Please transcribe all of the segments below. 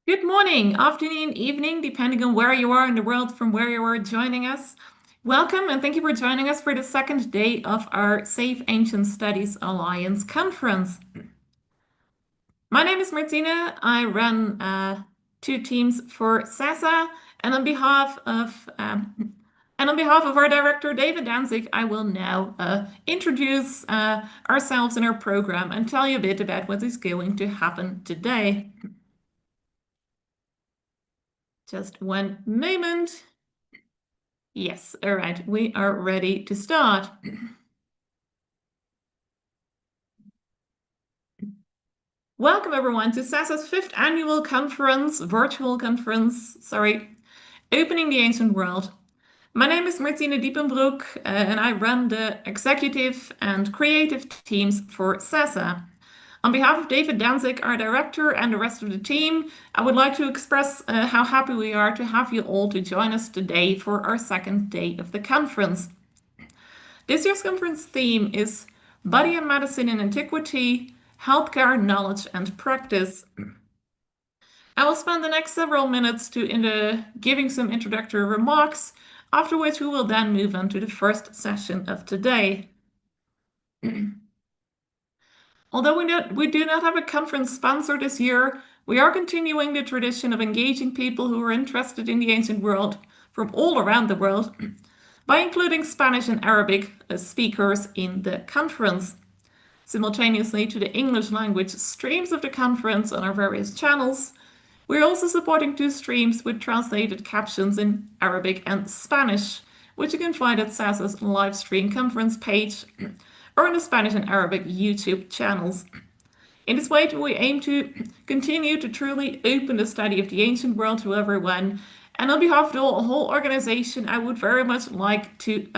Good morning, afternoon, evening, depending on where you are in the world from where you are joining us. Welcome and thank you for joining us for the second day of our Safe Ancient Studies Alliance conference. My name is Martina. I run two teams for SASA, and on behalf of our director, David Danzig, I will now introduce ourselves and our program and tell you a bit about what is going to happen today. Just one moment. Yes, all right, we are ready to start. Welcome everyone to SASA's 5th annual conference, Opening the Ancient World. My name is Martine Diepenbroek, and I run the executive and creative teams for SASA. On behalf of David Danzig, our director, and the rest of the team, I would like to express how happy we are to have you all to join us today for our second day of the conference. This year's conference theme is Body and Medicine in Antiquity, Healthcare Knowledge and Practice. I will spend the next several minutes giving some introductory remarks, after which we will then move on to the first session of today. Although we do not have a conference sponsor this year, we are continuing the tradition of engaging people who are interested in the ancient world from all around the world by including Spanish and Arabic speakers in the conference. Simultaneously to the English language streams of the conference on our various channels, we're also supporting 2 streams with translated captions in Arabic and Spanish, which you can find at SASA's live stream conference page or in the Spanish and Arabic YouTube channels. In this way, we aim to continue to truly open the study of the ancient world to everyone. And on behalf of the whole organization, I would very much like to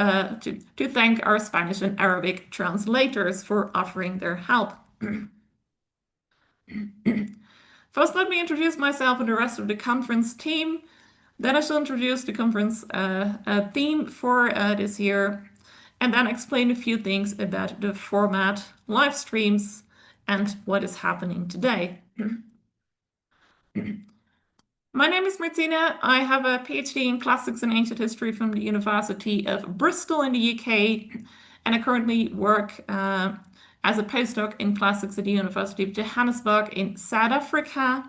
thank our Spanish and Arabic translators for offering their help. First, let me introduce myself and the rest of the conference team. Then I shall introduce the conference theme for this year, and then explain a few things about the format, live streams, and what is happening today. My name is Martina. I have a PhD in Classics and Ancient History from the University of Bristol in the UK, and I currently work as a postdoc in Classics at the University of Johannesburg in South Africa.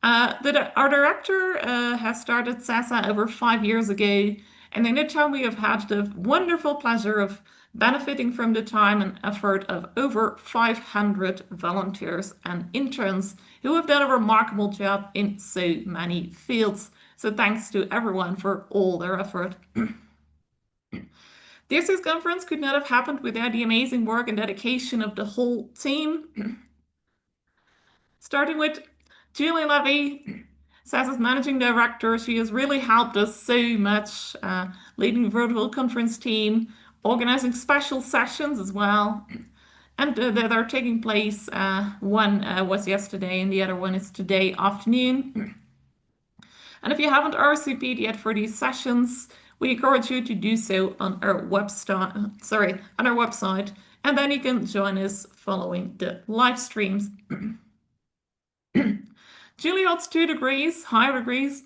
Our director has started SASA over 5 years ago, and in that time we have had the wonderful pleasure of benefiting from the time and effort of over 500 volunteers and interns who have done a remarkable job in so many fields. So thanks to everyone for all their effort. This year's conference could not have happened without the amazing work and dedication of the whole team. Starting with Julie Levy, SASA's managing director. She has really helped us so much, leading the virtual conference team, organizing special sessions as well. And that are taking place. One was yesterday and the other one is today afternoon. And if you haven't RSVP'd yet for these sessions, we encourage you to do so on our website, and then you can join us following the live streams. Julie holds 2 degrees, higher degrees,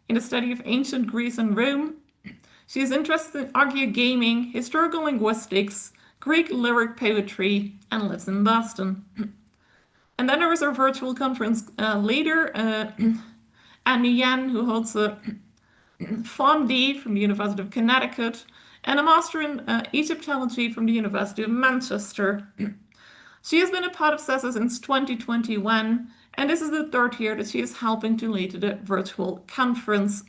in the study of ancient Greece and Rome. She is interested in archaeogaming, historical linguistics, Greek lyric poetry, and lives in Boston. And then there is our virtual conference leader, Annie Yen, who holds a PharmD from the University of Connecticut and a Master in Egyptology from the University of Manchester. She has been a part of SASA since 2021, and this is the 3rd year that she is helping to lead the virtual conference.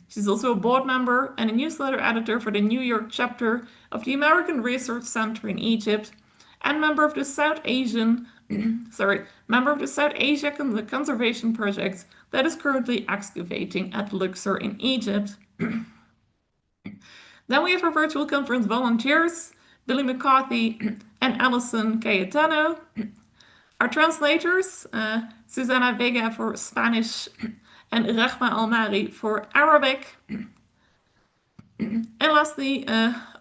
She's also a board member and a newsletter editor for the New York chapter of the American Research Center in Egypt, and member of the South Asia Conservation Project that is currently excavating at Luxor in Egypt. Then we have our virtual conference volunteers, Billy McCarthy and Alison Cayetano. Our translators, Susana Vega for Spanish and Rachma Almari for Arabic. And lastly,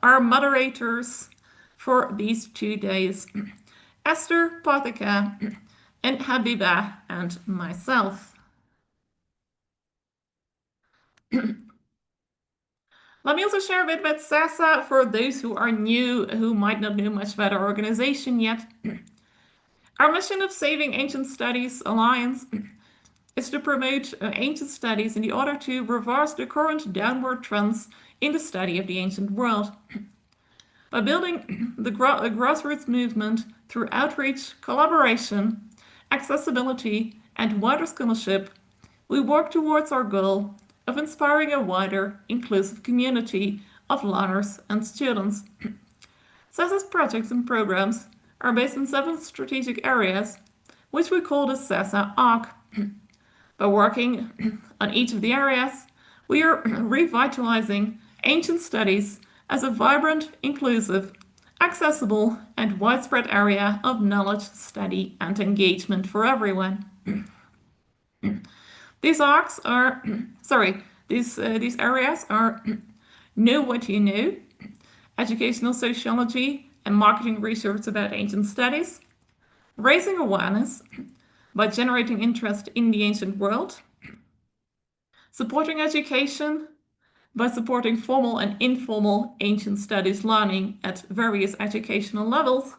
our moderators for these 2 days, Esther Pathika, and Habiba and myself. Let me also share a bit about SASA for those who are new, who might not know much about our organization yet. Our mission of Saving Ancient Studies Alliance is to promote ancient studies in order to reverse the current downward trends in the study of the ancient world. By building the grassroots movement through outreach, collaboration, accessibility, and wider scholarship, we work towards our goal of inspiring a wider, inclusive community of learners and students. SASA's projects and programs are based in 7 strategic areas, which we call the SASA ARC. By working on each of the areas, we are revitalizing ancient studies as a vibrant, inclusive, accessible, and widespread area of knowledge, study, and engagement for everyone. These areas are Know What You Know, educational sociology and marketing research about ancient studies, raising awareness by generating interest in the ancient world, supporting education by supporting formal and informal ancient studies learning at various educational levels,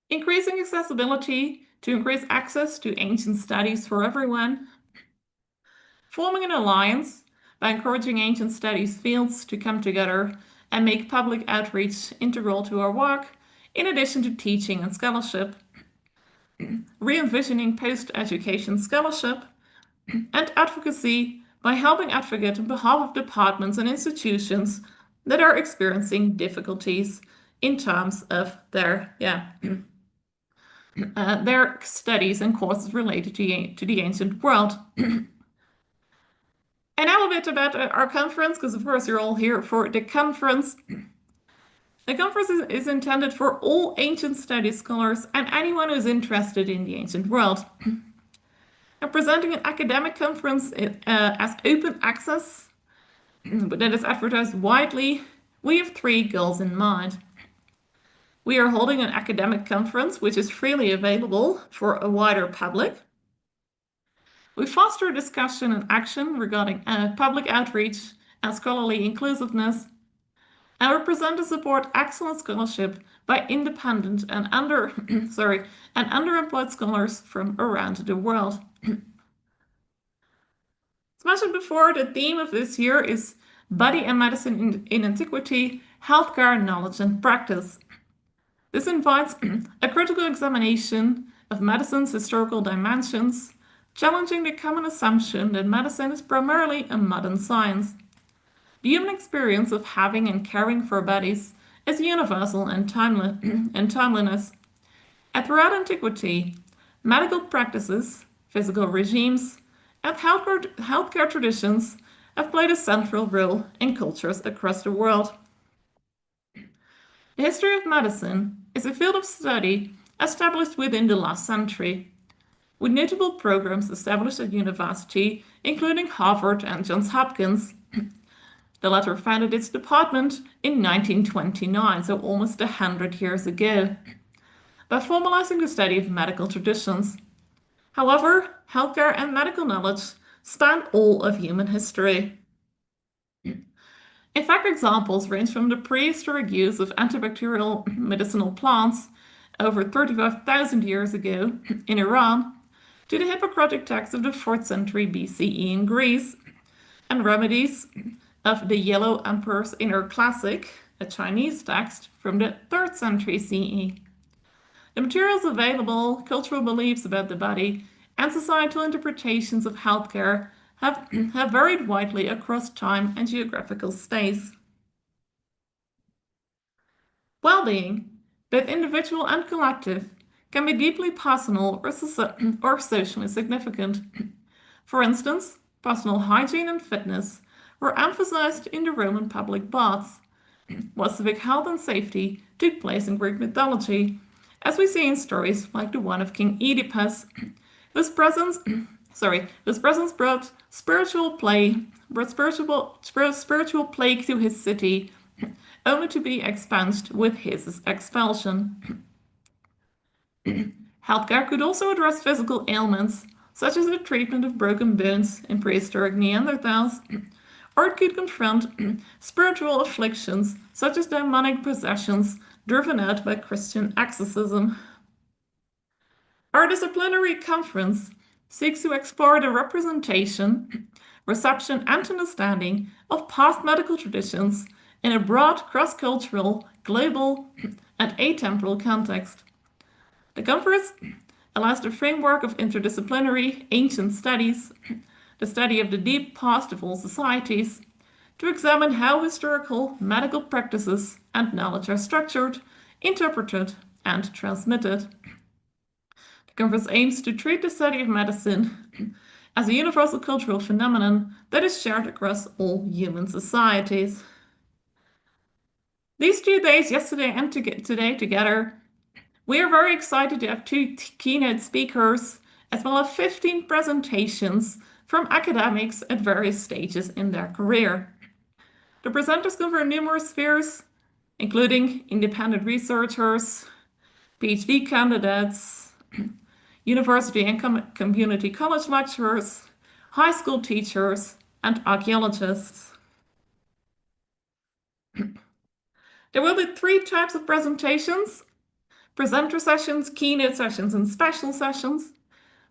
increasing accessibility to increase access to ancient studies for everyone, forming an alliance by encouraging ancient studies fields to come together and make public outreach integral to our work, in addition to teaching and scholarship, re-envisioning post-education scholarship, and advocacy by helping advocate on behalf of departments and institutions that are experiencing difficulties in terms of their studies and courses related to the ancient world. And now a bit about our conference, because of course you're all here for the conference. The conference is intended for all ancient studies scholars and anyone who's interested in the ancient world. And presenting an academic conference as open access, but that is advertised widely, we have 3 goals in mind. We are holding an academic conference which is freely available for a wider public. We foster discussion and action regarding public outreach and scholarly inclusiveness. And we present and support excellent scholarship by independent and underemployed scholars from around the world. As mentioned before, the theme of this year is Body and Medicine in Antiquity, Healthcare, Knowledge and Practice. This invites a critical examination of medicine's historical dimensions, challenging the common assumption that medicine is primarily a modern science. The human experience of having and caring for bodies is universal and timeliness. And throughout antiquity, medical practices, physical regimes, and healthcare traditions have played a central role in cultures across the world. The history of medicine is a field of study established within the last century, with notable programs established at university, including Harvard and Johns Hopkins. The latter founded its department in 1929, so almost 100 years ago, by formalizing the study of medical traditions. However, healthcare and medical knowledge span all of human history. In fact, examples range from the prehistoric use of antibacterial medicinal plants over 35,000 years ago in Iran to the Hippocratic text of the 4th century BCE in Greece, and Remedies of the Yellow Emperor's Inner Classic, a Chinese text from the 3rd century CE. The materials available, cultural beliefs about the body, and societal interpretations of healthcare have varied widely across time and geographical space. Well-being, both individual and collective, can be deeply personal or socially significant. For instance, personal hygiene and fitness were emphasized in the Roman public baths, while civic health and safety took place in Greek mythology, as we see in stories like the one of King Oedipus, whose presence brought spiritual plague to his city, only to be expunged with his expulsion. Healthcare could also address physical ailments, such as the treatment of broken bones in prehistoric Neanderthals, or it could confront spiritual afflictions, such as demonic possessions driven out by Christian exorcism. Our disciplinary conference seeks to explore the representation, reception, and understanding of past medical traditions in a broad cross-cultural, global, and atemporal context. The conference allows the framework of interdisciplinary ancient studies, the study of the deep past of all societies, to examine how historical medical practices and knowledge are structured, interpreted, and transmitted. The conference aims to treat the study of medicine as a universal cultural phenomenon that is shared across all human societies. These 2 days, yesterday and today together, we are very excited to have 2 keynote speakers, as well as 15 presentations from academics at various stages in their career. The presenters cover numerous spheres, including independent researchers, PhD candidates, university and community college lecturers, high school teachers, and archaeologists. There will be 3 types of presentations: presenter sessions, keynote sessions, and special sessions.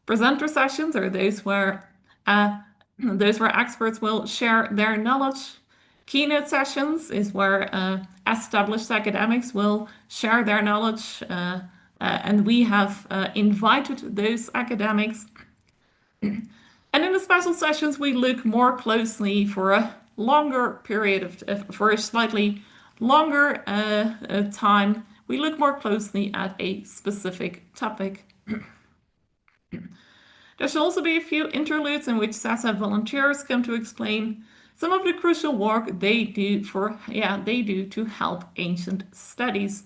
Presenter sessions are those where experts will share their knowledge. Keynote sessions is where established academics will share their knowledge, and we have invited those academics. And in the special sessions, we look more closely for a longer period for a slightly longer time. We look more closely at a specific topic. There should also be a few interludes in which SASA volunteers come to explain some of the crucial work they do to help ancient studies.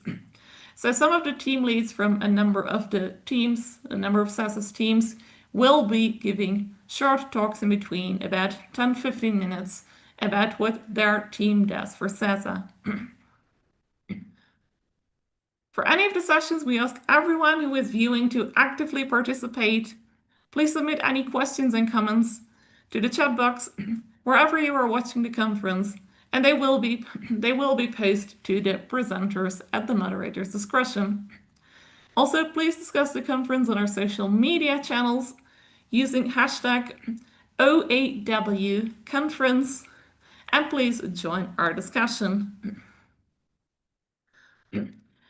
So some of the team leads from a number of SASA's teams, will be giving short talks in between, about 10-15 minutes, about what their team does for SASA. For any of the sessions, we ask everyone who is viewing to actively participate. Please submit any questions and comments to the chat box wherever you are watching the conference, and they will be posted to the presenters at the moderator's discretion. Also, please discuss the conference on our social media channels using hashtag #OAWconference, and please join our discussion.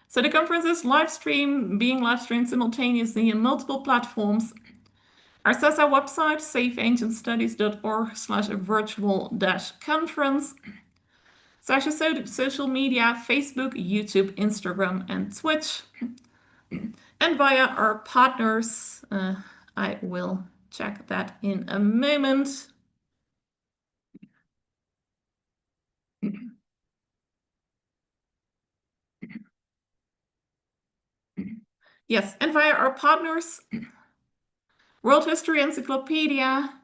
So the conference is being live streamed simultaneously in multiple platforms. Our SASA website, safeancientstudies.org/virtual-conference. SASA social media, Facebook, YouTube, Instagram, and Twitch. And via our partners, I will check that in a moment. Yes, and via our partners, World History Encyclopedia,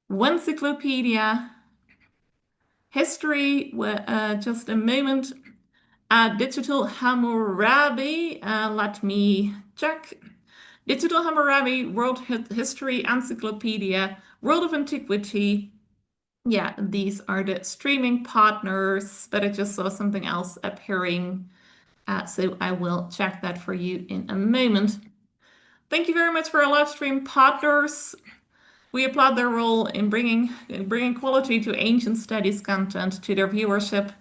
Encyclopedia, History, just a moment, Digital Hammurabi, let me check. Digital Hammurabi, World History Encyclopedia, World of Antiquity. Yeah, these are the streaming partners, but I just saw something else appearing, so I will check that for you in a moment. Thank you very much for our live stream partners. We applaud their role in bringing quality to ancient studies content to their viewership.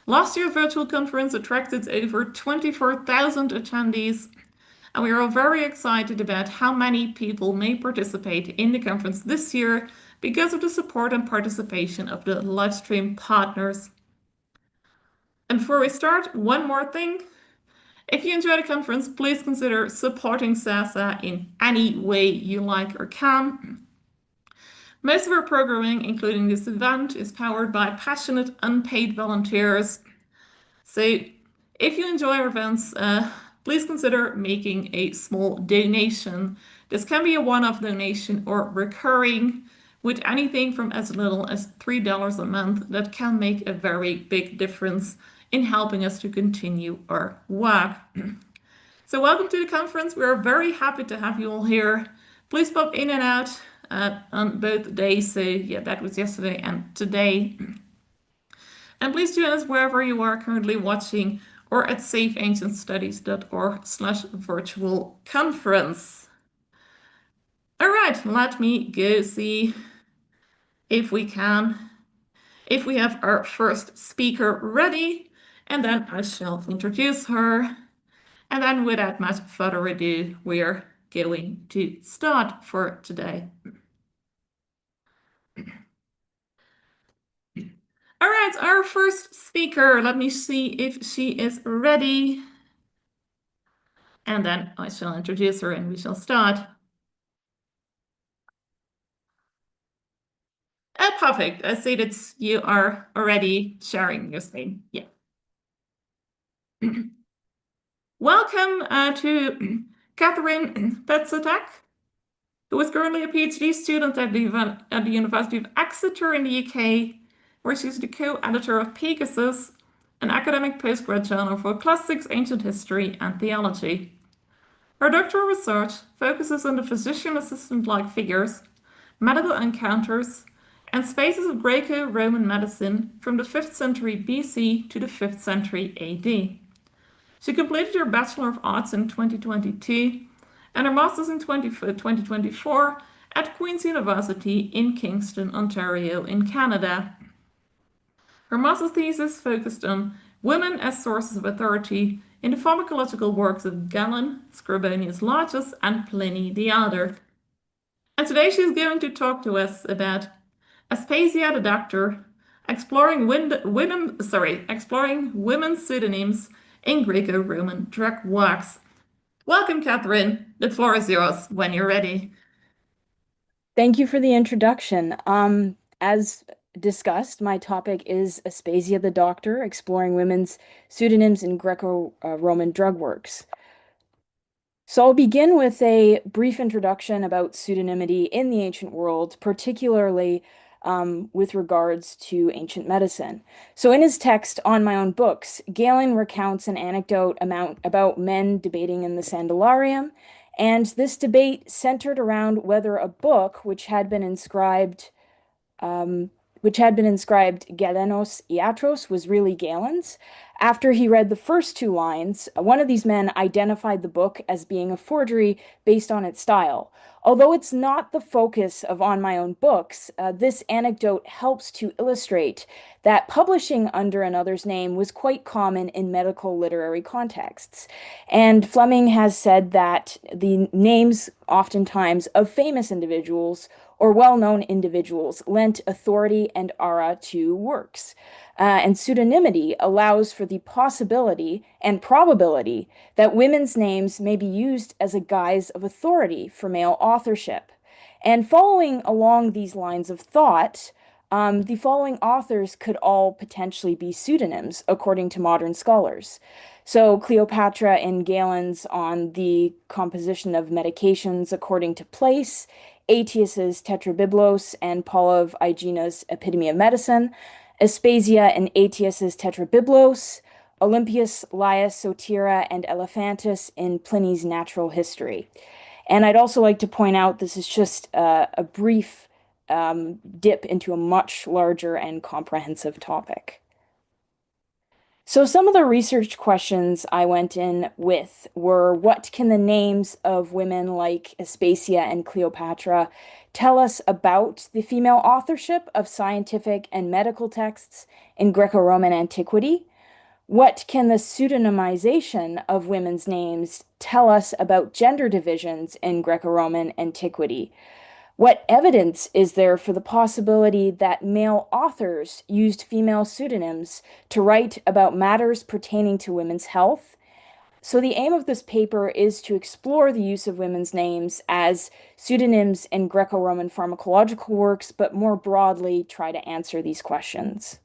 Last year's virtual conference attracted over 24,000 attendees, and we are all very excited about how many people may participate in the conference this year because of the support and participation of the live stream partners. And before we start, one more thing. If you enjoy the conference, please consider supporting SASA in any way you like or can. Most of our programming, including this event, is powered by passionate, unpaid volunteers. So if you enjoy our events, please consider making a small donation. This can be a one-off donation or recurring, with anything from as little as $3 a month. That can make a very big difference in helping us to continue our work. So welcome to the conference. We are very happy to have you all here. Please pop in and out on both days. So yeah, that was yesterday and today. And please join us wherever you are currently watching or at safeancientstudies.org/virtual conference. All right, let me go see if we have our first speaker ready, and then I shall introduce her. And then without much further ado, we're going to start for today. All right, our first speaker, let me see if she is ready. And then I shall introduce her and we shall start. Perfect. I see that you are already sharing your screen. Yeah. Welcome to Catherine Petzotak, who is currently a PhD student at the University of Exeter in the UK, where she's the co-editor of Pegasus, an academic postgrad journal for classics, ancient history, and theology. Her doctoral research focuses on the physician assistant-like figures, medical encounters, and spaces of Greco-Roman medicine from the 5th century BC to the 5th century AD. She completed her Bachelor of Arts in 2022 and her Master's in 2024 at Queen's University in Kingston, Ontario in Canada. Her master's thesis focused on women as sources of authority in the pharmacological works of Galen, Scribonius Largus, and Pliny the Elder. And today she's going to talk to us about Aspasia the Doctor, exploring women's pseudonyms in Greco-Roman drug works. Welcome, Catherine. The floor is yours when you're ready. Thank you for the introduction. As discussed, my topic is Aspasia the Doctor, exploring women's pseudonyms in Greco-Roman drug works. So I'll begin with a brief introduction about pseudonymity in the ancient world, particularly with regards to ancient medicine. So in his text On My Own Books, Galen recounts an anecdote about men debating in the Sandalarium, and this debate centered around whether a book which had been inscribed Galenos Iatros was really Galen's. After he read the first two lines, one of these men identified the book as being a forgery based on its style. Although it's not the focus of On My Own Books, this anecdote helps to illustrate that publishing under another's name was quite common in medical literary contexts. And Fleming has said that the names, oftentimes, of famous individuals or well-known individuals lent authority and aura to works. And pseudonymity allows for the possibility and probability that women's names may be used as a guise of authority for male authorship. And following along these lines of thought, the following authors could all potentially be pseudonyms, according to modern scholars. So Cleopatra in Galen's On the Composition of Medications According to Place, Aetius's Tetrabiblos and Paul of Aegina's Epitome of Medicine, Aspasia and Aetius's Tetrabiblos, Olympius, Laius, Sotira, and Elephantis in Pliny's Natural History. And I'd also like to point out this is just a brief dip into a much larger and comprehensive topic. So some of the research questions I went in with were, what can the names of women like Aspasia and Cleopatra tell us about the female authorship of scientific and medical texts in Greco-Roman antiquity? What can the pseudonymization of women's names tell us about gender divisions in Greco-Roman antiquity? What evidence is there for the possibility that male authors used female pseudonyms to write about matters pertaining to women's health? So the aim of this paper is to explore the use of women's names as pseudonyms in Greco-Roman pharmacological works, but more broadly try to answer these questions.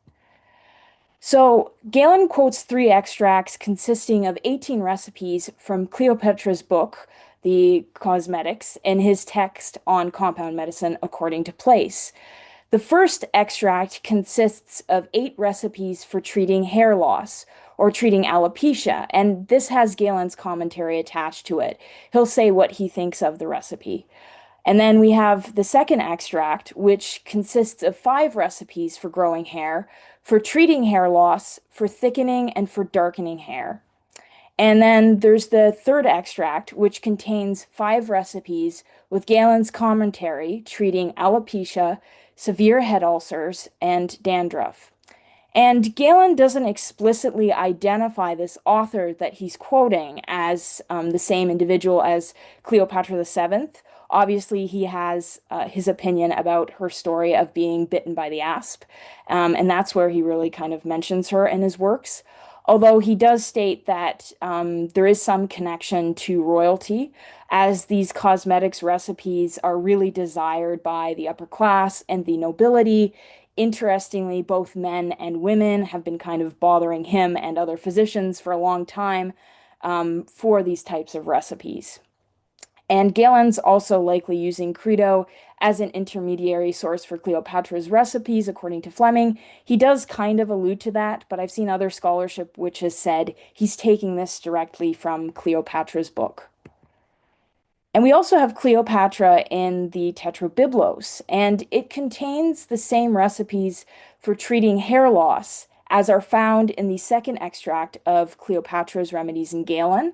So Galen quotes 3 extracts consisting of 18 recipes from Cleopatra's book, The Cosmetics, in his text on compound medicine according to place. The first extract consists of 8 recipes for treating hair loss, or treating alopecia. And this has Galen's commentary attached to it. He'll say what he thinks of the recipe. And then we have the second extract, which consists of 5 recipes for growing hair, for treating hair loss, for thickening, and for darkening hair. And then there's the third extract, which contains 5 recipes with Galen's commentary treating alopecia, severe head ulcers, and dandruff. And Galen doesn't explicitly identify this author that he's quoting as the same individual as Cleopatra VII. Obviously, he has his opinion about her story of being bitten by the asp, and that's where he really kind of mentions her in his works. Although he does state that there is some connection to royalty, as these cosmetics recipes are really desired by the upper class and the nobility. Interestingly, both men and women have been kind of bothering him and other physicians for a long time for these types of recipes. And Galen's also likely using Credo as an intermediary source for Cleopatra's recipes, according to Fleming. He does kind of allude to that, but I've seen other scholarship which has said he's taking this directly from Cleopatra's book. And we also have Cleopatra in the Tetrabiblos, and it contains the same recipes for treating hair loss as are found in the second extract of Cleopatra's Remedies in Galen.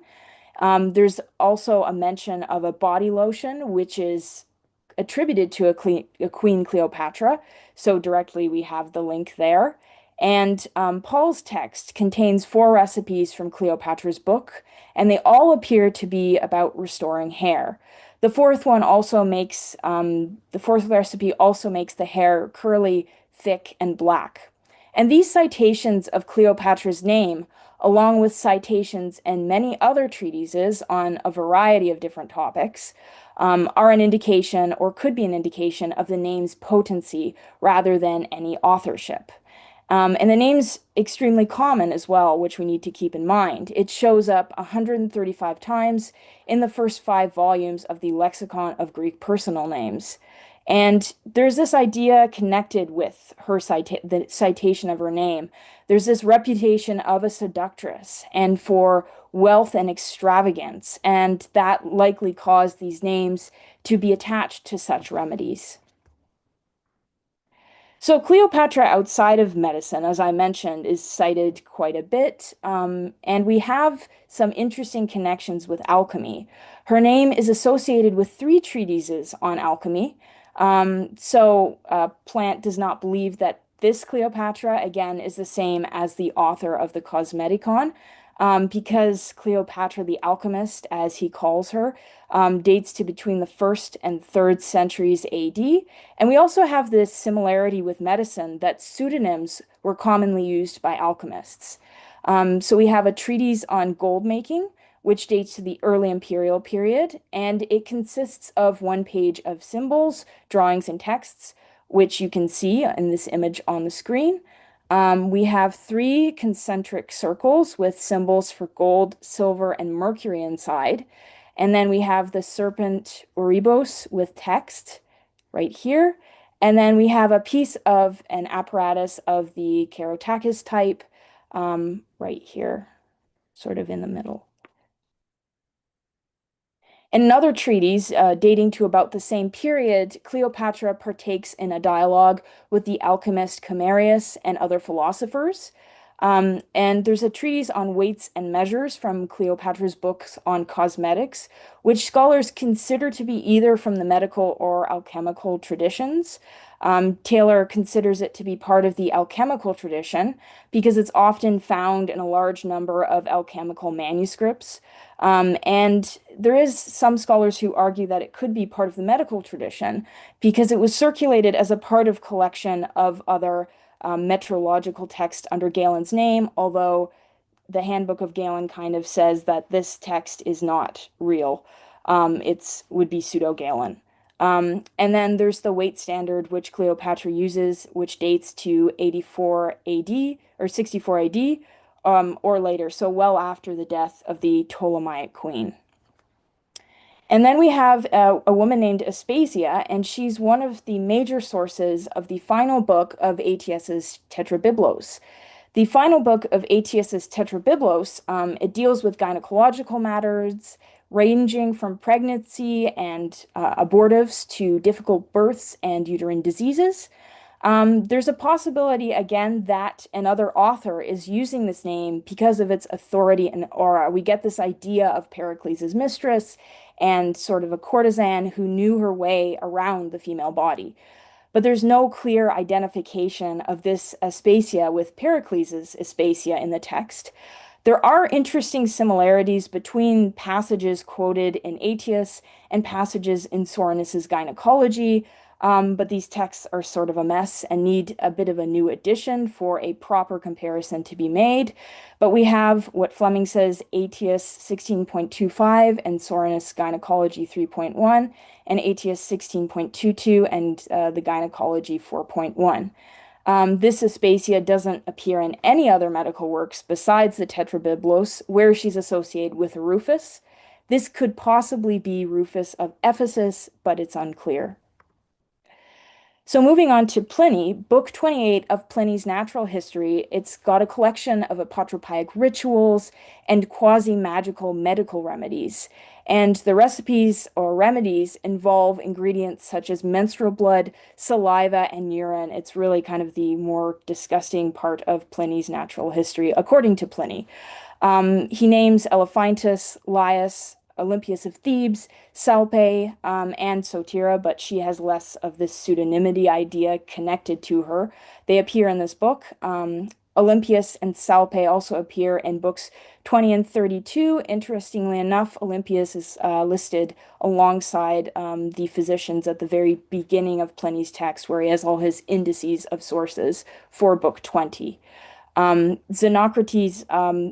There's also a mention of a body lotion, which is attributed to a Queen Cleopatra. So directly we have the link there. And Paul's text contains 4 recipes from Cleopatra's book, and they all appear to be about restoring hair. The fourth recipe also makes the hair curly, thick, and black. And these citations of Cleopatra's name, along with citations and many other treatises on a variety of different topics, are an indication or could be an indication of the name's potency rather than any authorship. And the name's extremely common as well, which we need to keep in mind. It shows up 135 times in the first 5 volumes of the Lexicon of Greek Personal Names. And there's this idea connected with the citation of her name. There's this reputation of a seductress and for wealth and extravagance, and that likely caused these names to be attached to such remedies. So Cleopatra outside of medicine, as I mentioned, is cited quite a bit, and we have some interesting connections with alchemy. Her name is associated with 3 treatises on alchemy. Plant does not believe that this Cleopatra, again, is the same as the author of the Cosmeticon, because Cleopatra the alchemist, as he calls her, dates to between the 1st and 3rd centuries AD. And we also have this similarity with medicine that pseudonyms were commonly used by alchemists. So we have a treatise on gold making, which dates to the early imperial period, and it consists of 1 page of symbols, drawings, and texts, which you can see in this image on the screen. We have 3 concentric circles with symbols for gold, silver, and mercury inside. And then we have the serpent Ouroboros with text right here. And then we have a piece of an apparatus of the Kerotakis type right here, sort of in the middle. In another treatise dating to about the same period, Cleopatra partakes in a dialogue with the alchemist Camarius and other philosophers. And there's a treatise on weights and measures from Cleopatra's books on cosmetics, which scholars consider to be either from the medical or alchemical traditions. Taylor considers it to be part of the alchemical tradition because it's often found in a large number of alchemical manuscripts. And there is some scholars who argue that it could be part of the medical tradition because it was circulated as a part of collection of other metrological text under Galen's name, although the Handbook of Galen kind of says that this text is not real. It would be pseudo-Galen. And then there's the weight standard, which Cleopatra uses, which dates to 84 AD or 64 AD or later, so well after the death of the Ptolemaic queen. And then we have a woman named Aspasia, and she's one of the major sources of the final book of ATS's Tetrabiblos. The final book of Aetius's Tetrabiblos, it deals with gynecological matters ranging from pregnancy and abortives to difficult births and uterine diseases. There's a possibility, again, that another author is using this name because of its authority and aura. We get this idea of Pericles' mistress and sort of a courtesan who knew her way around the female body. But there's no clear identification of this Aspasia with Pericles' Aspasia in the text. There are interesting similarities between passages quoted in Aetius and passages in Soranus's Gynecology, but these texts are sort of a mess and need a bit of a new edition for a proper comparison to be made. But we have what Fleming says Aetius 16.25 and Soranus Gynecology 3.1, and Aetius 16.22 and the Gynecology 4.1. This Aspasia doesn't appear in any other medical works besides the Tetrabiblos, where she's associated with Rufus. This could possibly be Rufus of Ephesus, but it's unclear. So moving on to Pliny, Book 28 of Pliny's Natural History, it's got a collection of apotropaic rituals and quasi-magical medical remedies. And the recipes or remedies involve ingredients such as menstrual blood, saliva, and urine. It's really kind of the more disgusting part of Pliny's Natural History, according to Pliny. He names Elephantis, Laius, Olympias of Thebes, Salpe, and Sotira, but she has less of this pseudonymity idea connected to her. They appear in this book. Olympias and Salpe also appear in books 20 and 32. Interestingly enough, Olympias is listed alongside the physicians at the very beginning of Pliny's text, where he has all his indices of sources for book 20. Xenocrates,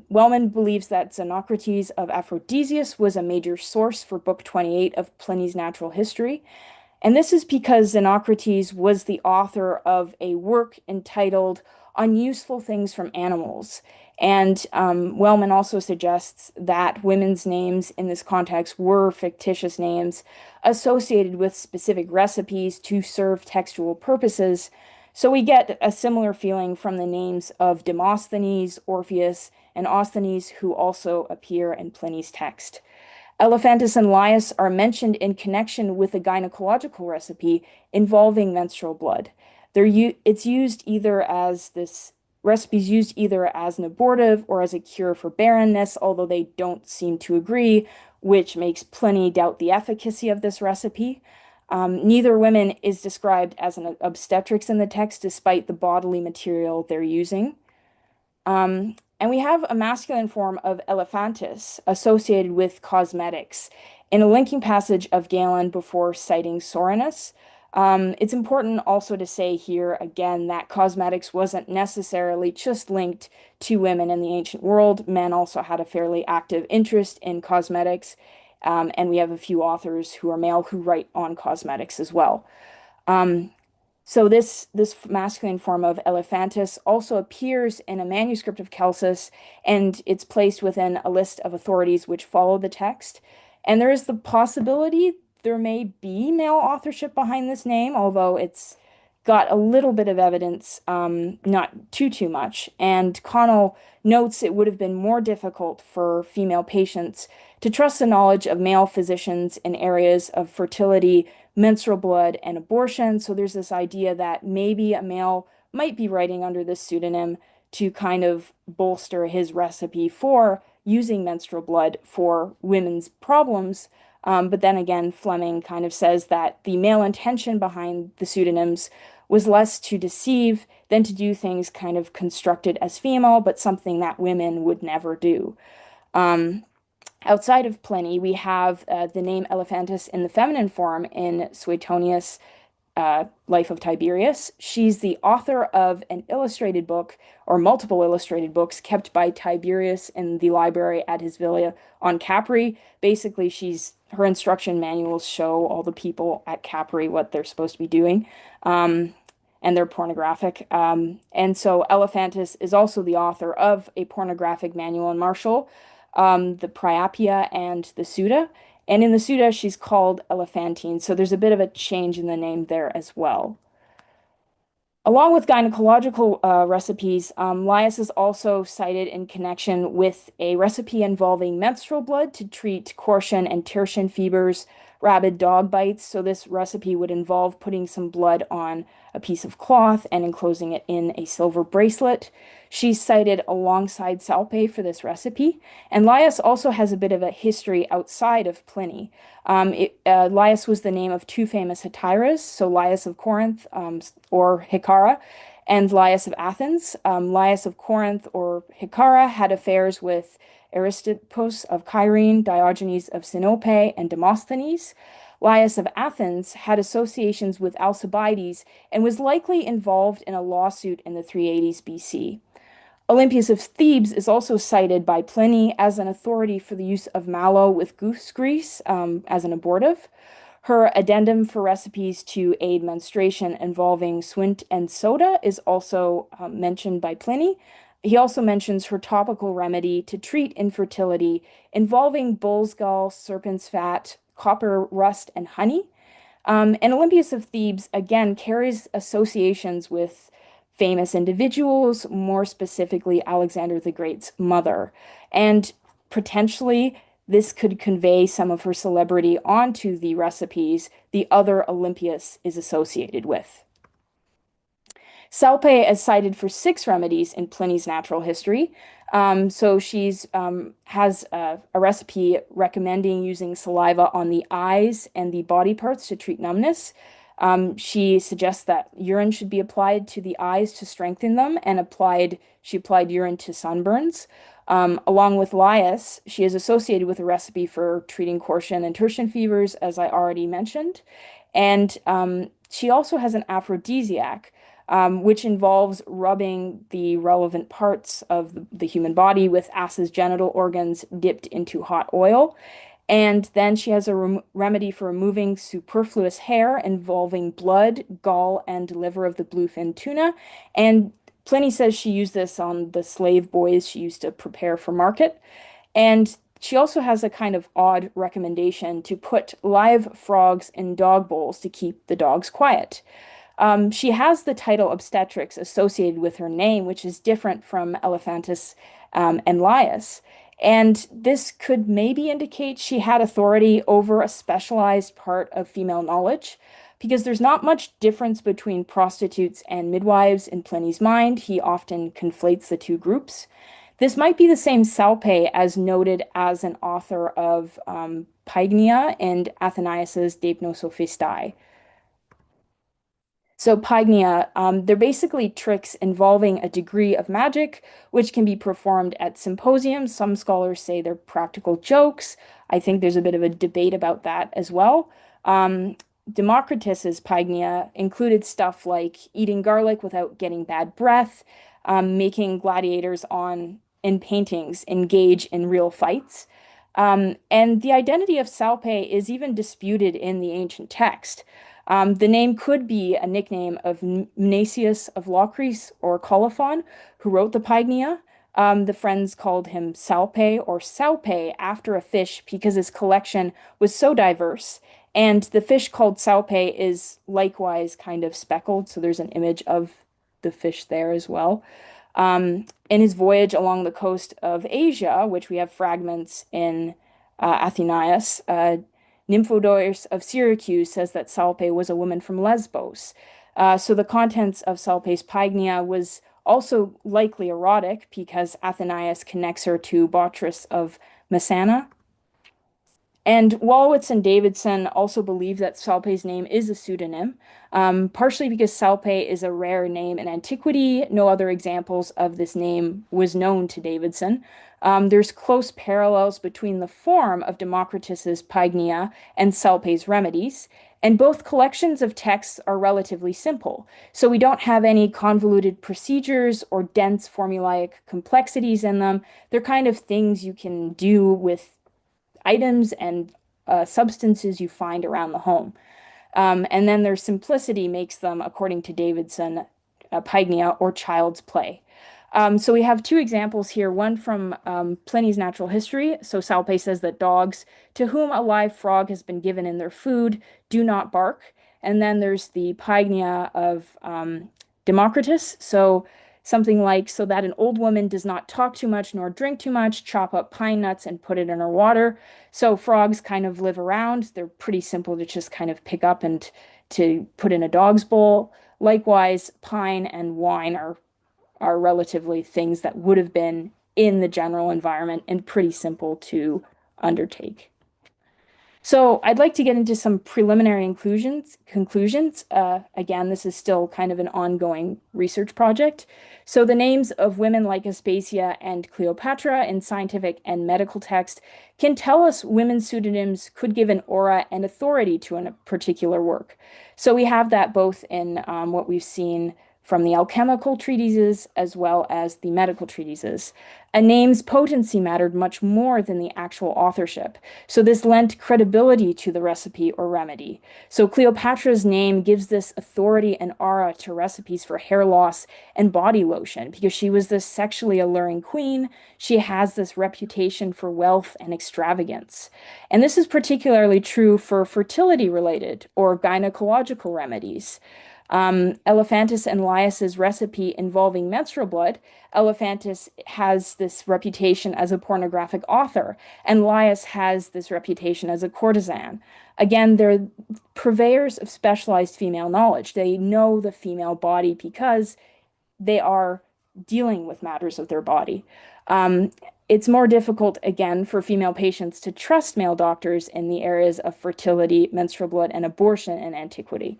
Wellman believes that Xenocrates of Aphrodisias was a major source for Book 28 of Pliny's Natural History. And this is because Xenocrates was the author of a work entitled Unuseful Things from Animals. And Wellman also suggests that women's names in this context were fictitious names associated with specific recipes to serve textual purposes. So we get a similar feeling from the names of Demosthenes, Orpheus, and Osthenes, who also appear in Pliny's text. Elephantis and Laius are mentioned in connection with a gynecological recipe involving menstrual blood. It's used either as this recipe's used either as an abortive or as a cure for barrenness, although they don't seem to agree, which makes Pliny doubt the efficacy of this recipe. Neither woman is described as an obstetrix in the text, despite the bodily material they're using. And we have a masculine form of Elephantis associated with cosmetics in a linking passage of Galen before citing Soranus. It's important also to say here again that cosmetics wasn't necessarily just linked to women in the ancient world. Men also had a fairly active interest in cosmetics. And we have a few authors who are male who write on cosmetics as well. So this masculine form of Elephantis also appears in a manuscript of Celsus, and it's placed within a list of authorities which follow the text. And there is the possibility there may be male authorship behind this name, although it's got a little bit of evidence, not too much. And Connell notes it would have been more difficult for female patients to trust the knowledge of male physicians in areas of fertility, menstrual blood, and abortion. So there's this idea that maybe a male might be writing under this pseudonym to kind of bolster his recipe for using menstrual blood for women's problems. But then again, Fleming kind of says that the male intention behind the pseudonyms was less to deceive than to do things kind of constructed as female, but something that women would never do. Outside of Pliny, we have the name Elephantis in the feminine form in Suetonius' Life of Tiberius. She's the author of an illustrated book, or multiple illustrated books, kept by Tiberius in the library at his villa on Capri. Basically, her instruction manuals show all the people at Capri what they're supposed to be doing, and they're pornographic. And so Elephantis is also the author of a pornographic manual in Martial, the Priapia and the Suda. And in the Suda, she's called Elephantine. So there's a bit of a change in the name there as well. Along with gynecological recipes, Laius is also cited in connection with a recipe involving menstrual blood to treat Cortian and Tertian fevers, rabid dog bites. So this recipe would involve putting some blood on a piece of cloth and enclosing it in a silver bracelet. She's cited alongside Salpe for this recipe. And Laius also has a bit of a history outside of Pliny. Laius was the name of two famous hetaeras, so Laius of Corinth, or Hikara, and Laius of Athens. Laius of Corinth, or Hikara, had affairs with Aristippus of Cyrene, Diogenes of Sinope, and Demosthenes. Laius of Athens had associations with Alcibiades and was likely involved in a lawsuit in the 380s BC. Olympias of Thebes is also cited by Pliny as an authority for the use of mallow with goose grease as an abortive. Her addendum for recipes to aid menstruation involving swint and soda is also mentioned by Pliny. He also mentions her topical remedy to treat infertility involving bull's gall, serpent's fat, copper rust, and honey. And Olympias of Thebes, again, carries associations with famous individuals, more specifically Alexander the Great's mother. And potentially, this could convey some of her celebrity onto the recipes the other Olympias is associated with. Salpe is cited for 6 remedies in Pliny's Natural History. So she's has a recipe recommending using saliva on the eyes and the body parts to treat numbness. She suggests that urine should be applied to the eyes to strengthen them, and she applied urine to sunburns. Along with Laius, she is associated with a recipe for treating Cortian and Tertian fevers, as I already mentioned. And she also has an aphrodisiac, which involves rubbing the relevant parts of the human body with ass's genital organs dipped into hot oil. And then she has a remedy for removing superfluous hair involving blood, gall, and liver of the bluefin tuna. And Pliny says she used this on the slave boys she used to prepare for market. And she also has a kind of odd recommendation to put live frogs in dog bowls to keep the dogs quiet. She has the title obstetrix associated with her name, which is different from Elephantis and Laius. And this could maybe indicate she had authority over a specialized part of female knowledge, because there's not much difference between prostitutes and midwives in Pliny's mind. He often conflates the two groups. This might be the same Salpe as noted as an author of Pagnia and Athenaeus's De Hypnosophistae. So Pagnia, they're basically tricks involving a degree of magic, which can be performed at symposiums. Some scholars say they're practical jokes. I think there's a bit of a debate about that as well. Democritus's Pagnia included stuff like eating garlic without getting bad breath, making gladiators in paintings engage in real fights. And the identity of Salpe is even disputed in the ancient text. The name could be a nickname of Mnasius of Locris or Colophon, who wrote the Pagnia. The friends called him Salpe or Saupe after a fish because his collection was so diverse. And the fish called Saupe is likewise kind of speckled, so there's an image of the fish there as well. In his voyage along the coast of Asia, which we have fragments in Athenaeus, Nymphodorus of Syracuse says that Salpe was a woman from Lesbos. So the contents of Salpe's Pagnia was also likely erotic because Athenaeus connects her to Botris of Messana. And Wallowitz and Davidson also believe that Salpe's name is a pseudonym, partially because Salpe is a rare name in antiquity. No other examples of this name was known to Davidson. There's close parallels between the form of Democritus's Pagnia and Salpe's Remedies, and both collections of texts are relatively simple. So we don't have any convoluted procedures or dense formulaic complexities in them. They're kind of things you can do with items and substances you find around the home. And then their simplicity makes them, according to Davidson, Pygnia or child's play. So we have 2 examples here, one from Pliny's Natural History. So Salpe says that dogs to whom a live frog has been given in their food do not bark. And then there's the Pygnia of Democritus. So something like, so that an old woman does not talk too much nor drink too much, chop up pine nuts and put it in her water. So frogs kind of live around. They're pretty simple to just kind of pick up and to put in a dog's bowl. Likewise, pine and wine are relatively things that would have been in the general environment and pretty simple to undertake. So I'd like to get into some preliminary conclusions. Again, this is still kind of an ongoing research project. So the names of women like Aspasia and Cleopatra in scientific and medical text can tell us women's pseudonyms could give an aura and authority to a particular work. So we have that both in what we've seen from the alchemical treatises as well as the medical treatises. A name's potency mattered much more than the actual authorship. So this lent credibility to the recipe or remedy. So Cleopatra's name gives this authority and aura to recipes for hair loss and body lotion because she was this sexually alluring queen. She has this reputation for wealth and extravagance. And this is particularly true for fertility related or gynecological remedies. Elephantis and Laius's recipe involving menstrual blood. Elephantis has this reputation as a pornographic author, and Laius has this reputation as a courtesan. Again, they're purveyors of specialized female knowledge. They know the female body because they are dealing with matters of their body. It's more difficult, again, for female patients to trust male doctors in the areas of fertility, menstrual blood, and abortion in antiquity.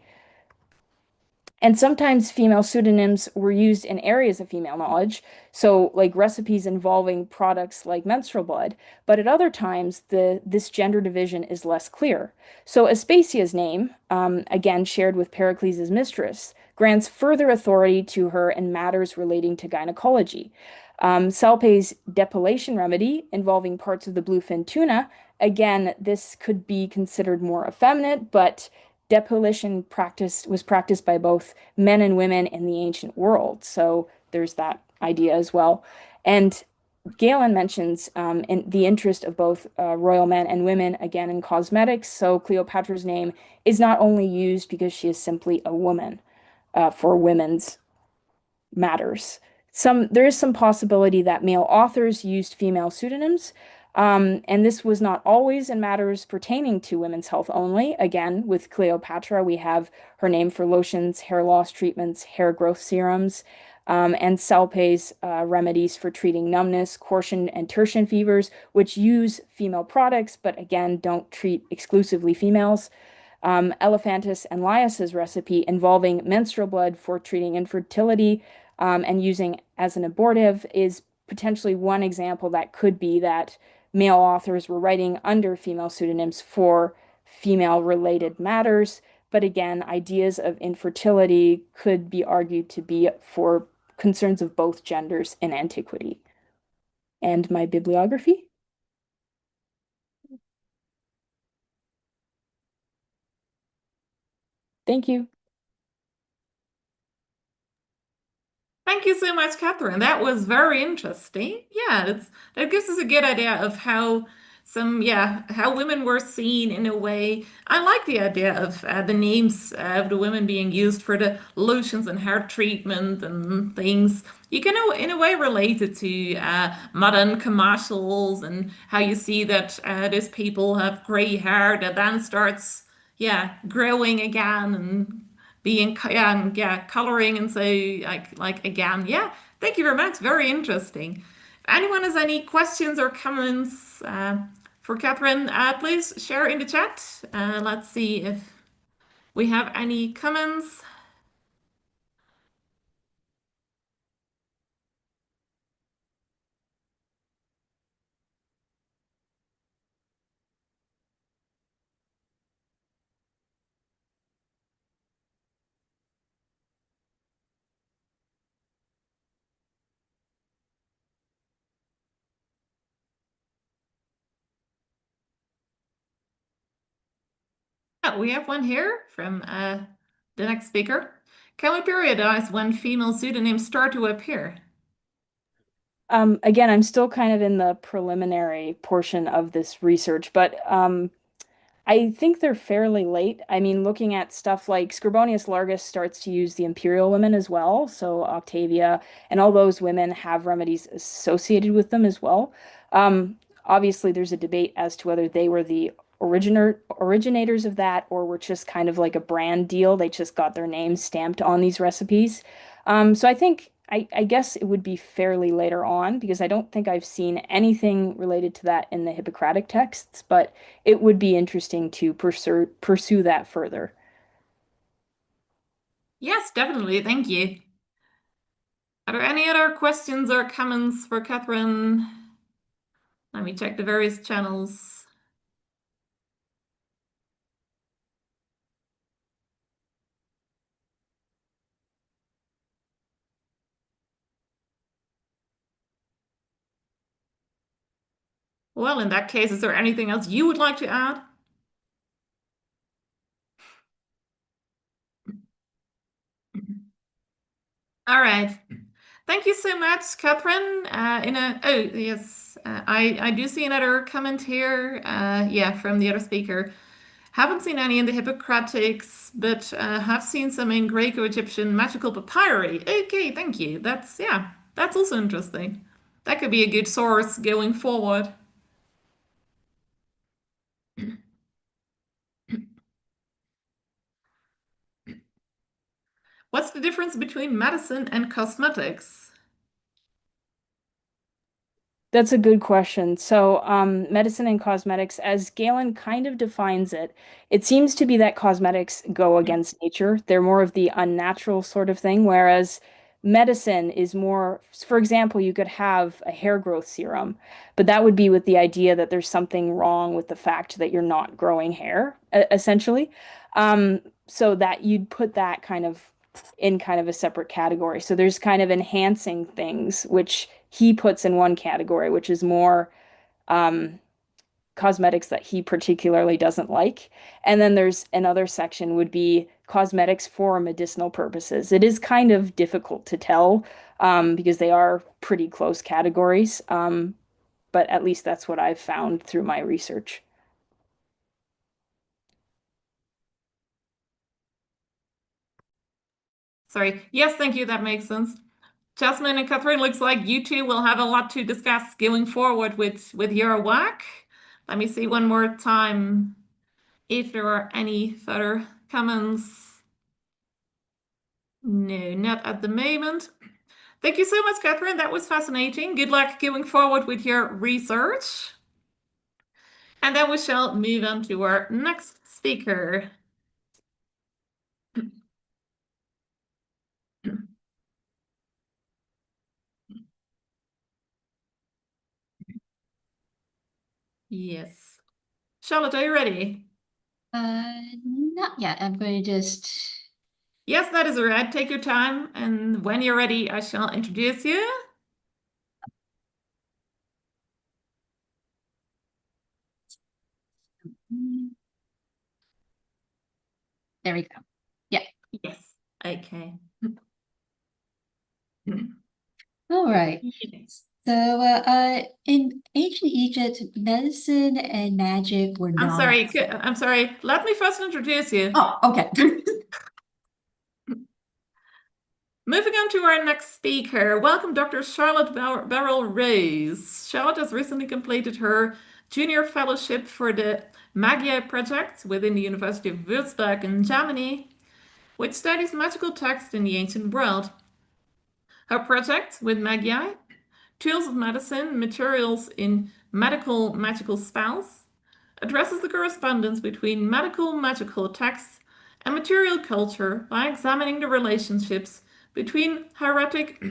And sometimes female pseudonyms were used in areas of female knowledge, so like recipes involving products like menstrual blood, but at other times this gender division is less clear. So Aspasia's name, again shared with Pericles' mistress, grants further authority to her in matters relating to gynecology. Salpe's depilation remedy involving parts of the bluefin tuna, again, this could be considered more effeminate, but depilation was practiced by both men and women in the ancient world. So there's that idea as well. And Galen mentions in the interest of both royal men and women, again, in cosmetics. So Cleopatra's name is not only used because she is simply a woman for women's matters. There is some possibility that male authors used female pseudonyms, and this was not always in matters pertaining to women's health only. Again, with Cleopatra, we have her name for lotions, hair loss treatments, hair growth serums, and Salpe's remedies for treating numbness, coursion, and tertian fevers, which use female products, but again, don't treat exclusively females. Elephantis and Laius's recipe involving menstrual blood for treating infertility and using as an abortive is potentially one example that could be that male authors were writing under female pseudonyms for female-related matters. But again, ideas of infertility could be argued to be for concerns of both genders in antiquity. And my bibliography. Thank you. Thank you so much, Catherine. That was very interesting. That gives us a good idea of how women were seen in a way. I like the idea of the names of the women being used for the lotions and hair treatment and things. You can, in a way, relate it to modern commercials and how you see that these people have gray hair that then starts, growing again and being coloring and so like again thank you very much, very interesting. If anyone has any questions or comments for Catherine, please share in the chat. Let's see if we have any comments. We have one here from the next speaker. Can we periodize when female pseudonyms start to appear? Again, I'm still kind of in the preliminary portion of this research, but I think they're fairly late. I mean, looking at stuff like Scribonius Largus starts to use the imperial women as well. So Octavia and all those women have remedies associated with them as well. Obviously, there's a debate as to whether they were the originators of that or were just kind of like a brand deal. They just got their name stamped on these recipes. So I think I guess it would be fairly later on because I don't think I've seen anything related to that in the Hippocratic texts, but it would be interesting to pursue that further. Yes, definitely. Thank you. Are there any other questions or comments for Catherine? Let me check the various channels. Well, in that case, is there anything else you would like to add? All right. Thank you so much, Catherine. Oh yes, I do see another comment here. Yeah, from the other speaker. Haven't seen any in the Hippocratics, but have seen some in Greco-Egyptian magical papyri. Okay, thank you. That's also interesting. That could be a good source going forward. What's the difference between medicine and cosmetics? That's a good question. So, medicine and cosmetics, as Galen kind of defines it, it seems to be that cosmetics go against nature. They're more of the unnatural sort of thing, whereas medicine is more, for example, you could have a hair growth serum, but that would be with the idea that there's something wrong with the fact that you're not growing hair, essentially. So that you'd put that kind of in kind of a separate category. So there's kind of enhancing things, which he puts in one category, which is more um, cosmetics that he particularly doesn't like. And then there's another section would be cosmetics for medicinal purposes. It is kind of difficult to tell because they are pretty close categories. But at least that's what I've found through my research. Sorry. Yes, thank you. That makes sense. Jasmine and Catherine, looks like you two will have a lot to discuss going forward with your work. Let me see one more time if there are any further comments. No, not at the moment. Thank you so much, Catherine. That was fascinating. Good luck going forward with your research. And then we shall move on to our next speaker. Yes. Charlotte, are you ready? Not yet. I'm going to just. Yes, that is right. Take your time, and when you're ready, I shall introduce you. There we go. Yeah. Yes. Okay. All right. Yes. So, in ancient Egypt, medicine and magic were I'm not. sorry. I'm sorry. Let me first introduce you. Oh, okay. Moving on to our next speaker. Welcome, Dr. Charlotte Barrel Rose. Charlotte has recently completed her junior fellowship for the Magia project within the University of Würzburg in Germany, which studies magical texts in the ancient world. Her project with Magia, Tools of Medicine, Materials in Medical Magical Spells, addresses the correspondence between medical magical texts and material culture by examining the relationships between hieratic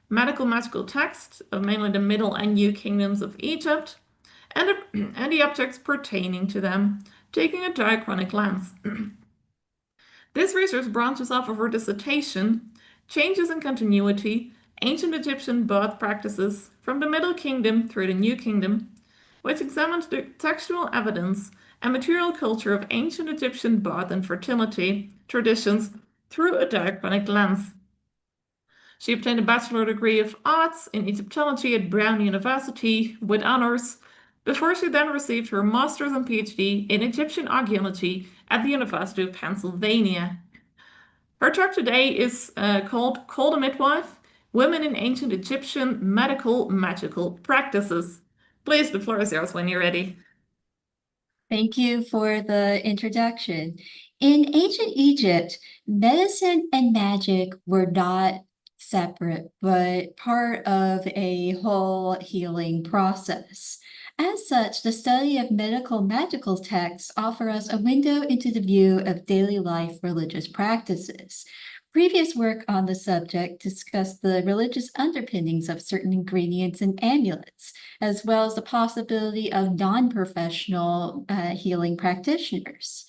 medical magical texts of mainly the Middle and New Kingdoms of Egypt and the objects pertaining to them, taking a diachronic lens. This research branches off of her dissertation, Changes in Continuity, Ancient Egyptian Birth Practices from the Middle Kingdom through the New Kingdom, which examined the textual evidence and material culture of ancient Egyptian birth and fertility traditions through a diachronic lens. She obtained a Bachelor degree of Arts in Egyptology at Brown University with honors before she then received her master's and PhD in Egyptian archaeology at the University of Pennsylvania. Her talk today is called a Midwife, Women in Ancient Egyptian Medical Magical Practices. Please, the floor is yours when you're ready. Thank you for the introduction. In ancient Egypt, medicine and magic were not separate, but part of a whole healing process. As such, the study of medical magical texts offer us a window into the view of daily life religious practices. Previous work on the subject discussed the religious underpinnings of certain ingredients and amulets, as well as the possibility of non-professional healing practitioners.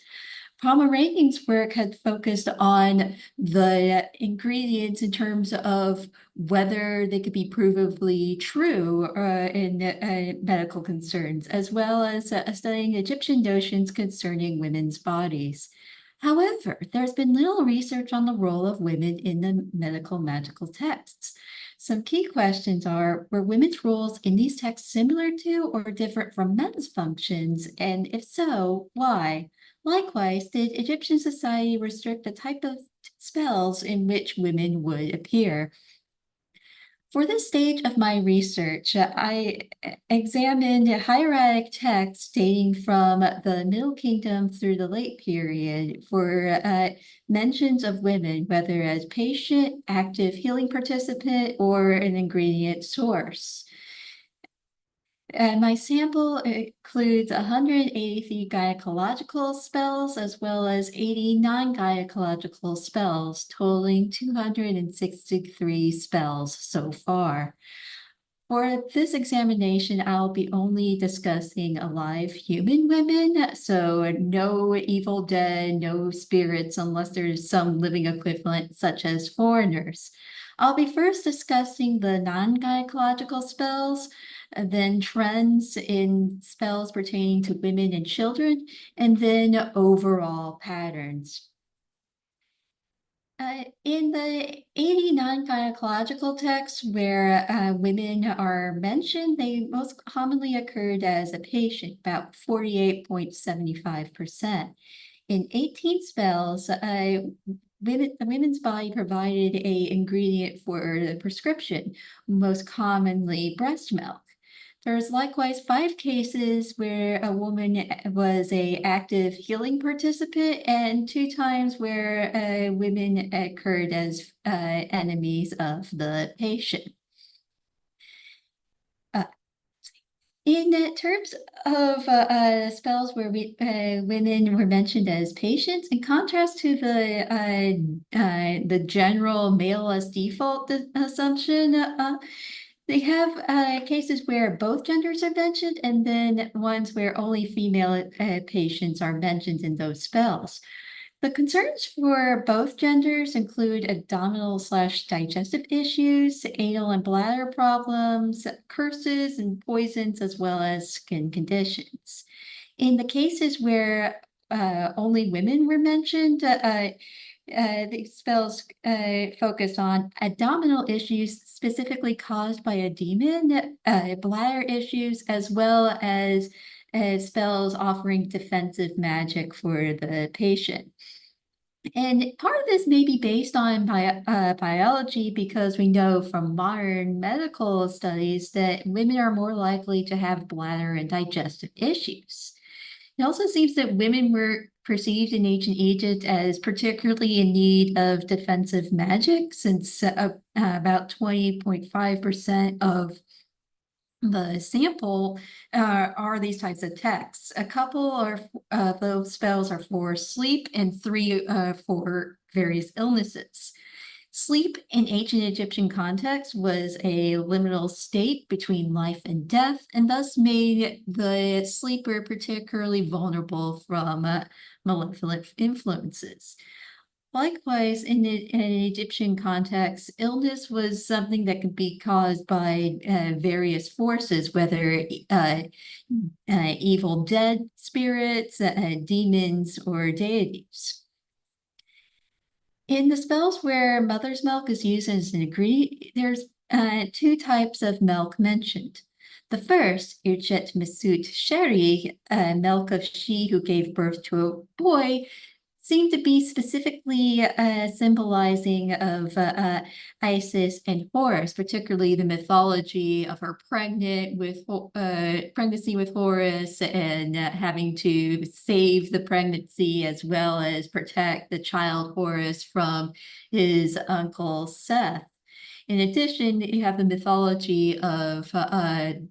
Pomeranian's work had focused on the ingredients in terms of whether they could be provably true in medical concerns, as well as studying Egyptian notions concerning women's bodies. However, there's been little research on the role of women in the medical magical texts. Some key questions are, were women's roles in these texts similar to or different from men's functions? And if so, why? Likewise, did Egyptian society restrict the type of spells in which women would appear? For this stage of my research, I examined hieratic texts dating from the Middle Kingdom through the late period for mentions of women, whether as patient, active healing participant, or an ingredient source. My sample includes 183 gynecological spells as well as 89 gynecological spells, totaling 263 spells so far. For this examination, I'll be only discussing alive human women, so no evil dead, no spirits, unless there's some living equivalent, such as foreigners. I'll be first discussing the non-gynecological spells, then trends in spells pertaining to women and children, and then overall patterns. In the 89 gynecological texts where women are mentioned, they most commonly occurred as a patient, about 48.75%. In 18 spells, the women's body provided an ingredient for the prescription, most commonly breast milk. There's likewise 5 cases where a woman was an active healing participant, and 2 times where women occurred as enemies of the patient. In terms of spells where women were mentioned as patients, in contrast to the general male as default assumption, they have cases where both genders are mentioned, and then ones where only female patients are mentioned in those spells. The concerns for both genders include abdominal/digestive issues, anal and bladder problems, curses and poisons, as well as skin conditions. In the cases where only women were mentioned, the spells focused on abdominal issues specifically caused by a demon, bladder issues, as well as spells offering defensive magic for the patient. And part of this may be based on biology, because we know from modern medical studies that women are more likely to have bladder and digestive issues. It also seems that women were perceived in ancient Egypt as particularly in need of defensive magic, since about 20.5% of the sample are these types of texts. A couple of those spells are for sleep, and 3 for various illnesses. Sleep in ancient Egyptian context was a liminal state between life and death, and thus made the sleeper particularly vulnerable from malevolent influences. Likewise, in an Egyptian context, illness was something that could be caused by various forces, whether evil dead spirits, demons, or deities. In the spells where mother's milk is used as an ingredient, there's 2 types of milk mentioned. The first, Irchet Mesut Sheri, milk of she who gave birth to a boy, seem to be specifically symbolizing of Isis and Horus, particularly the mythology of her pregnancy with Horus and having to save the pregnancy as well as protect the child Horus from his uncle Seth. In addition, you have the mythology of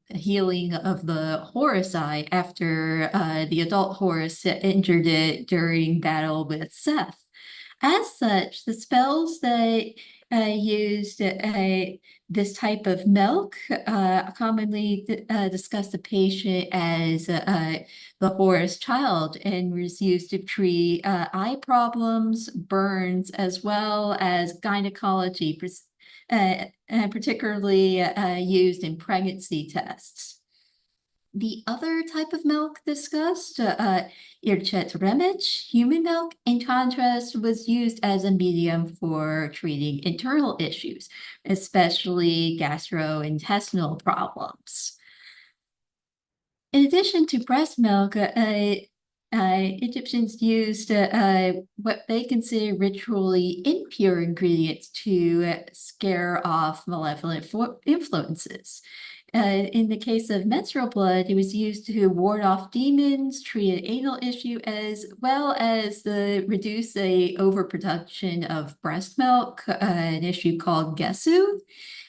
healing of the Horus eye after the adult Horus injured it during battle with Seth. As such, the spells that used this type of milk commonly discuss the patient as the Horus child and was used to treat eye problems, burns, as well as gynecology, particularly used in pregnancy tests. The other type of milk discussed, Irchet Remech, human milk, in contrast, was used as a medium for treating internal issues, especially gastrointestinal problems. In addition to breast milk, Egyptians used what they consider ritually impure ingredients to scare off malevolent influences. In the case of menstrual blood, it was used to ward off demons, treat an anal issue, as well as reduce a overproduction of breast milk, an issue called gesu.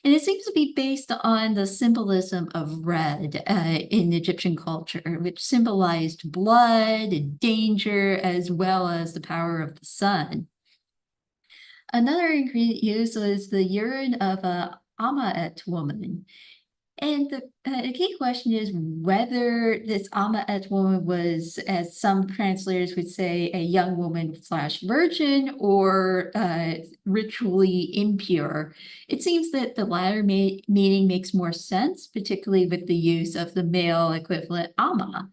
And it seems to be based on the symbolism of red in Egyptian culture, which symbolized blood and danger, as well as the power of the sun. Another ingredient used was the urine of a Amaet woman. And the key question is whether this Amaet woman was, as some translators would say, a young woman / virgin or ritually impure. It seems that the latter meaning makes more sense, particularly with the use of the male equivalent Ama.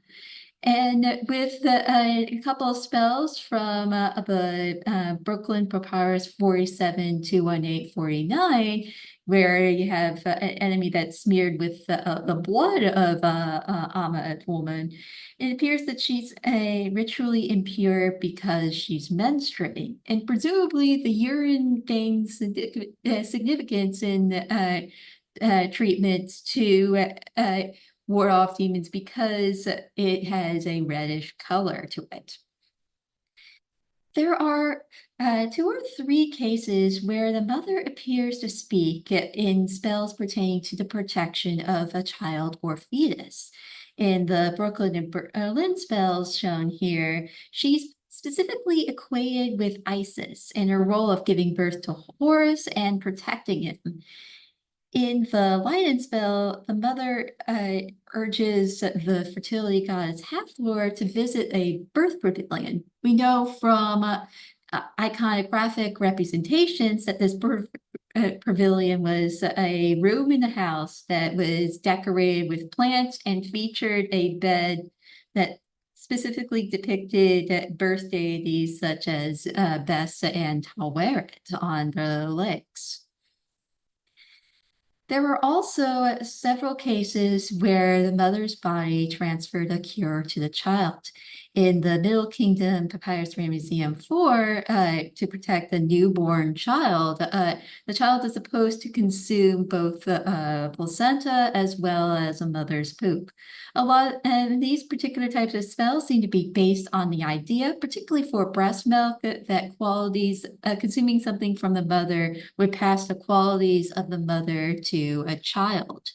And with a couple of spells from the Brooklyn Papyrus 47-218-49, where you have an enemy that's smeared with the blood of Amaet woman, it appears that she's ritually impure because she's menstruating. And presumably the urine gains significance in treatments to ward off demons because it has a reddish color to it. There are 2 or 3 cases where the mother appears to speak in spells pertaining to the protection of a child or fetus. In the Brooklyn and Berlin spells shown here, she's specifically equated with Isis in her role of giving birth to Horus and protecting him. In the Leiden spell, the mother urges the fertility goddess Hathor to visit a birth pavilion. We know from iconographic representations that this birth pavilion was a room in the house that was decorated with plants and featured a bed that specifically depicted birth deities such as Bes and Taweret on the legs. There were also several cases where the mother's body transferred a cure to the child. In the Middle Kingdom Papyrus Museum 4, to protect the newborn child, the child is supposed to consume both the placenta as well as a mother's poop. And these particular types of spells seem to be based on the idea, particularly for breast milk, that qualities, consuming something from the mother would pass the qualities of the mother to a child.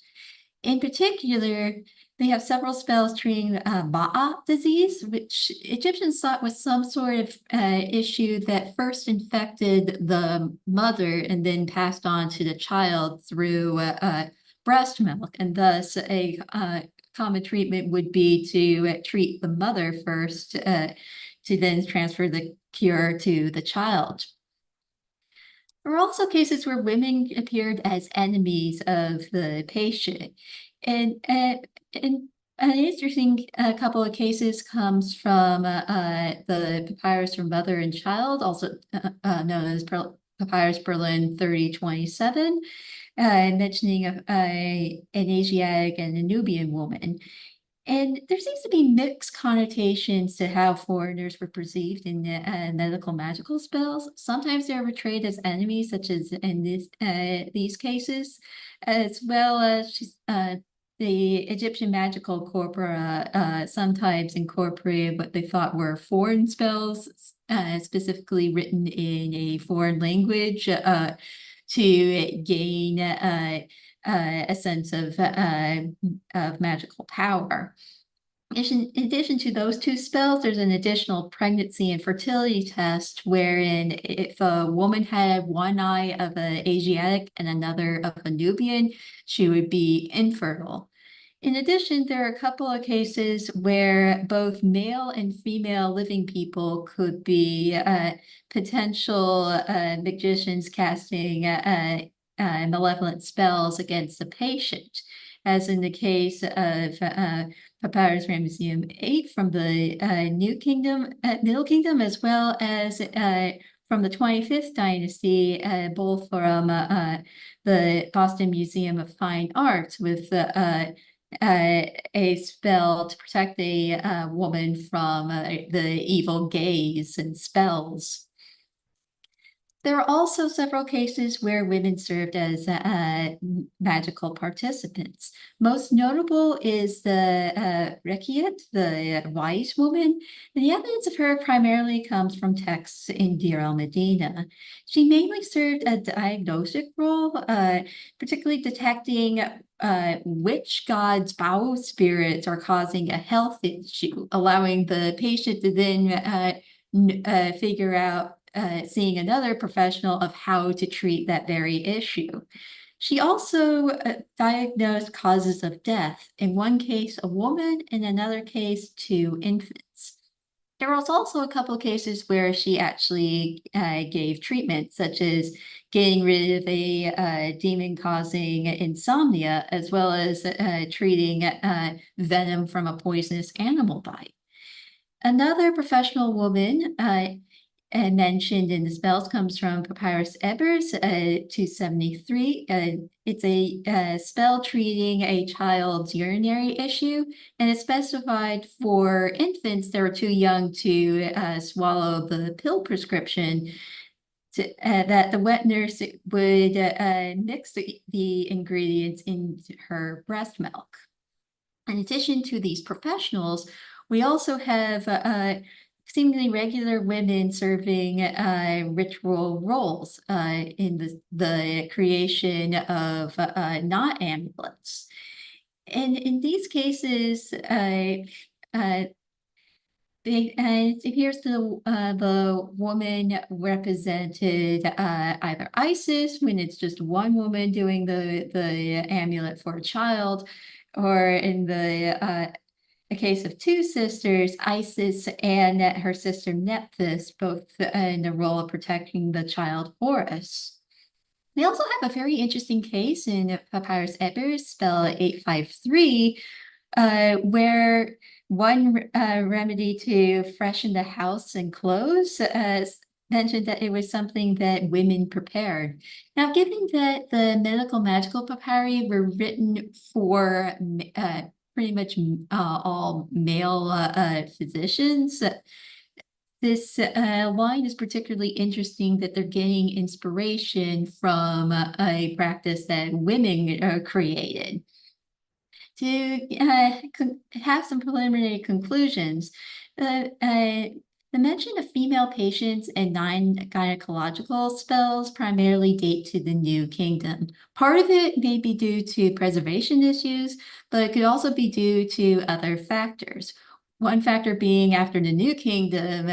In particular, they have several spells treating Ma'a disease, which Egyptians thought was some sort of issue that first infected the mother and then passed on to the child through breast milk. And thus, a common treatment would be to treat the mother first to then transfer the cure to the child. There were also cases where women appeared as enemies of the patient. And an interesting couple of cases comes from the Papyrus for Mother and Child, also known as Papyrus Berlin 3027, mentioning an Asiatic and a Nubian woman. And there seems to be mixed connotations to how foreigners were perceived in medical magical spells. Sometimes they are portrayed as enemies, such as in these cases, as well as the Egyptian magical corpora sometimes incorporated what they thought were foreign spells, specifically written in a foreign language to gain a sense of magical power. In addition to those two spells, there's an additional pregnancy and fertility test wherein if a woman had one eye of an Asiatic and another of a Nubian, she would be infertile. In addition, there are a couple of cases where both male and female living people could be potential magicians casting malevolent spells against the patient, as in the case of Papyrus Ramesseum 8 from the Middle Kingdom, as well as from the 25th dynasty, both from the Boston Museum of Fine Arts, with a spell to protect a woman from the evil gaze and spells. There are also several cases where women served as magical participants. Most notable is the Rekiat, the wise woman. The evidence of her primarily comes from texts in Deir el-Medina. She mainly served a diagnostic role, particularly detecting which god's bowel spirits are causing a health issue, allowing the patient to then figure out seeing another professional of how to treat that very issue. She also diagnosed causes of death, in one case a woman, in another case 2 infants. There was also a couple of cases where she actually gave treatment, such as getting rid of a demon causing insomnia, as well as treating venom from a poisonous animal bite. Another professional woman mentioned in the spells comes from Papyrus Ebers 273. It's a spell treating a child's urinary issue, and it's specified for infants that are too young to swallow the pill prescription, that the wet nurse would mix the ingredients into her breast milk. In addition to these professionals, we also have seemingly regular women serving ritual roles in the creation of knot amulets. And in these cases, it appears the woman represented either Isis, when it's just one woman doing the amulet for a child, or in a case of 2 sisters, Isis and her sister Nephthys, both in the role of protecting the child Horus. We also have a very interesting case in Papyrus Ebers, spell 853, where one remedy to freshen the house and clothes mentioned that it was something that women prepared. Now, given that the medical magical papyri were written for pretty much all male physicians, this line is particularly interesting, that they're getting inspiration from a practice that women created. To have some preliminary conclusions, the mention of female patients and 9 gynecological spells primarily date to the New Kingdom. Part of it may be due to preservation issues, but it could also be due to other factors. One factor being, after the New Kingdom,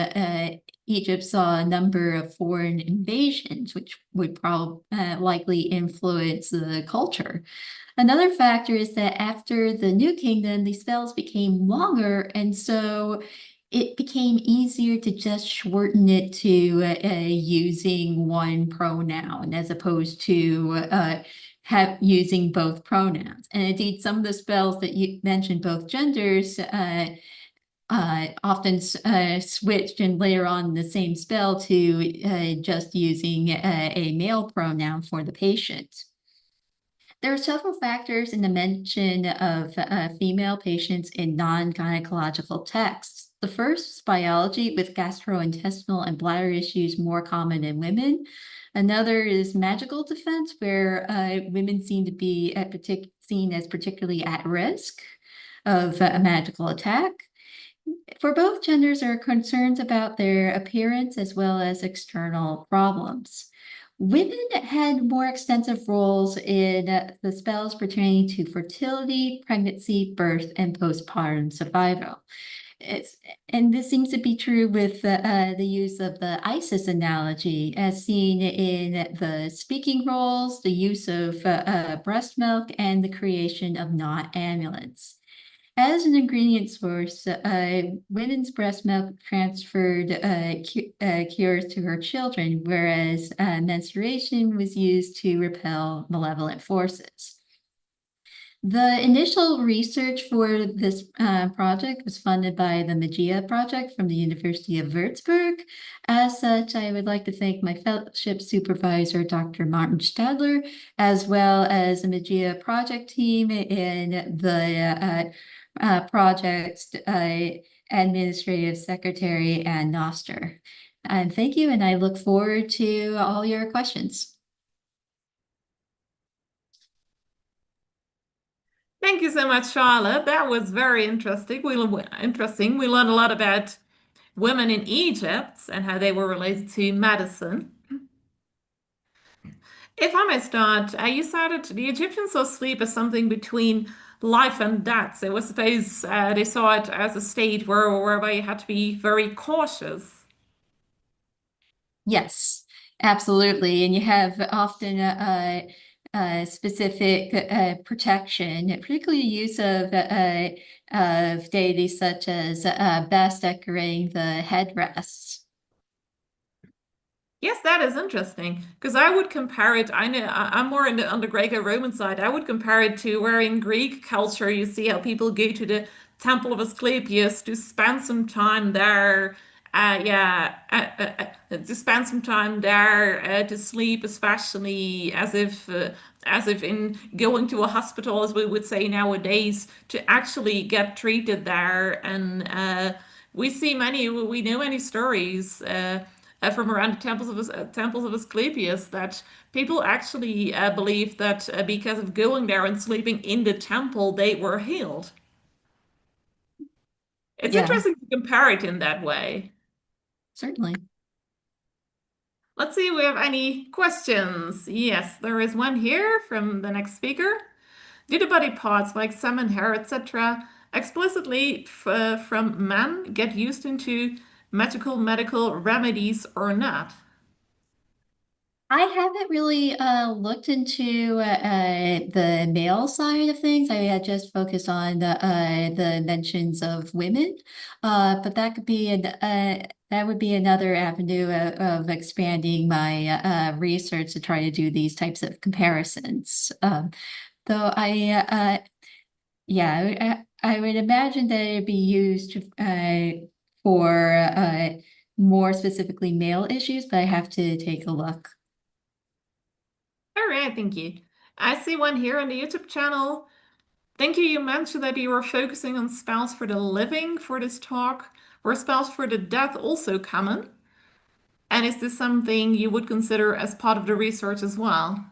Egypt saw a number of foreign invasions, which would probably likely influence the culture. Another factor is that after the New Kingdom, these spells became longer, and so it became easier to just shorten it to using one pronoun, as opposed to using both pronouns. And indeed, some of the spells that you mentioned, both genders, often switched and later on the same spell to just using a male pronoun for the patient. There are several factors in the mention of female patients in non-gynecological texts. The first is biology, with gastrointestinal and bladder issues more common in women. Another is magical defense, where women seem to be seen as particularly at risk of a magical attack. For both genders, there are concerns about their appearance as well as external problems. Women had more extensive roles in the spells pertaining to fertility, pregnancy, birth, and postpartum survival. And this seems to be true with the use of the ISIS analogy, as seen in the speaking roles, the use of breast milk, and the creation of knot amulets. As an ingredient source, women's breast milk transferred cures to her children, whereas menstruation was used to repel malevolent forces. The initial research for this project was funded by the Magia Project from the University of Würzburg. As such, I would like to thank my fellowship supervisor, Dr. Martin Stadler, as well as the Magia Project team and the project administrative secretary and Noster. And thank you, and I look forward to all your questions. Thank you so much, Charlotte. That was very interesting. We learned a lot about women in Egypt and how they were related to medicine. If I may start, you said the Egyptians saw sleep as something between life and death. So I suppose they saw it as a state whereby you had to be very cautious. Yes, absolutely. And you have often specific protection, particularly use of deities such as best decorating the headrests. Yes, that is interesting because I would compare it. I know I'm more on the Greco-Roman side. I would compare it to where in Greek culture you see how people go to the Temple of Asclepius to spend some time there. To spend some time there to sleep, especially as if in going to a hospital, as we would say nowadays, to actually get treated there. And we know many stories. From around the temples of Asclepius that people actually believed that because of going there and sleeping in the temple, they were healed. It's Yeah, interesting to compare it in that way. certainly. Let's see if we have any questions. Yes, there is one here from the next speaker. Do the body parts like salmon hair, etc., explicitly from men get used into magical medical remedies or not? I haven't really looked into the male side of things. I had just focused on the mentions of women, but that could be that would be another avenue of expanding my research to try to do these types of comparisons. Though yeah, I would imagine that it'd be used for more specifically male issues, but I have to take a look. All right, thank you. I see one here on the YouTube channel. Thank you. You mentioned that you were focusing on spells for the living for this talk. Were spells for the dead also common? And is this something you would consider as part of the research as well?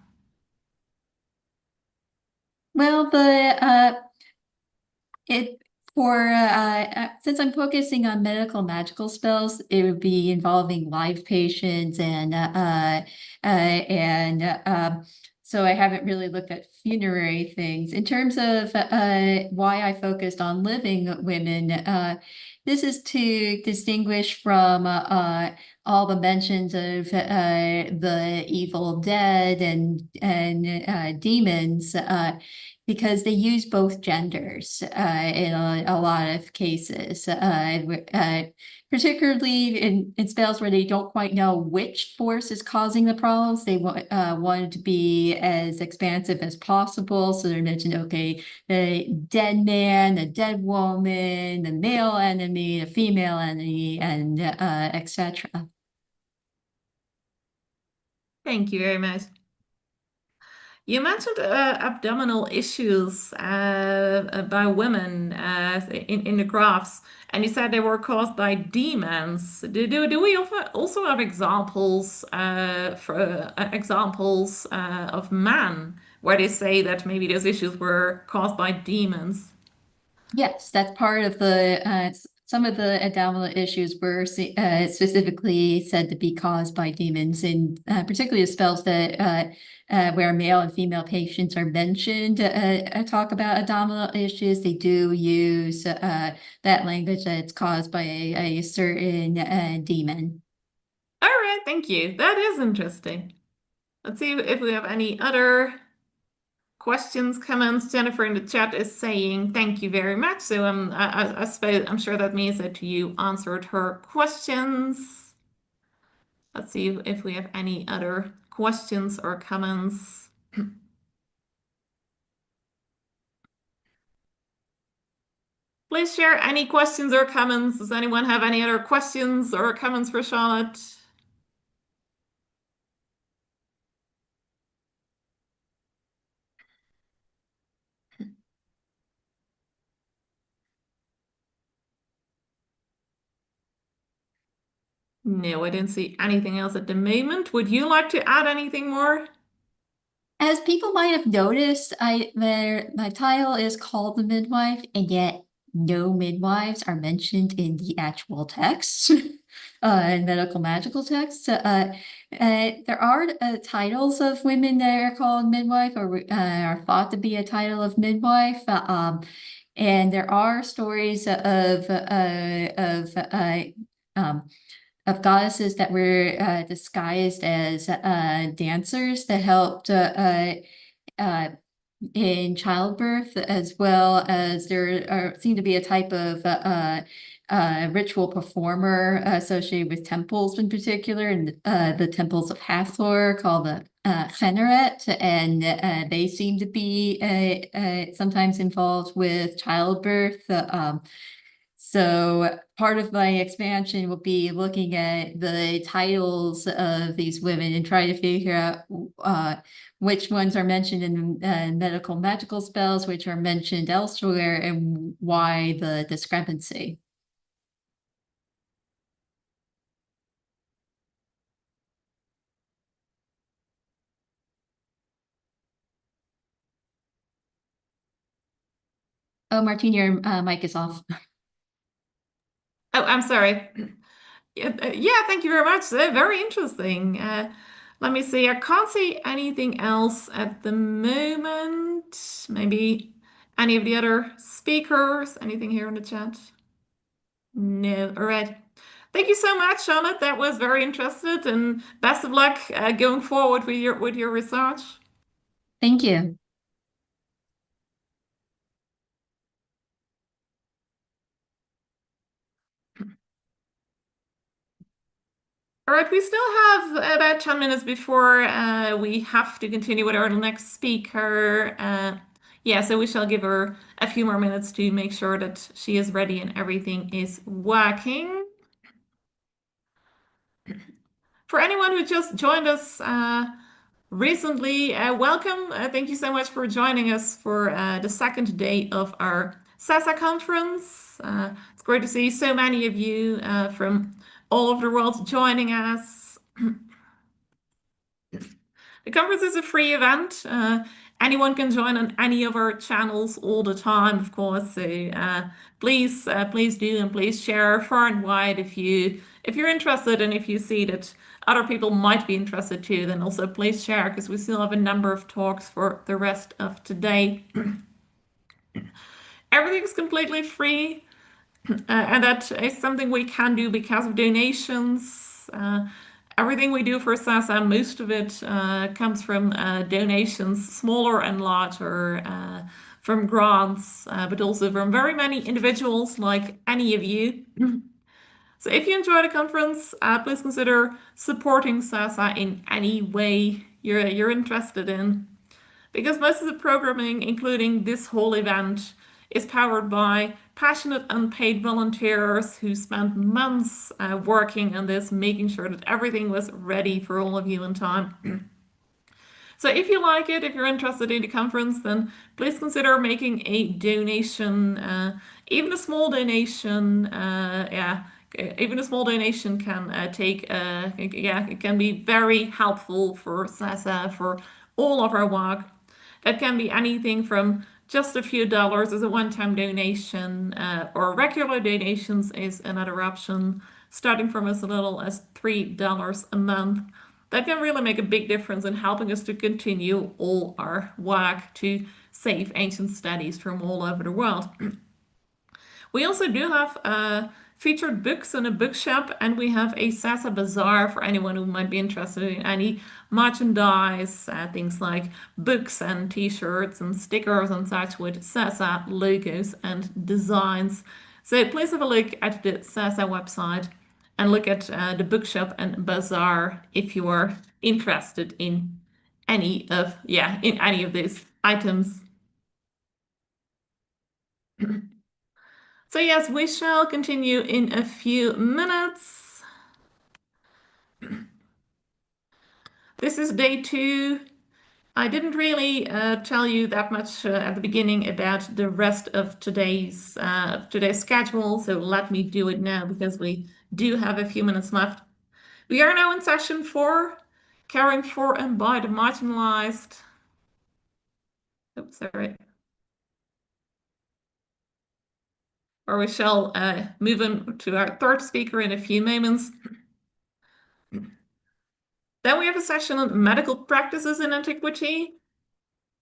Well, it for since I'm focusing on medical magical spells, it would be involving live patients and so I haven't really looked at funerary things. In terms of why I focused on living women, this is to distinguish from all the mentions of the evil dead and demons. Because they use both genders in a lot of cases, particularly in spells where they don't quite know which force is causing the problems. They wanted to be as expansive as possible. So they mentioned, okay, the dead man, the dead woman, the male enemy, the female enemy, and etc. Thank you very much. You mentioned abdominal issues by women in the graphs, and you said they were caused by demons. Do we also have examples of men where they say that maybe those issues were caused by demons? Yes, that's part of some of the abdominal issues were specifically said to be caused by demons, and particularly the spells that where male and female patients are mentioned talk about abdominal issues. They do use that language that it's caused by a certain demon. All right, thank you. That is interesting. Let's see if we have any other questions, comments. Jennifer in the chat is saying thank you very much. So I suppose I'm sure that means that you answered her questions. Let's see if we have any other questions or comments. Please share any questions or comments. Does anyone have any other questions or comments for Charlotte? No, I didn't see anything else at the moment. Would you like to add anything more? As people might have noticed, my title is called The Midwife, and yet no midwives are mentioned in the actual text, in medical magical texts. There are titles of women that are called midwife or are thought to be a title of midwife. And there are stories of goddesses that were disguised as dancers that helped in childbirth, as well as there seemed to be a type of ritual performer associated with temples in particular, and the temples of Hathor called the Kyneret, and they seem to be sometimes involved with childbirth. So part of my expansion will be looking at the titles of these women and try to figure out which ones are mentioned in medical magical spells, which are mentioned elsewhere, and why the discrepancy. Oh, Martina, your mic is off. Oh, I'm sorry. Yeah, thank you very much. Very interesting. Let me see. I can't see anything else at the moment. Maybe any of the other speakers? Anything here in the chat? No. All right. Thank you so much, Charlotte. That was very interesting, and best of luck going forward with your research. Thank you. All right, we still have about 10 minutes before we have to continue with our next speaker. Yeah, so we shall give her a few more minutes to make sure that she is ready and everything is working. For anyone who just joined us recently, welcome. Thank you so much for joining us for the second day of our SASA conference. It's great to see so many of you from all over the world joining us. The conference is a free event. Anyone can join on any of our channels all the time, of course. So please do, and please share far and wide if you're interested, and if you see that other people might be interested too. Then also please share, because we still have a number of talks for the rest of today. Everything's completely free, and that is something we can do because of donations. Everything we do for SASA, most of it comes from donations, smaller and larger, from grants, but also from very many individuals like any of you. So if you enjoy the conference, please consider supporting SASA in any way you're interested in. Because most of the programming, including this whole event, is powered by passionate unpaid volunteers who spent months working on this, making sure that everything was ready for all of you in time. So if you like it, if you're interested in the conference, then please consider making a donation. Even a small donation, yeah, even a small donation can yeah, it can be very helpful for SASA, for all of our work. That can be anything from just a few dollars as a one-time donation, or regular donations is another option, starting from as little as $3 a month. That can really make a big difference in helping us to continue all our work to save ancient studies from all over the world. We also do have featured books in a bookshop, and we have a SASA bazaar for anyone who might be interested in any merchandise, things like books and t-shirts and stickers and such with SASA logos and designs. So please have a look at the SASA website and look at the bookshop and bazaar if you are interested in any of, yeah, in any of these items. So yes, we shall continue in a few minutes. This is day 2. I didn't really tell you that much at the beginning about the rest of today's schedule, so let me do it now because we do have a few minutes left. We are now in session 4, caring for and by the marginalized. Oops, sorry. Or we shall move on to our third speaker in a few moments. Then we have a session on medical practices in antiquity.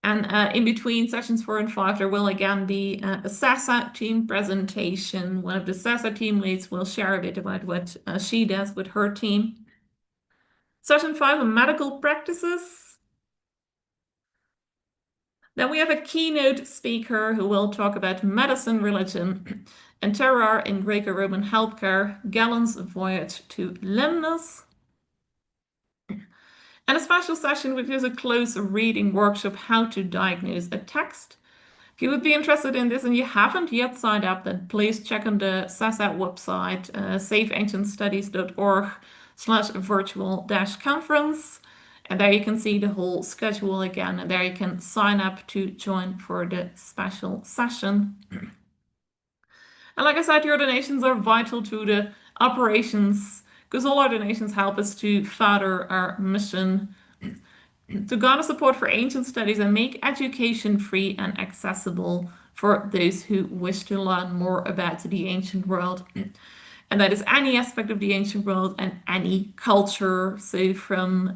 And in between sessions 4 and 5, there will again be a SASA team presentation. One of the SASA team leads will share a bit about what she does with her team. Session 5 on medical practices. Then we have a keynote speaker who will talk about medicine, religion, and terror in Greco-Roman healthcare, Galen's voyage to Lemnos. And a special session which is a close reading workshop, how to diagnose a text. If you would be interested in this and you haven't yet signed up, then please check on the SASA website, safeancientstudies.org/virtual-conference. And there you can see the whole schedule again, and there you can sign up to join for the special session. And like I said, your donations are vital to the operations, because all our donations help us to further our mission to garner support for ancient studies and make education free and accessible for those who wish to learn more about the ancient world. And that is any aspect of the ancient world and any culture. So from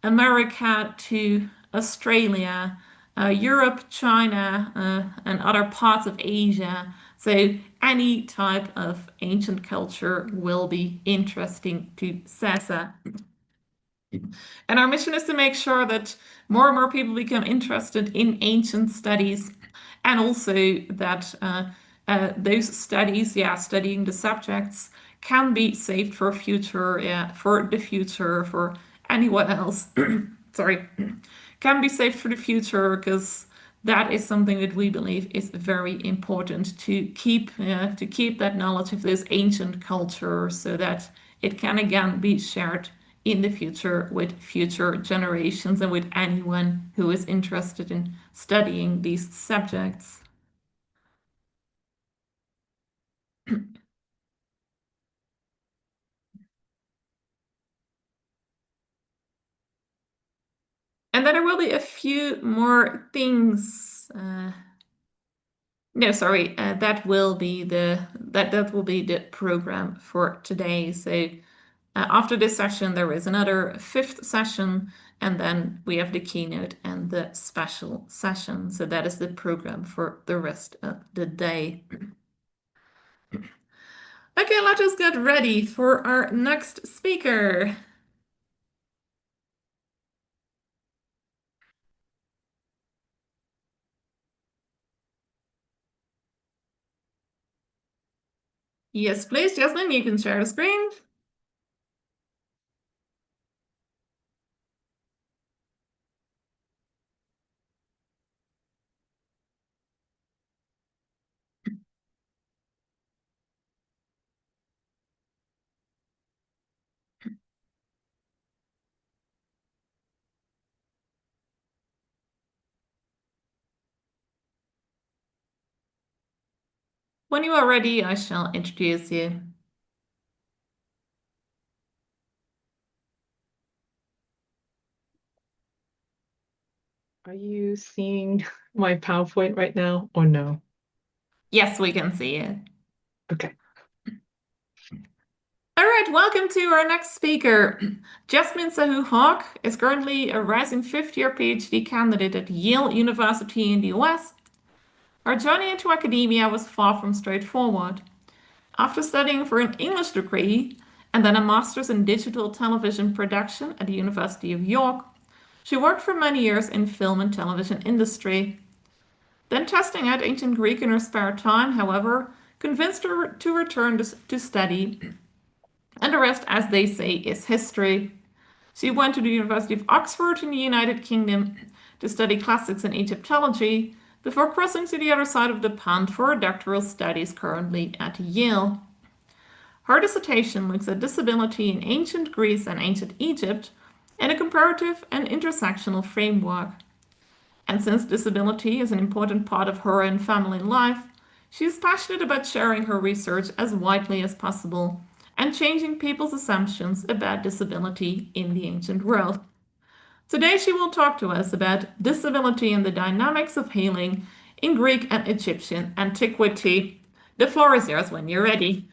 America to Australia, Europe, China, and other parts of Asia. So any type of ancient culture will be interesting to SASA. And our mission is to make sure that more and more people become interested in ancient studies, and also that those studies, studying the subjects, can be saved for future, for the future, for anyone else. Sorry, can be saved for the future, because that is something that we believe is very important to keep that knowledge of this ancient culture, so that it can again be shared in the future with future generations and with anyone who is interested in studying these subjects. And then there will be a few more things. No, sorry, that will be the program for today. So after this session, there is another 5th session, and then we have the keynote and the special session. So that is the program for the rest of the day. Okay, let us get ready for our next speaker. Yes, please, Jasmine, you can share the screen. When you are ready, I shall introduce you. Are you seeing my PowerPoint right now or no? Yes, we can see it. Okay. All right, welcome to our next speaker. Jasmine Sahu Hawk is currently a rising fifth-year PhD candidate at Yale University in the US. Her journey into academia was far from straightforward. After studying for an English degree and then a master's in digital television production at the University of York, she worked for many years in film and television industry. Then testing out ancient Greek in her spare time, however, convinced her to return to study, and the rest, as they say, is history. She went to the University of Oxford in the United Kingdom to study classics and Egyptology before crossing to the other side of the pond for her doctoral studies currently at Yale. Her dissertation looks at disability in ancient Greece and ancient Egypt in a comparative and intersectional framework. And since disability is an important part of her and family life, she is passionate about sharing her research as widely as possible and changing people's assumptions about disability in the ancient world. Today she will talk to us about disability and the dynamics of healing in Greek and Egyptian antiquity. The floor is yours when you're ready.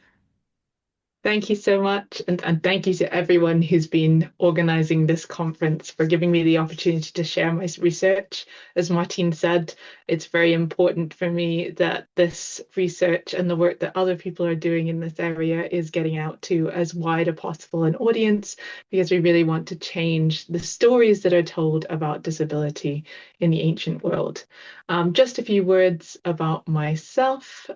Thank you so much. And thank you to everyone who's been organizing this conference for giving me the opportunity to share my research. As Martine said, it's very important for me that this research and the work that other people are doing in this area is getting out to as wide a possible an audience, because we really want to change the stories that are told about disability in the ancient world. Just a few words about myself.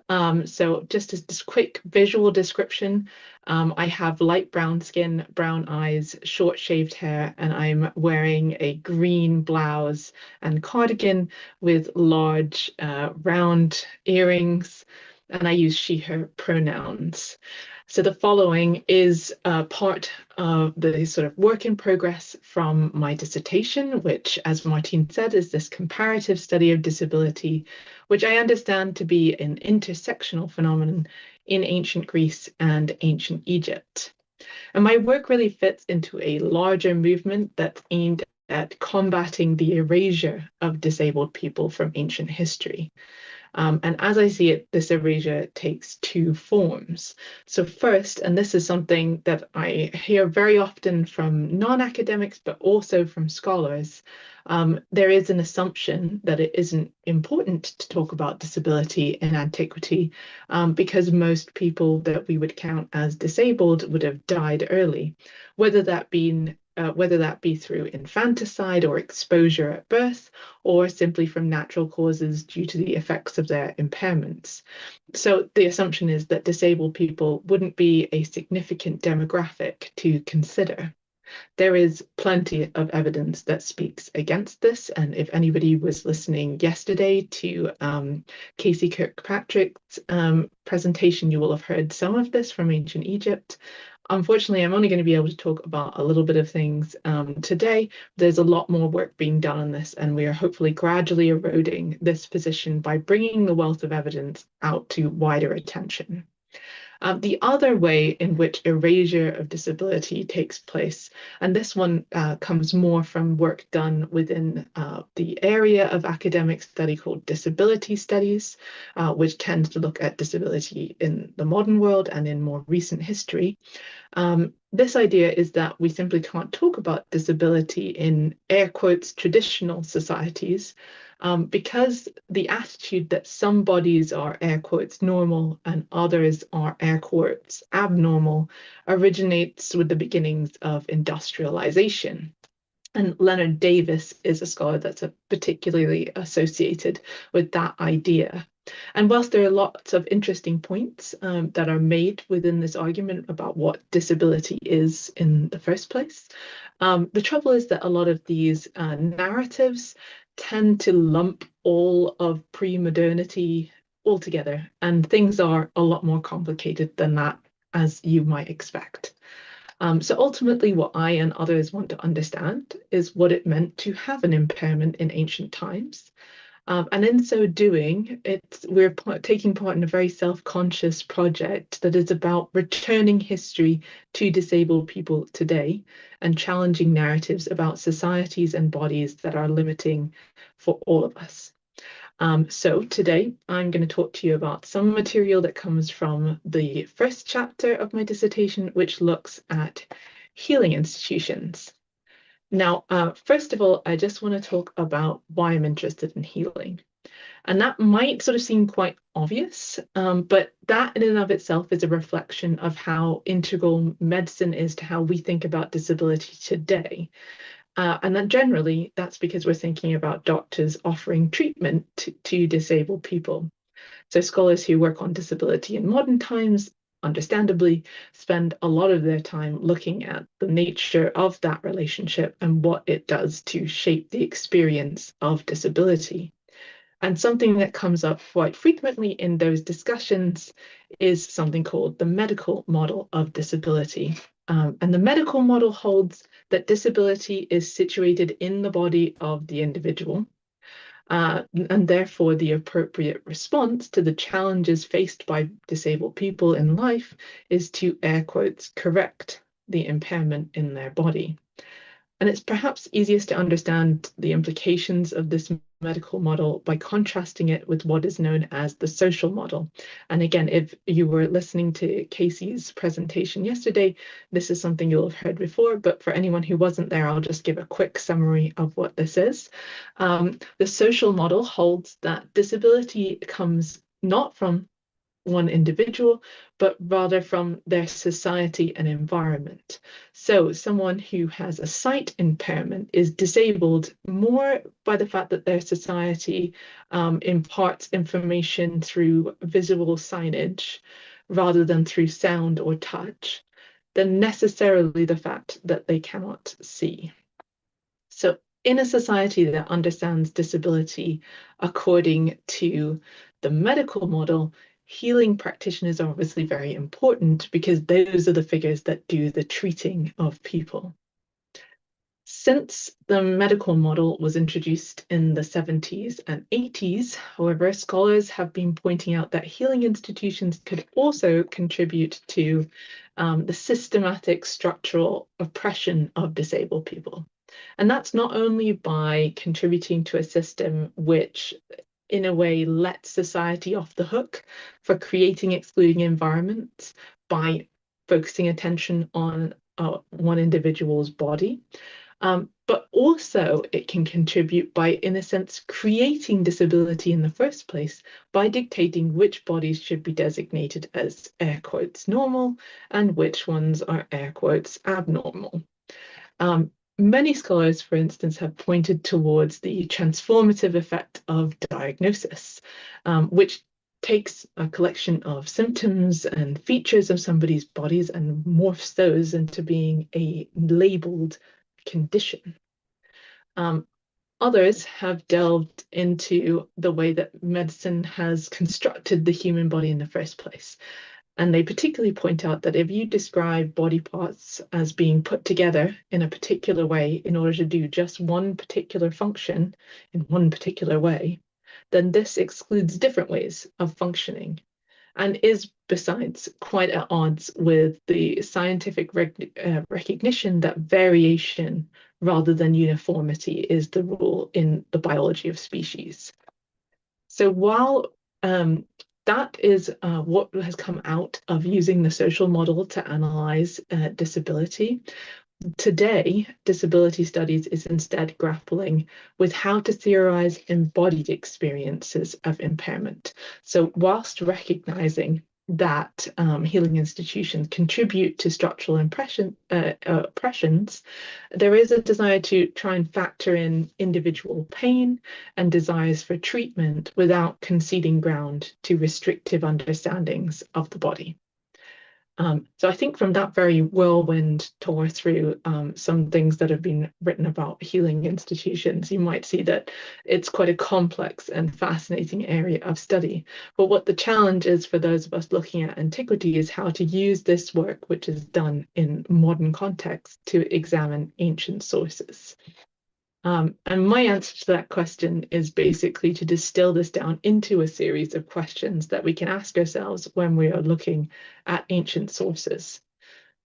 So just as this quick visual description, I have light brown skin, brown eyes, short shaved hair, and I'm wearing a green blouse and cardigan with large round earrings, and I use she, her pronouns. So the following is part of the sort of work in progress from my dissertation, which, as Martine said, is this comparative study of disability, which I understand to be an intersectional phenomenon in ancient Greece and ancient Egypt. And my work really fits into a larger movement that's aimed at combating the erasure of disabled people from ancient history. And as I see it, this erasure takes two forms. So first, and this is something that I hear very often from non-academics, but also from scholars, there is an assumption that it isn't important to talk about disability in antiquity because most people that we would count as disabled would have died early, whether that be through infanticide or exposure at birth, or simply from natural causes due to the effects of their impairments. So the assumption is that disabled people wouldn't be a significant demographic to consider. There is plenty of evidence that speaks against this, and if anybody was listening yesterday to Casey Kirkpatrick's presentation, you will have heard some of this from ancient Egypt. Unfortunately, I'm only going to be able to talk about a little bit of things today. There's a lot more work being done on this, and we are hopefully gradually eroding this position by bringing the wealth of evidence out to wider attention. The other way in which erasure of disability takes place, and this one comes more from work done within the area of academic study called disability studies, which tends to look at disability in the modern world and in more recent history. This idea is that we simply can't talk about disability in air quotes traditional societies because the attitude that some bodies are air quotes normal and others are air quotes abnormal originates with the beginnings of industrialization. And Leonard Davis is a scholar that's particularly associated with that idea. And whilst there are lots of interesting points that are made within this argument about what disability is in the first place, the trouble is that a lot of these narratives tend to lump all of pre-modernity all together, and things are a lot more complicated than that, as you might expect. So ultimately, what I and others want to understand is what it meant to have an impairment in ancient times, And in so doing, we're taking part in a very self-conscious project that is about returning history to disabled people today and challenging narratives about societies and bodies that are limiting for all of us. So today I'm going to talk to you about some material that comes from the first chapter of my dissertation, which looks at healing institutions. Now, first of all, I just want to talk about why I'm interested in healing. And that might sort of seem quite obvious, but that in and of itself is a reflection of how integral medicine is to how we think about disability today. And then generally, that's because we're thinking about doctors offering treatment to disabled people. So scholars who work on disability in modern times, understandably, spend a lot of their time looking at the nature of that relationship and what it does to shape the experience of disability. And something that comes up quite frequently in those discussions is something called the medical model of disability. And the medical model holds that disability is situated in the body of the individual. And therefore, the appropriate response to the challenges faced by disabled people in life is to, air quotes, correct the impairment in their body. And it's perhaps easiest to understand the implications of this medical model by contrasting it with what is known as the social model. And again, if you were listening to Casey's presentation yesterday, this is something you'll have heard before, but for anyone who wasn't there, I'll just give a quick summary of what this is. The social model holds that disability comes not from one individual, but rather from their society and environment. So someone who has a sight impairment is disabled more by the fact that their society imparts information through visual signage rather than through sound or touch than necessarily the fact that they cannot see. So in a society that understands disability according to the medical model, healing practitioners are obviously very important because those are the figures that do the treating of people. Since the medical model was introduced in the 70s and 80s, however, scholars have been pointing out that healing institutions could also contribute to the systematic structural oppression of disabled people. And that's not only by contributing to a system which in a way lets society off the hook for creating excluding environments by focusing attention on one individual's body, but also it can contribute by, in a sense, creating disability in the first place by dictating which bodies should be designated as air quotes normal and which ones are air quotes abnormal. Many scholars, for instance, have pointed towards the transformative effect of diagnosis, which takes a collection of symptoms and features of somebody's bodies and morphs those into being a labeled condition. Others have delved into the way that medicine has constructed the human body in the first place. And they particularly point out that if you describe body parts as being put together in a particular way in order to do just one particular function in one particular way, then this excludes different ways of functioning and is, besides, quite at odds with the scientific recognition that variation rather than uniformity is the rule in the biology of species. So while that is what has come out of using the social model to analyze disability. Today, disability studies is instead grappling with how to theorize embodied experiences of impairment. So whilst recognizing that healing institutions contribute to structural oppressions, there is a desire to try and factor in individual pain and desires for treatment without conceding ground to restrictive understandings of the body. So I think from that very whirlwind tour through some things that have been written about healing institutions, you might see that it's quite a complex and fascinating area of study. But what the challenge is for those of us looking at antiquity is how to use this work, which is done in modern context, to examine ancient sources. And my answer to that question is basically to distill this down into a series of questions that we can ask ourselves when we are looking at ancient sources.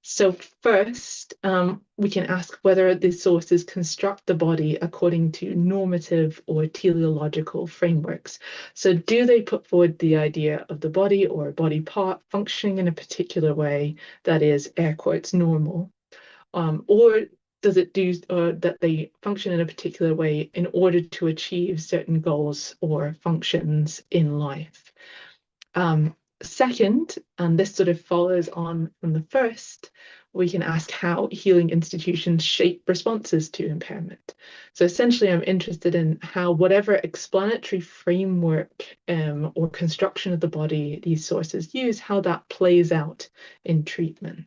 So first, we can ask whether the sources construct the body according to normative or teleological frameworks. So do they put forward the idea of the body or a body part functioning in a particular way that is, air quotes, normal? Or does it do that they function in a particular way in order to achieve certain goals or functions in life? Second, and this sort of follows on from the first, we can ask how healing institutions shape responses to impairment. So essentially, I'm interested in how whatever explanatory framework or construction of the body these sources use, how that plays out in treatment.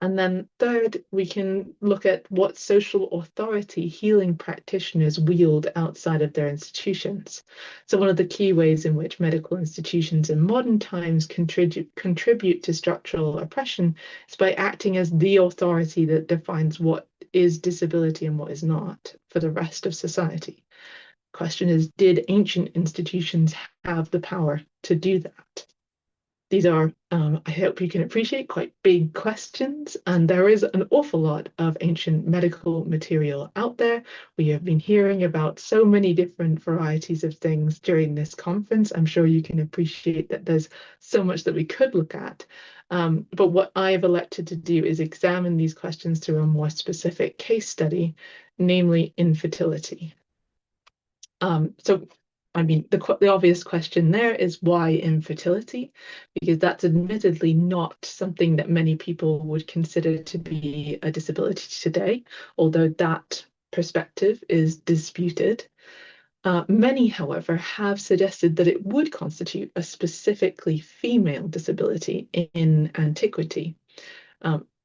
And then third, we can look at what social authority healing practitioners wield outside of their institutions. So one of the key ways in which medical institutions in modern times contribute to structural oppression is by acting as the authority that defines what is disability and what is not for the rest of society. The question is, did ancient institutions have the power to do that? These are, I hope you can appreciate, quite big questions, and there is an awful lot of ancient medical material out there. We have been hearing about so many different varieties of things during this conference. I'm sure you can appreciate that there's so much that we could look at. But what I've elected to do is examine these questions through a more specific case study, namely infertility. So I mean, the obvious question there is why infertility? Because that's admittedly not something that many people would consider to be a disability today, although that perspective is disputed. Many, however, have suggested that it would constitute a specifically female disability in antiquity,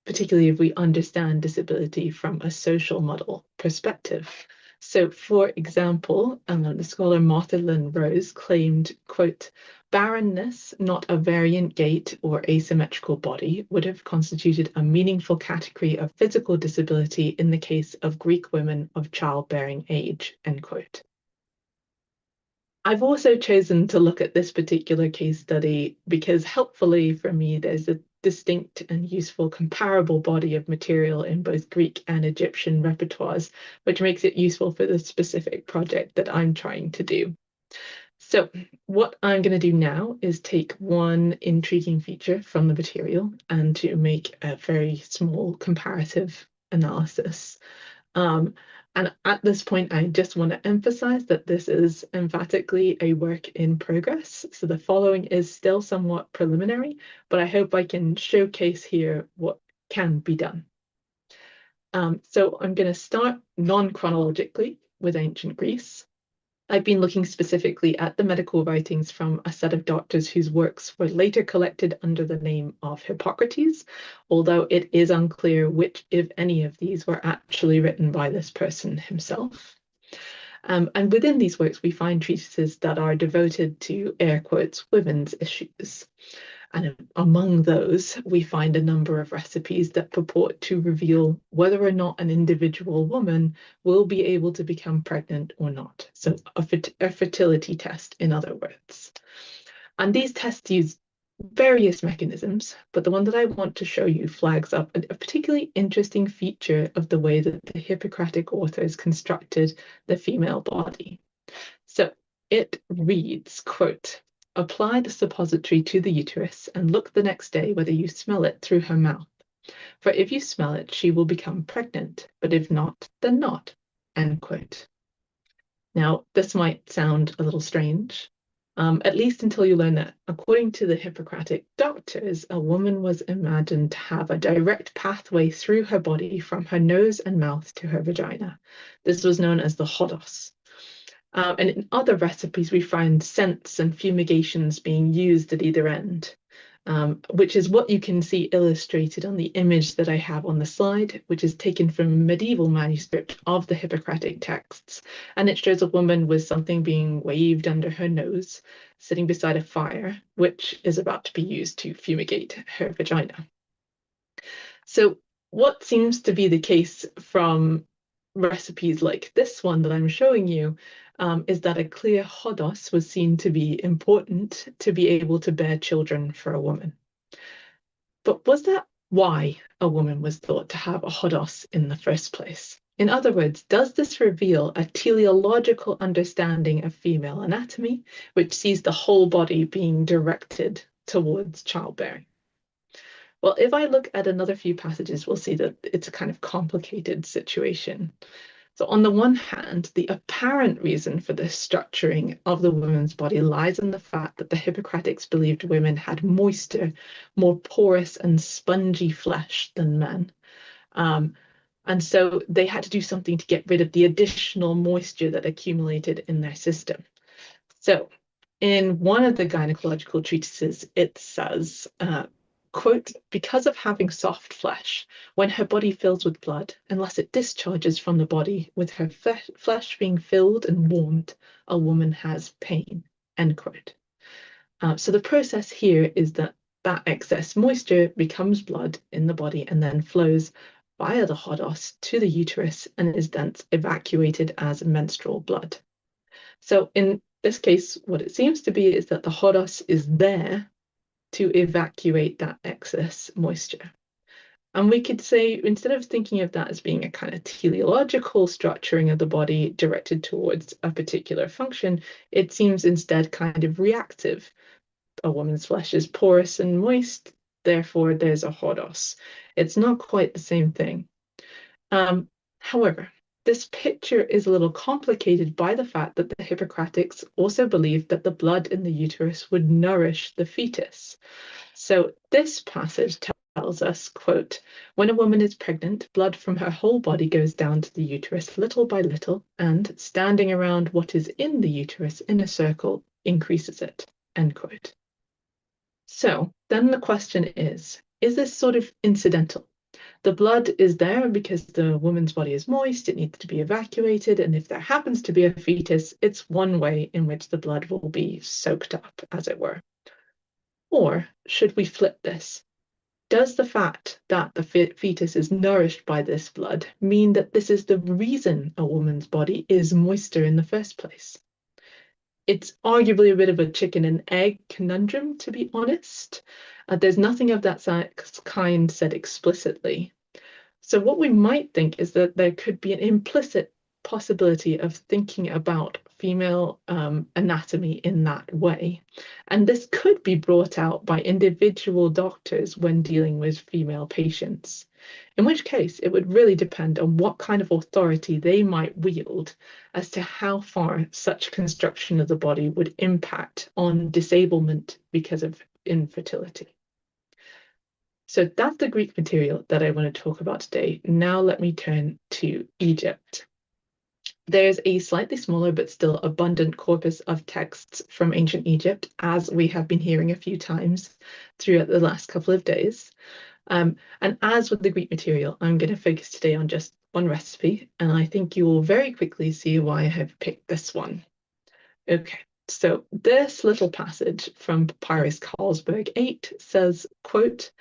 particularly if we understand disability from a social model perspective. So, for example, the scholar Martha Lynn Rose claimed, quote, barrenness, not a variant gait or asymmetrical body, would have constituted a meaningful category of physical disability in the case of Greek women of childbearing age, end quote. I've also chosen to look at this particular case study because helpfully for me, there's a distinct and useful comparable body of material in both Greek and Egyptian repertoires, which makes it useful for the specific project that I'm trying to do. So what I'm going to do now is take one intriguing feature from the material and to make a very small comparative analysis. And at this point, I just want to emphasize that this is emphatically a work in progress. So the following is still somewhat preliminary, but I hope I can showcase here what can be done. So I'm going to start non-chronologically with ancient Greece. I've been looking specifically at the medical writings from a set of doctors whose works were later collected under the name of Hippocrates, although it is unclear which, if any, of these were actually written by this person himself. And within these works, we find treatises that are devoted to, air quotes, women's issues. And among those, we find a number of recipes that purport to reveal whether or not an individual woman will be able to become pregnant or not. So a fertility test, in other words. And these tests use various mechanisms, but the one that I want to show you flags up a particularly interesting feature of the way that the Hippocratic authors constructed the female body. So it reads, quote, apply the suppository to the uterus and look the next day whether you smell it through her mouth. For if you smell it, she will become pregnant, but if not, then not, end quote. Now, this might sound a little strange, at least until you learn that, according to the Hippocratic doctors, a woman was imagined to have a direct pathway through her body from her nose and mouth to her vagina. This was known as the hodos. And in other recipes, we find scents and fumigations being used at either end, which is what you can see illustrated on the image that I have on the slide, which is taken from a medieval manuscript of the Hippocratic texts. And it shows a woman with something being waved under her nose, sitting beside a fire, which is about to be used to fumigate her vagina. So what seems to be the case from recipes like this one that I'm showing you is that a clear hodos was seen to be important to be able to bear children for a woman. But was that why a woman was thought to have a hodos in the first place? In other words, does this reveal a teleological understanding of female anatomy, which sees the whole body being directed towards childbearing? Well, if I look at another few passages, we'll see that it's a kind of complicated situation. So on the one hand, the apparent reason for this structuring of the woman's body lies in the fact that the Hippocratics believed women had moister, more porous and spongy flesh than men. And so they had to do something to get rid of the additional moisture that accumulated in their system. So in one of the gynecological treatises, it says, quote, because of having soft flesh, when her body fills with blood, unless it discharges from the body with her flesh being filled and warmed, a woman has pain, end quote. So the process here is that excess moisture becomes blood in the body and then flows via the hodos to the uterus and is then evacuated as menstrual blood. So in this case, what it seems to be is that the hodos is there to evacuate that excess moisture. And we could say, instead of thinking of that as being a kind of teleological structuring of the body directed towards a particular function, it seems instead kind of reactive. A woman's flesh is porous and moist, therefore there's a hodos. It's not quite the same thing. However, this picture is a little complicated by the fact that the Hippocratics also believed that the blood in the uterus would nourish the fetus. So this passage tells us, quote, when a woman is pregnant, blood from her whole body goes down to the uterus little by little, and standing around what is in the uterus in a circle increases it, end quote. So then the question is this sort of incidental? The blood is there because the woman's body is moist, it needs to be evacuated, and if there happens to be a fetus, it's one way in which the blood will be soaked up, as it were. Or should we flip this? Does the fact that the fetus is nourished by this blood mean that this is the reason a woman's body is moister in the first place? It's arguably a bit of a chicken and egg conundrum, to be honest. There's nothing of that kind said explicitly. So what we might think is that there could be an implicit possibility of thinking about female anatomy in that way. And this could be brought out by individual doctors when dealing with female patients, in which case it would really depend on what kind of authority they might wield as to how far such construction of the body would impact on disablement because of infertility. So that's the Greek material that I want to talk about today. Now let me turn to Egypt. There's a slightly smaller but still abundant corpus of texts from ancient Egypt, as we have been hearing a few times throughout the last couple of days. And as with the Greek material, I'm going to focus today on just one recipe, and I think you will very quickly see why I have picked this one. Okay, so this little passage from Papyrus Carlsberg 8 says, quote,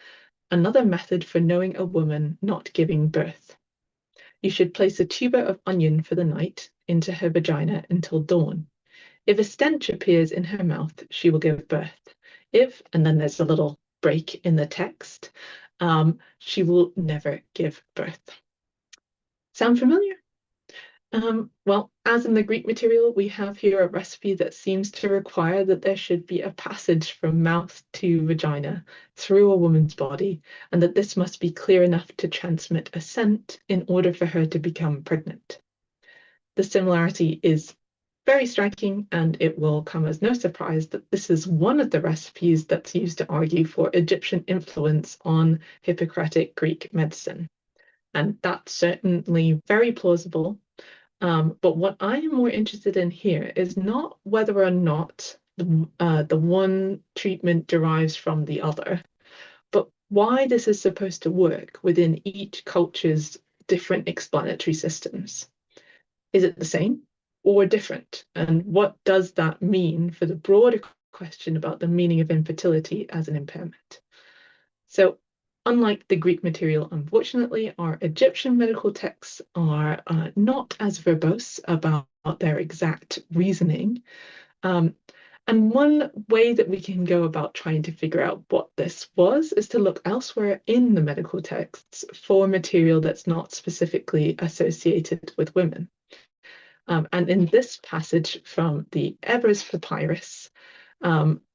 another method for knowing a woman not giving birth. You should place a tuber of onion for the night into her vagina until dawn. If a stench appears in her mouth, she will give birth. If, and then there's a little break in the text, she will never give birth. Sound familiar? Well, as in the Greek material, we have here a recipe that seems to require that there should be a passage from mouth to vagina through a woman's body, and that this must be clear enough to transmit a scent in order for her to become pregnant. The similarity is very striking, and it will come as no surprise that this is one of the recipes that's used to argue for Egyptian influence on Hippocratic Greek medicine. And that's certainly very plausible. But what I am more interested in here is not whether or not the one treatment derives from the other, but why this is supposed to work within each culture's different explanatory systems. Is it the same or different? And what does that mean for the broader question about the meaning of infertility as an impairment? So Unlike the Greek material, unfortunately, our Egyptian medical texts are not as verbose about their exact reasoning. And one way that we can go about trying to figure out what this was is to look elsewhere in the medical texts for material that's not specifically associated with women. And in this passage from the Ebers Papyrus,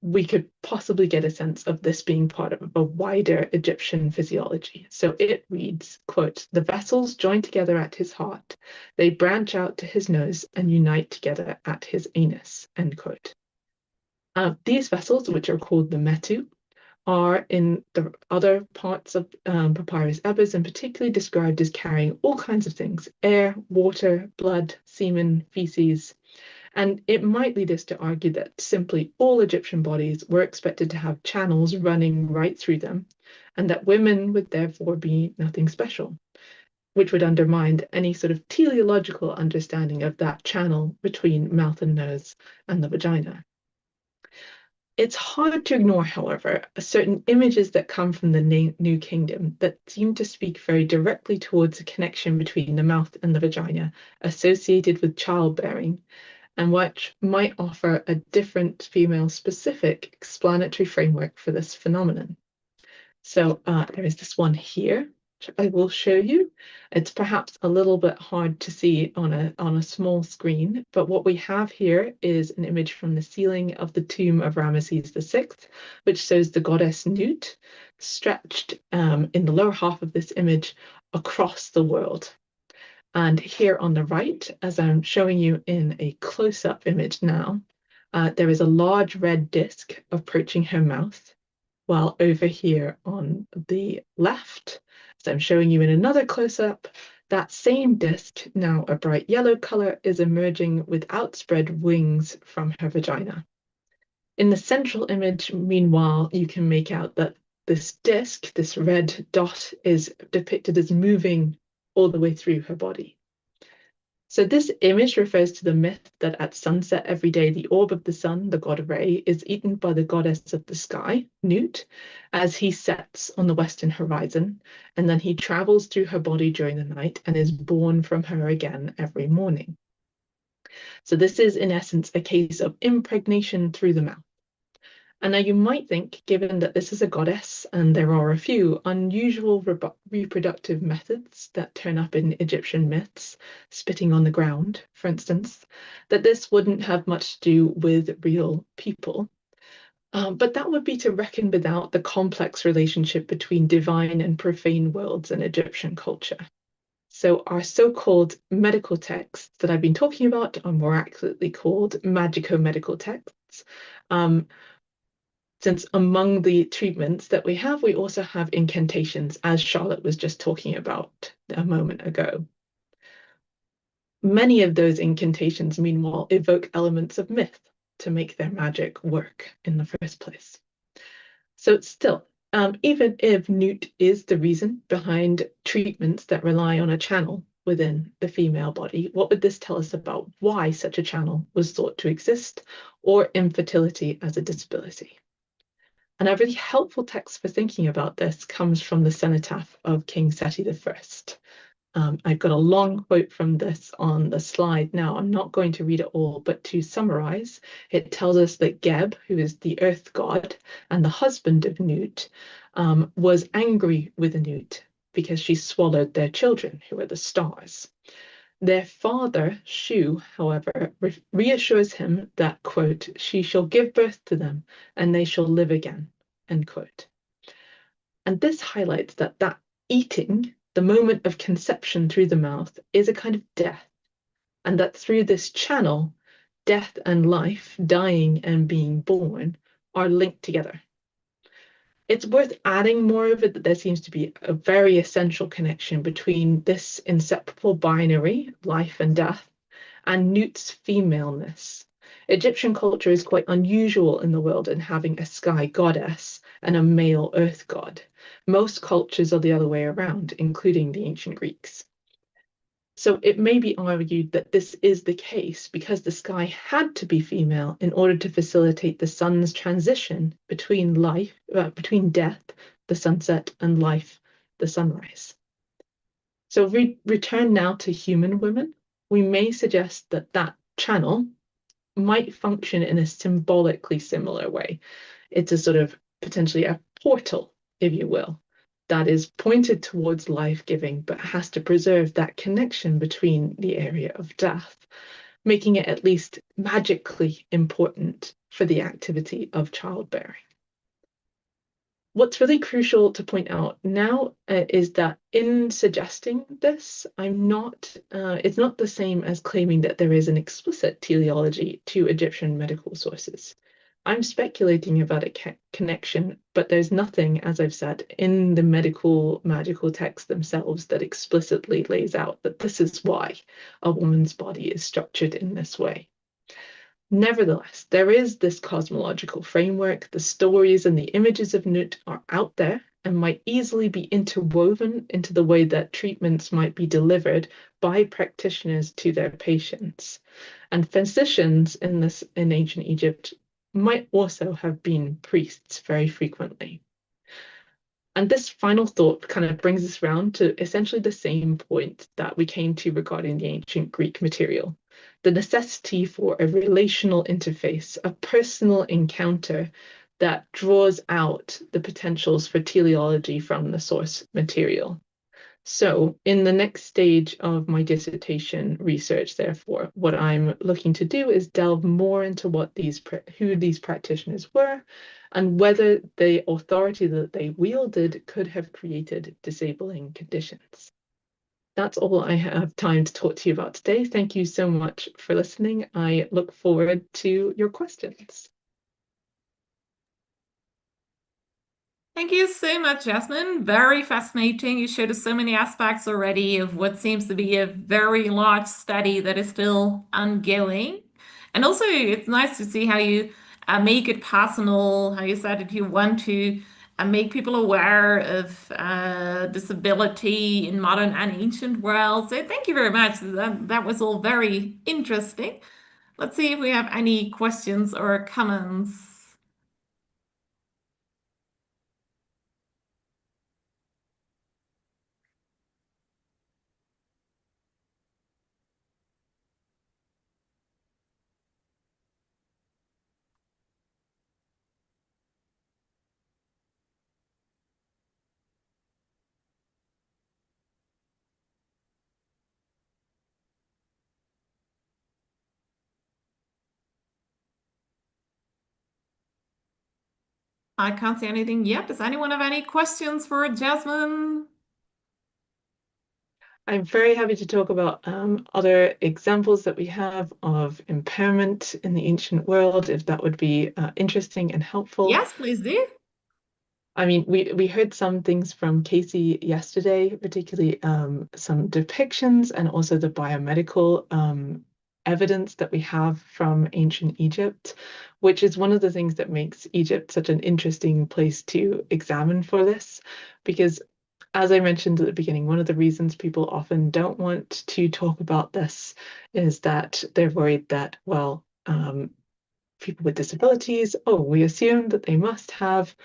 we could possibly get a sense of this being part of a wider Egyptian physiology. So it reads, quote, "The vessels join together at his heart, they branch out to his nose and unite together at his anus," end quote. These vessels, which are called the metu, are in the other parts of Papyrus Ebers and particularly described as carrying all kinds of things: air, water, blood, semen, feces. And it might lead us to argue that simply all Egyptian bodies were expected to have channels running right through them, and that women would therefore be nothing special, which would undermine any sort of teleological understanding of that channel between mouth and nose and the vagina. It's hard to ignore, however, certain images that come from the New Kingdom that seem to speak very directly towards a connection between the mouth and the vagina associated with childbearing, and which might offer a different female-specific explanatory framework for this phenomenon. So there is this one here, which I will show you. It's perhaps a little bit hard to see on a small screen, but what we have here is an image from the ceiling of the tomb of Ramesses VI, which shows the goddess Nut stretched in the lower half of this image across the world. And here on the right, as I'm showing you in a close-up image now, there is a large red disc approaching her mouth, while over here on the left, as I'm showing you in another close-up, that same disc, now a bright yellow color, is emerging with outspread wings from her vagina. In the central image, meanwhile, you can make out that this disc, this red dot, is depicted as moving all the way through her body. So this image refers to the myth that at sunset every day, the orb of the sun, the god Re, is eaten by the goddess of the sky, Nut, as he sets on the western horizon, and then he travels through her body during the night and is born from her again every morning. So this is, in essence, a case of impregnation through the mouth. And now you might think, given that this is a goddess and there are a few unusual reproductive methods that turn up in Egyptian myths, spitting on the ground, for instance, that this wouldn't have much to do with real people. But that would be to reckon without the complex relationship between divine and profane worlds in Egyptian culture. So our so-called medical texts that I've been talking about are more accurately called magico-medical texts. Since among the treatments that we have, we also have incantations, as Charlotte was just talking about a moment ago. Many of those incantations, meanwhile, evoke elements of myth to make their magic work in the first place. So still, even if Nut is the reason behind treatments that rely on a channel within the female body, what would this tell us about why such a channel was thought to exist, or infertility as a disability? And a really helpful text for thinking about this comes from the cenotaph of King Seti I. I've got a long quote from this on the slide now. I'm not going to read it all, but to summarize, it tells us that Geb, who is the earth god and the husband of Nut, was angry with Nut because she swallowed their children, who are the stars. Their father, Shu, however, reassures him that, quote, "she shall give birth to them and they shall live again," end quote. And this highlights that eating, the moment of conception through the mouth, is a kind of death, and that through this channel, death and life, dying and being born, are linked together. It's worth adding, moreover, that there seems to be a very essential connection between this inseparable binary, life and death, and Nut's femaleness. Egyptian culture is quite unusual in the world in having a sky goddess and a male earth god. Most cultures are the other way around, including the ancient Greeks. So it may be argued that this is the case because the sky had to be female in order to facilitate the sun's transition between death, the sunset, and life, the sunrise. So if we return now to human women, we may suggest that that channel might function in a symbolically similar way. It's a sort of potentially a portal, if you will, that is pointed towards life-giving, but has to preserve that connection between the area of death, making it at least magically important for the activity of childbearing. What's really crucial to point out now is that in suggesting this, it's not the same as claiming that there is an explicit teleology to Egyptian medical sources. I'm speculating about a connection, but there's nothing, as I've said, in the magical texts themselves that explicitly lays out that this is why a woman's body is structured in this way. Nevertheless, there is this cosmological framework. The stories and the images of Nut are out there and might easily be interwoven into the way that treatments might be delivered by practitioners to their patients. And physicians in ancient Egypt might also have been priests very frequently. And this final thought kind of brings us round to essentially the same point that we came to regarding the ancient Greek material. The necessity for a relational interface, a personal encounter that draws out the potentials for teleology from the source material. So in the next stage of my dissertation research, therefore, what I'm looking to do is delve more into who these practitioners were and whether the authority that they wielded could have created disabling conditions. That's all I have time to talk to you about today. Thank you so much for listening. I look forward to your questions. Thank you so much, Jasmine. Very fascinating. You showed us so many aspects already of what seems to be a very large study that is still ongoing. And also, it's nice to see how you make it personal, how you said that you want to make people aware of disability in modern and ancient world. So thank you very much. That was all very interesting. Let's see if we have any questions or comments. I can't see anything yet. Does anyone have any questions for Jasmine? I'm very happy to talk about other examples that we have of impairment in the ancient world, if that would be interesting and helpful. Yes, please do. I mean, we heard some things from Casey yesterday, particularly some depictions and also the biomedical evidence that we have from ancient Egypt, which is one of the things that makes Egypt such an interesting place to examine for this, because as I mentioned at the beginning, one of the reasons people often don't want to talk about this is that they're worried that, well, people with disabilities, we assume that they must have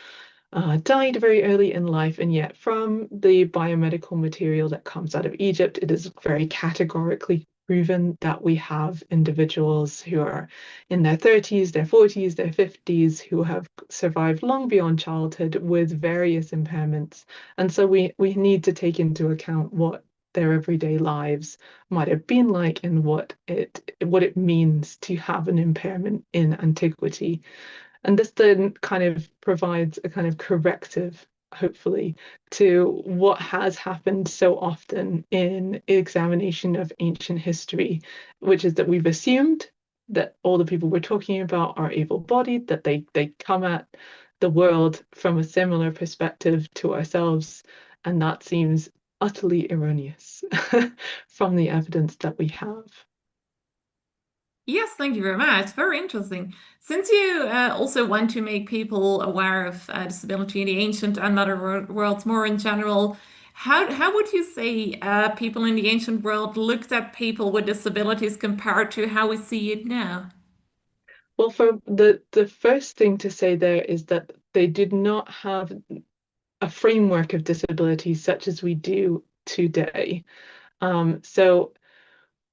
died very early in life, and yet from the biomedical material that comes out of Egypt, it is very categorically proven that we have individuals who are in their 30s, their 40s, their 50s, who have survived long beyond childhood with various impairments. And so we need to take into account what their everyday lives might have been like and what it means to have an impairment in antiquity. And this then kind of provides a kind of corrective, hopefully, to what has happened so often in examination of ancient history, which is that we've assumed that all the people we're talking about are able-bodied, that they come at the world from a similar perspective to ourselves, and that seems utterly erroneous from the evidence that we have. Yes, thank you very much. Very interesting. Since you also want to make people aware of disability in the ancient and modern worlds more in general, how would you say people in the ancient world looked at people with disabilities compared to how we see it now? Well, for the first thing to say there is that they did not have a framework of disability such as we do today. So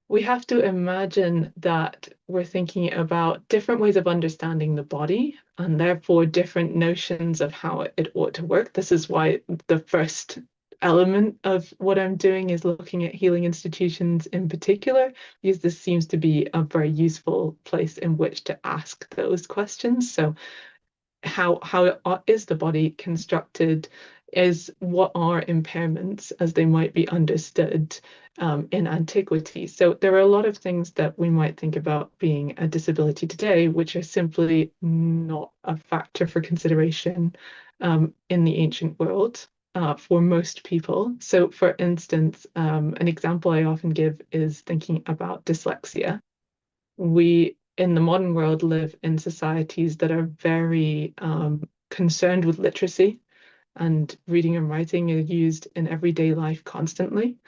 we have to imagine that we're thinking about different ways of understanding the body and therefore different notions of how it ought to work. This is why the first element of what I'm doing is looking at healing institutions in particular, because this seems to be a very useful place in which to ask those questions. So how is the body constructed? What are impairments as they might be understood in antiquity? So there are a lot of things that we might think about being a disability today, which are simply not a factor for consideration in the ancient world for most people. So for instance, an example I often give is thinking about dyslexia. We in the modern world live in societies that are very concerned with literacy, and reading and writing are used in everyday life constantly.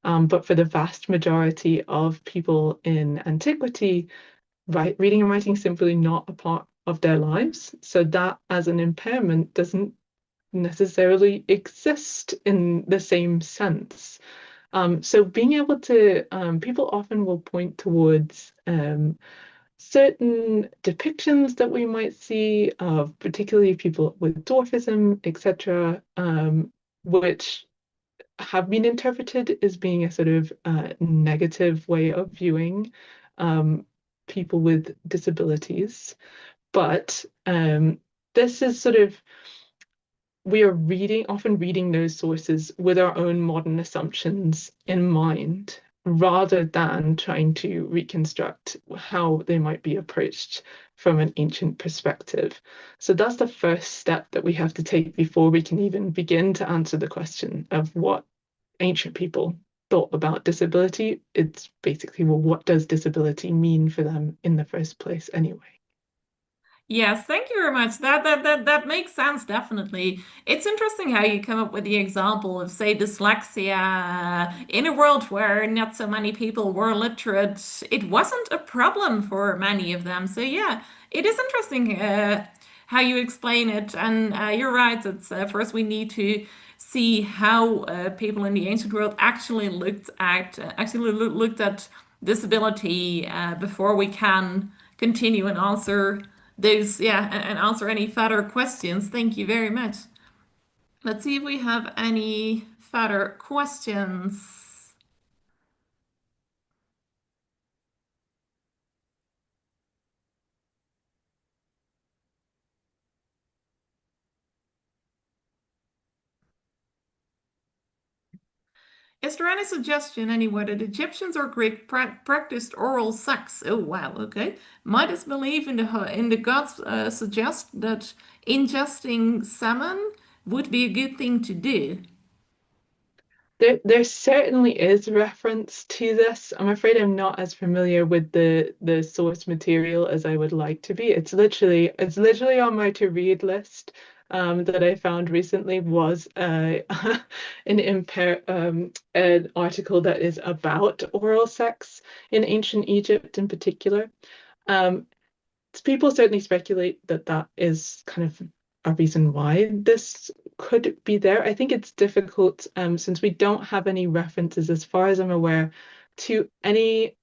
But for the vast majority of people in antiquity, reading and writing is simply not a part of their lives. So that as an impairment doesn't necessarily exist in the same sense. So being able to, people often will point towards certain depictions that we might see of particularly people with dwarfism, etc., which have been interpreted as being a sort of negative way of viewing people with disabilities. But this is sort of, we are often reading those sources with our own modern assumptions in mind, rather than trying to reconstruct how they might be approached from an ancient perspective. So that's the first step that we have to take before we can even begin to answer the question of what ancient people thought about disability. It's basically, well, what does disability mean for them in the first place anyway? Yes, thank you very much. That makes sense, definitely. It's interesting how you come up with the example of, say, dyslexia. In a world where not so many people were literate, it wasn't a problem for many of them. So yeah, it is interesting how you explain it. And you're right. It's first we need to see how people in the ancient world actually looked at disability before we can continue and answer those, yeah, and answer any further questions. Thank you very much. Let's see if we have any further questions. Is there any suggestion anywhere that Egyptians or Greek practiced oral sex? Oh wow, okay. Might this belief in the gods suggest that ingesting salmon would be a good thing to do? There certainly is reference to this. I'm afraid I'm not as familiar with the source material as I would like to be. It's literally on my to read list that I found recently was an article that is about oral sex in ancient Egypt in particular. People certainly speculate that that is kind of a reason why this could be there. I think it's difficult since we don't have any references, as far as I'm aware, to any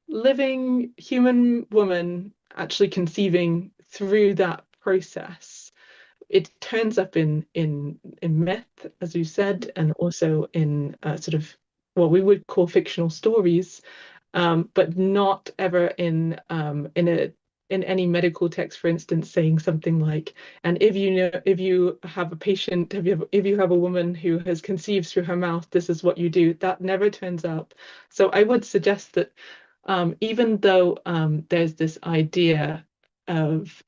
living human woman actually conceiving through that process. It turns up in myth, as you said, and also in sort of what we would call fictional stories, but not ever in any medical text, for instance, saying something like, and if you have a patient, if you have a woman who has conceived through her mouth, this is what you do. That never turns up. So I would suggest that even though there's this idea of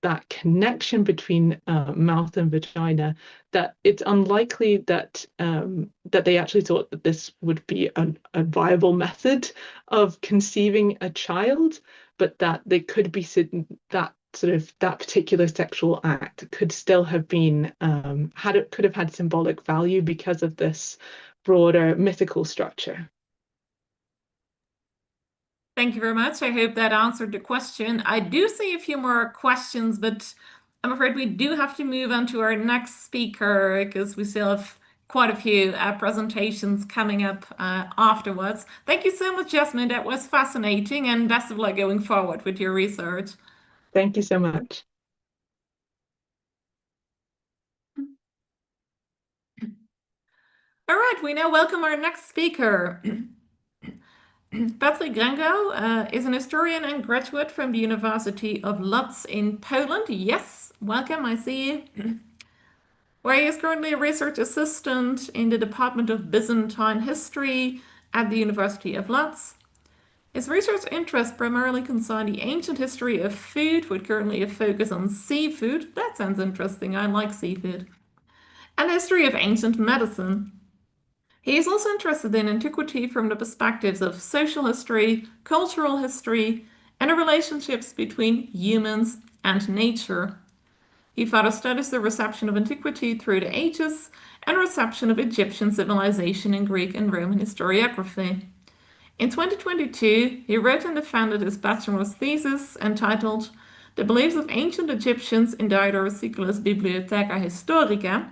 that connection between mouth and vagina, that it's unlikely that that they actually thought that this would be a viable method of conceiving a child, but that they could be that particular sexual act could still have been could have had symbolic value because of this broader mythical structure. Thank you very much. I hope that answered the question. I do see a few more questions, but I'm afraid we do have to move on to our next speaker because we still have quite a few presentations coming up afterwards. Thank you so much, Jasmine. That was fascinating, and best of luck going forward with your research. Thank you so much. All right, we now welcome our next speaker. Patrick Grango is an historian and graduate from the University of Lodz in Poland. Yes, welcome, I see you. Where he is currently a research assistant in the Department of Byzantine History at the University of Lodz. His research interests primarily concern the ancient history of food, with currently a focus on seafood. That sounds interesting, I like seafood. And the history of ancient medicine. He is also interested in antiquity from the perspectives of social history, cultural history, and the relationships between humans and nature. He further studies the reception of antiquity through the ages and reception of Egyptian civilization in Greek and Roman historiography. In 2022, he wrote and defended his bachelor's thesis entitled The Beliefs of Ancient Egyptians in Diodorus Siculus Bibliotheca Historica,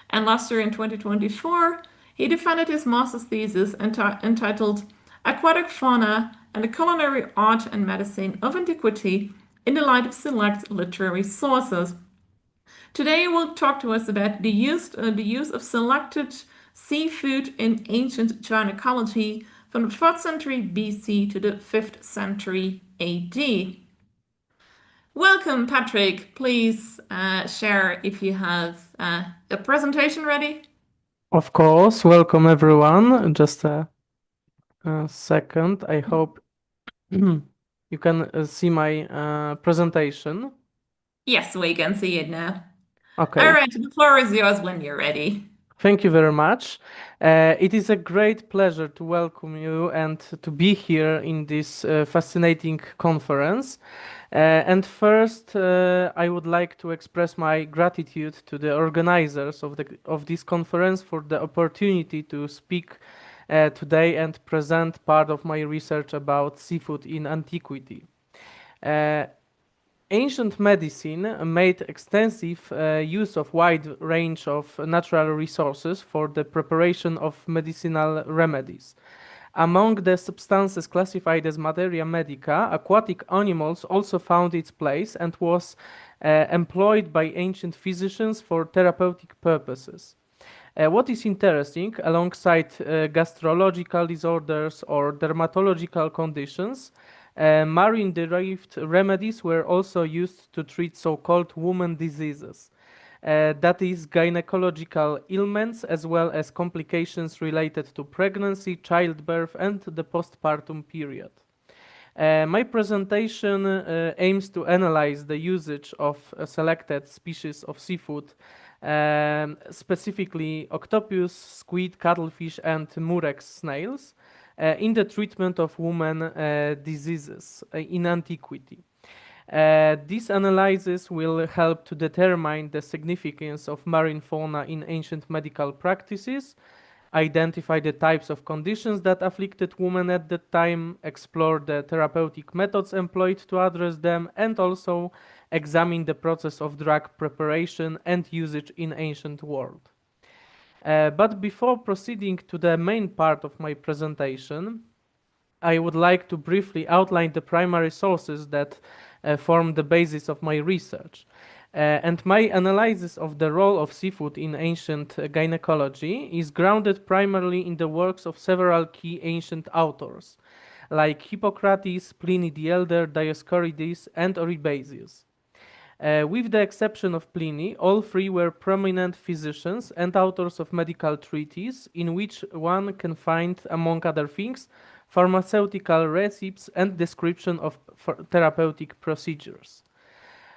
and last year in 2024, he defended his master's thesis entitled Aquatic Fauna and the Culinary Art and Medicine of Antiquity in the Light of Select Literary Sources. Today he will talk to us about the use of selected seafood in ancient gynecology from the 4th century BC to the 5th century AD. Welcome, Patrick. Please share if you have a presentation ready. Of course, welcome everyone. Just a second. I hope you can see my presentation. Yes, we can see it now. Okay. All right, the floor is yours when you're ready. Thank you very much. It is a great pleasure to welcome you and to be here in this fascinating conference. And first, I would like to express my gratitude to the organizers of this conference for the opportunity to speak today and present part of my research about seafood in antiquity. Ancient medicine made extensive use of wide range of natural resources for the preparation of medicinal remedies. Among the substances classified as materia medica, aquatic animals also found its place and was employed by ancient physicians for therapeutic purposes. What is interesting, alongside gastrological disorders or dermatological conditions, marine-derived remedies were also used to treat so-called woman diseases, that is, gynecological ailments as well as complications related to pregnancy, childbirth, and the postpartum period. My presentation aims to analyze the usage of selected species of seafood, specifically octopus, squid, cuttlefish, and murex snails, in the treatment of women diseases in antiquity. This analysis will help to determine the significance of marine fauna in ancient medical practices, identify the types of conditions that afflicted women at that time, explore the therapeutic methods employed to address them, and also examine the process of drug preparation and usage in ancient world. But before proceeding to the main part of my presentation, I would like to briefly outline the primary sources that form the basis of my research. And my analysis of the role of seafood in ancient gynecology is grounded primarily in the works of several key ancient authors, like Hippocrates, Pliny the Elder, Dioscorides, and Oribasius. With the exception of Pliny, all three were prominent physicians and authors of medical treatises, in which one can find, among other things, pharmaceutical recipes and description of therapeutic procedures.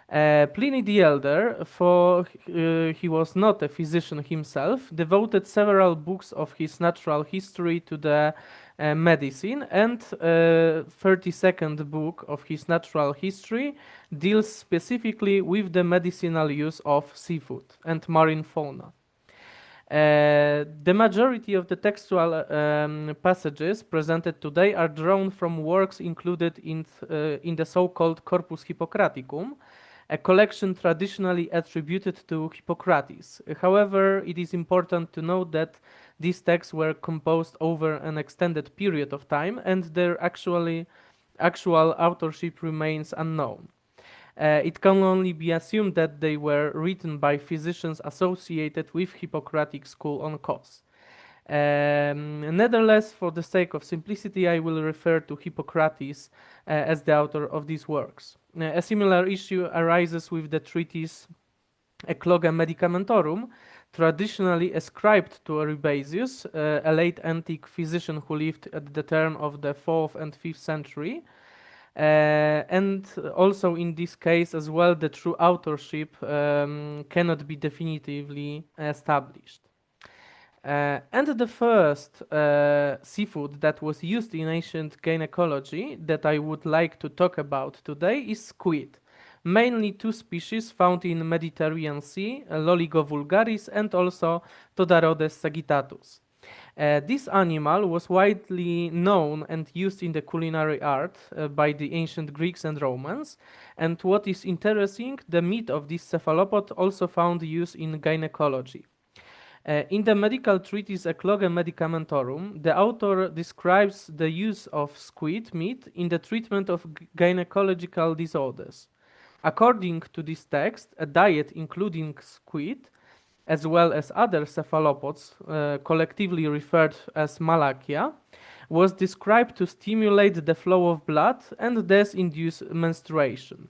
Pliny the Elder, for he was not a physician himself, devoted several books of his natural history to the medicine, and 32nd book of his natural history deals specifically with the medicinal use of seafood and marine fauna. The majority of the textual passages presented today are drawn from works included in the so-called Corpus Hippocraticum, a collection traditionally attributed to Hippocrates. However, it is important to note that these texts were composed over an extended period of time and their actual authorship remains unknown. It can only be assumed that they were written by physicians associated with Hippocratic school on cause. Nevertheless, for the sake of simplicity, I will refer to Hippocrates as the author of these works. A similar issue arises with the treatise Ecloga Medicamentorum, traditionally ascribed to Eurybasius, a late antique physician who lived at the turn of the 4th and 5th century. And also in this case as well, the true authorship cannot be definitively established. And the first seafood that was used in ancient gynecology that I would like to talk about today is squid. Mainly two species found in Mediterranean Sea, Loligo vulgaris and also Todarodes sagittatus. This animal was widely known and used in the culinary art by the ancient Greeks and Romans. And what is interesting, the meat of this cephalopod also found use in gynecology. In the medical treatise Ecloga Medicamentorum, the author describes the use of squid meat in the treatment of gynecological disorders. According to this text, a diet including squid, as well as other cephalopods, collectively referred as Malakia, was described to stimulate the flow of blood and thus induce menstruation.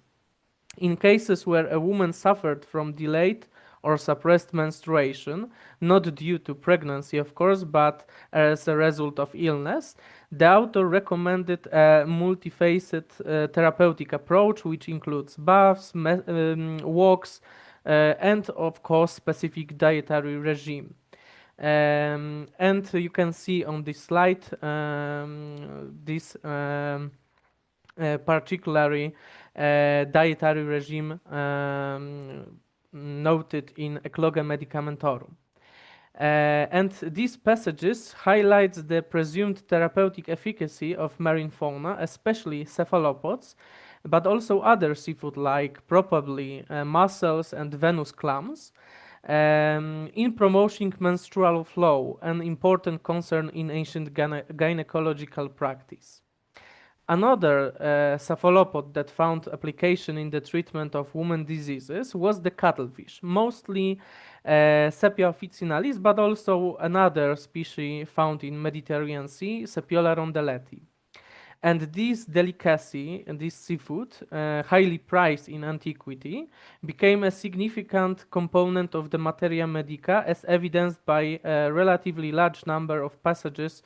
In cases where a woman suffered from delayed or suppressed menstruation, not due to pregnancy, of course, but as a result of illness, the author recommended a multifaceted therapeutic approach, which includes baths, walks, and of course specific dietary regime. And you can see on this slide this particularly dietary regime noted in Ecloga Medicamentorum. And these passages highlights the presumed therapeutic efficacy of marine fauna, especially cephalopods, but also other seafood like probably mussels and Venus clams, in promoting menstrual flow, an important concern in ancient gynecological practice. Another cephalopod that found application in the treatment of women diseases was the cuttlefish, mostly Sepia officinalis, but also another species found in Mediterranean Sea, Sepiola rondeleti. And this delicacy, and this seafood, highly prized in antiquity, became a significant component of the materia medica, as evidenced by a relatively large number of passages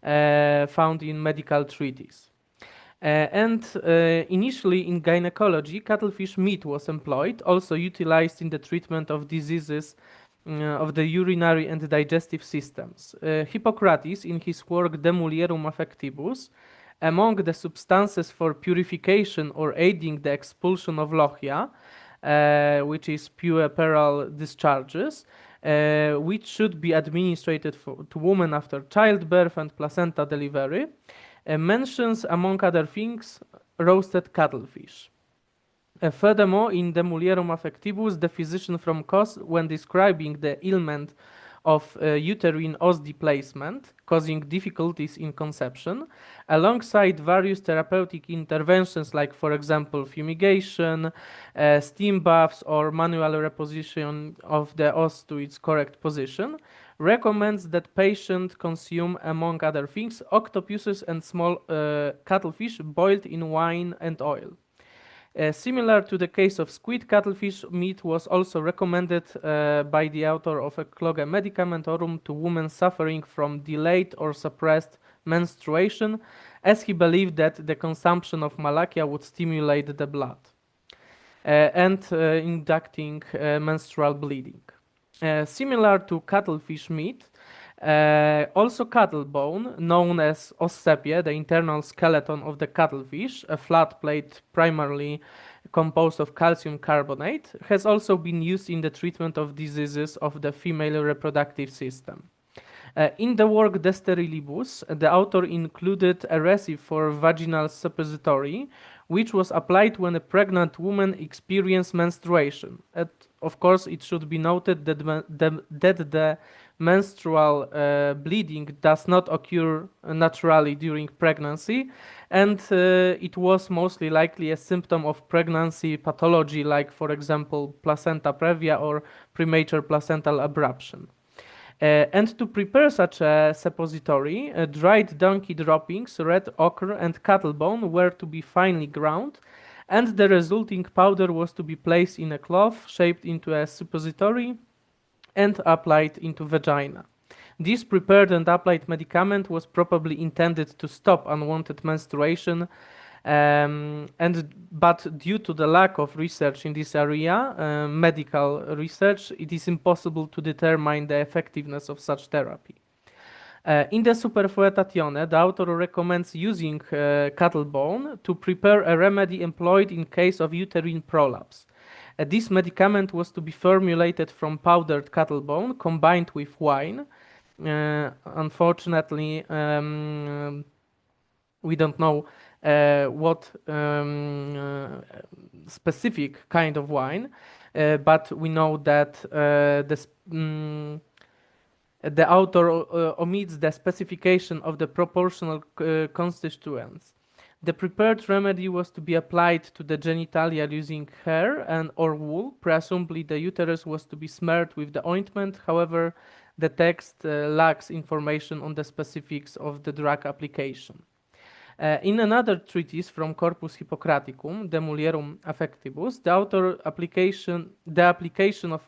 found in medical treatises. Initially in gynecology, cuttlefish meat was employed, also utilized in the treatment of diseases of the urinary and digestive systems. Hippocrates, in his work De Mulierum Affectibus, among the substances for purification or aiding the expulsion of lochia, which is puerperal discharges, which should be administered to women after childbirth and placenta delivery, mentions, among other things, roasted cuttlefish. Furthermore, in De Mulierum Affectibus, the physician from Kos, when describing the ailment of uterine os displacement, causing difficulties in conception, alongside various therapeutic interventions like, for example, fumigation, steam baths, or manual reposition of the os to its correct position, recommends that patient consume, among other things, octopuses and small cuttlefish boiled in wine and oil. Similar to the case of squid, cuttlefish meat was also recommended by the author of Ecloga Medicamentorum to women suffering from delayed or suppressed menstruation, as he believed that the consumption of Malakia would stimulate the blood and inducting menstrual bleeding. Similar to cuttlefish meat, also cuttlebone, known as ossepia, the internal skeleton of the cuttlefish, a flat plate primarily composed of calcium carbonate, has also been used in the treatment of diseases of the female reproductive system. In the work De Sterilibus, the author included a recipe for vaginal suppository, which was applied when a pregnant woman experienced menstruation. And of course, it should be noted that the menstrual bleeding does not occur naturally during pregnancy, and it was mostly likely a symptom of pregnancy pathology, like, for example, placenta previa or premature placental abruption. And to prepare such a suppository, dried donkey droppings, red ochre, and cuttlebone were to be finely ground, and the resulting powder was to be placed in a cloth shaped into a suppository and applied into vagina. This prepared and applied medicament was probably intended to stop unwanted menstruation, but due to the lack of research in this area, medical research, it is impossible to determine the effectiveness of such therapy. In the Superfoetatione, the author recommends using cuttlebone to prepare a remedy employed in case of uterine prolapse. This medicament was to be formulated from powdered cuttlebone combined with wine. Unfortunately, we don't know what specific kind of wine, but we know that the author omits the specification of the proportional constituents. The prepared remedy was to be applied to the genitalia using hair and or wool. Presumably the uterus was to be smeared with the ointment. However, the text lacks information on the specifics of the drug application. In another treatise from Corpus Hippocraticum, De Mulierum Affectibus, the application of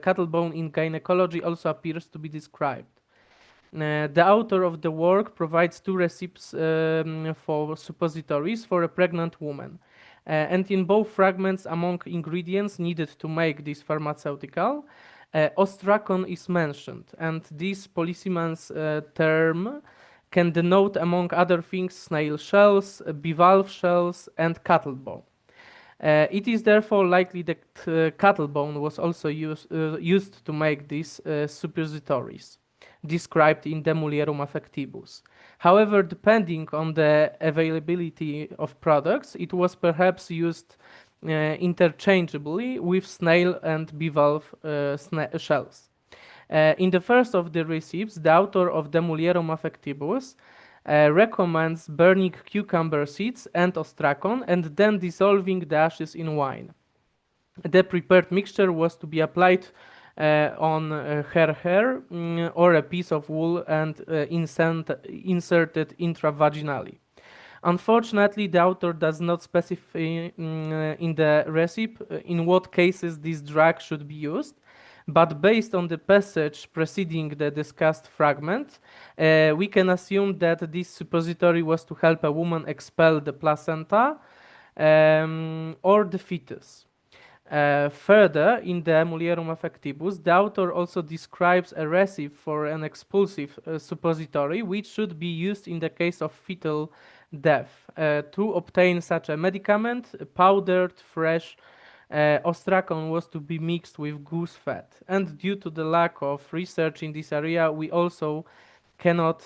cuttlebone in gynecology also appears to be described. The author of the work provides 2 recipes for suppositories for a pregnant woman. And in both fragments, among ingredients needed to make this pharmaceutical, ostracon is mentioned, and this polysemens term can denote, among other things, snail shells, bivalve shells, and cuttlebone. It is therefore likely that cuttlebone was also used to make these suppositories, described in De Mulierum Affectibus. However, depending on the availability of products, it was perhaps used interchangeably with snail and bivalve shells. In the first of the receipts, the author of De Mulierum Affectibus recommends burning cucumber seeds and ostracon and then dissolving the ashes in wine. The prepared mixture was to be applied on her hair or a piece of wool and inserted intravaginally. Unfortunately, the author does not specify in the recipe in what cases this drug should be used, but based on the passage preceding the discussed fragment, we can assume that this suppository was to help a woman expel the placenta or the fetus. Further, in the Mulierum Affectibus, the author also describes a recipe for an expulsive suppository which should be used in the case of fetal death. To obtain such a medicament, powdered, fresh ostracon was to be mixed with goose fat. And due to the lack of research in this area, we also cannot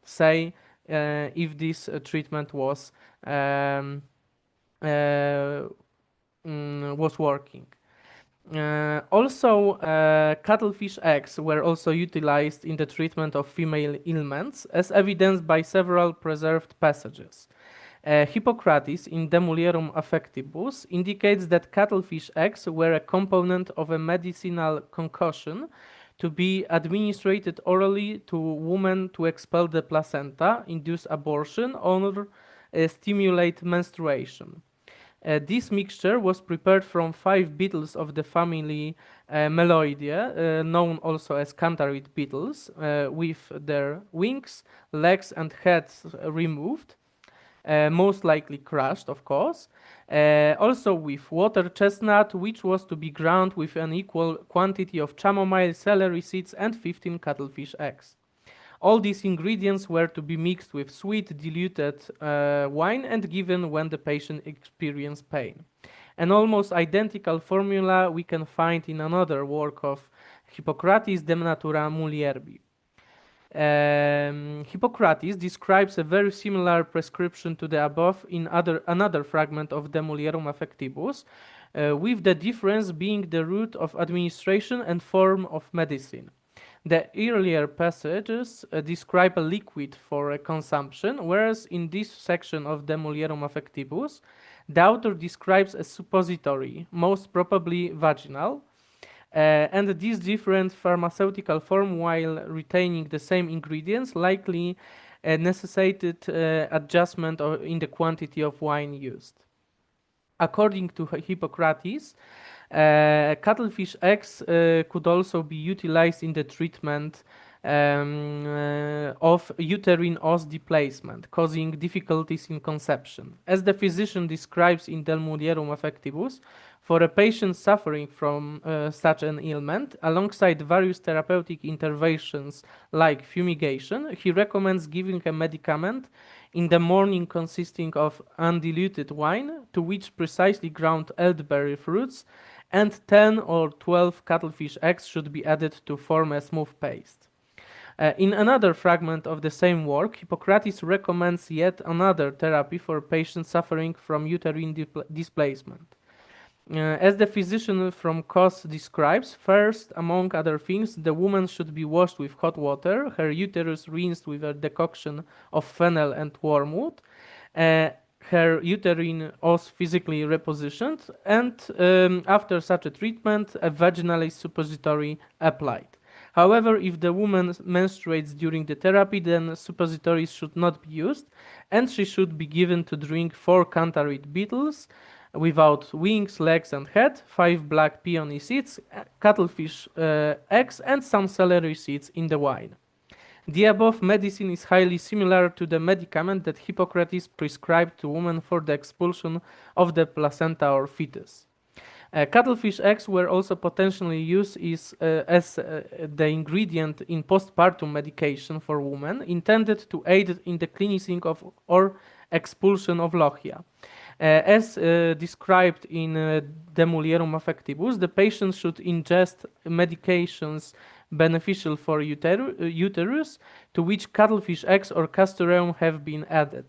say if this treatment was working. Also, cuttlefish eggs were also utilized in the treatment of female ailments, as evidenced by several preserved passages. Hippocrates in De Mulierum Affectibus indicates that cuttlefish eggs were a component of a medicinal concoction to be administered orally to women to expel the placenta, induce abortion, or stimulate menstruation. This mixture was prepared from 5 beetles of the family Meloidae, known also as cantharid beetles, with their wings, legs, and heads removed, most likely crushed, of course. Also with water chestnut, which was to be ground with an equal quantity of chamomile, celery seeds, and 15 cuttlefish eggs. All these ingredients were to be mixed with sweet diluted wine and given when the patient experienced pain. An almost identical formula we can find in another work of Hippocrates, De Natura Mulierbi. Hippocrates describes a very similar prescription to the above in another fragment of De Mulierum Affectibus, with the difference being the route of administration and form of medicine. The earlier passages describe a liquid for consumption, whereas in this section of De Mulierum Affectibus, the author describes a suppository, most probably vaginal, and this different pharmaceutical form, while retaining the same ingredients, likely necessitated adjustment in the quantity of wine used. According to Hippocrates, cuttlefish eggs could also be utilized in the treatment of uterine os displacement, causing difficulties in conception. As the physician describes in De Mulierum Affectibus, for a patient suffering from such an ailment, alongside various therapeutic interventions like fumigation, he recommends giving a medicament in the morning consisting of undiluted wine, to which precisely ground elderberry fruits and 10 or 12 cuttlefish eggs should be added to form a smooth paste. In another fragment of the same work, Hippocrates recommends yet another therapy for patients suffering from uterine displacement. As the physician from Kos describes, first, among other things, the woman should be washed with hot water, her uterus rinsed with a decoction of fennel and wormwood, her uterine os physically repositioned, and after such a treatment, a vaginally suppository applied. However, if the woman menstruates during the therapy, then suppositories should not be used, and she should be given to drink 4 cantarid beetles without wings, legs, and head, 5 black peony seeds, cuttlefish eggs, and some celery seeds in the wine. The above medicine is highly similar to the medicament that Hippocrates prescribed to women for the expulsion of the placenta or fetus. Cuttlefish eggs were also potentially used as the ingredient in postpartum medication for women, intended to aid in the cleansing of or expulsion of lochia. As described in De Mulierum Affectibus, the patient should ingest medications beneficial for uterus, to which cuttlefish eggs or castoreum have been added.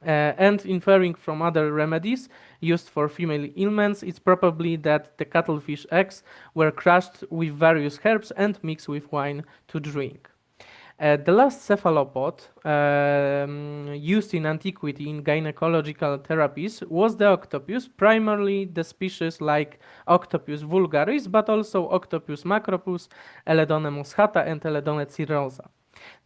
And inferring from other remedies used for female ailments, it's probably that the cuttlefish eggs were crushed with various herbs and mixed with wine to drink. The last cephalopod used in antiquity in gynecological therapies was the octopus, primarily the species like Octopus vulgaris, but also Octopus macropus, Eledone moschata, and Eledone cirrhosa.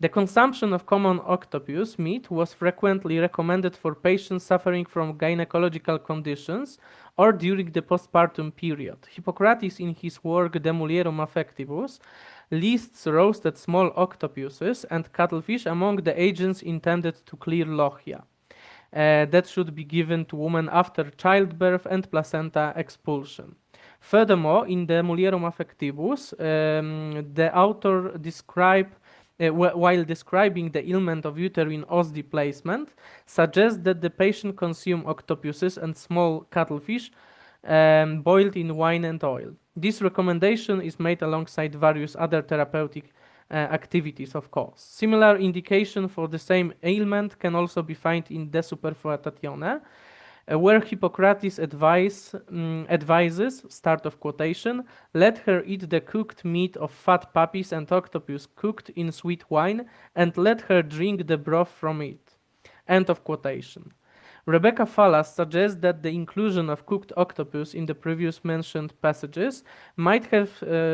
The consumption of common octopus meat was frequently recommended for patients suffering from gynecological conditions or during the postpartum period. Hippocrates, in his work De Mulierum Affectibus, lists roasted small octopuses and cuttlefish among the agents intended to clear lochia. That should be given to women after childbirth and placenta expulsion. Furthermore, in De Mulierum Affectibus, the author while describing the ailment of uterine os displacement, suggests that the patient consume octopuses and small cuttlefish boiled in wine and oil. This recommendation is made alongside various other therapeutic activities, of course. Similar indication for the same ailment can also be found in De Superfoetatione, where Hippocrates advises, start of quotation, let her eat the cooked meat of fat puppies and octopus cooked in sweet wine, and let her drink the broth from it. End of quotation. Rebecca Fallas suggests that the inclusion of cooked octopus in the previous mentioned passages might have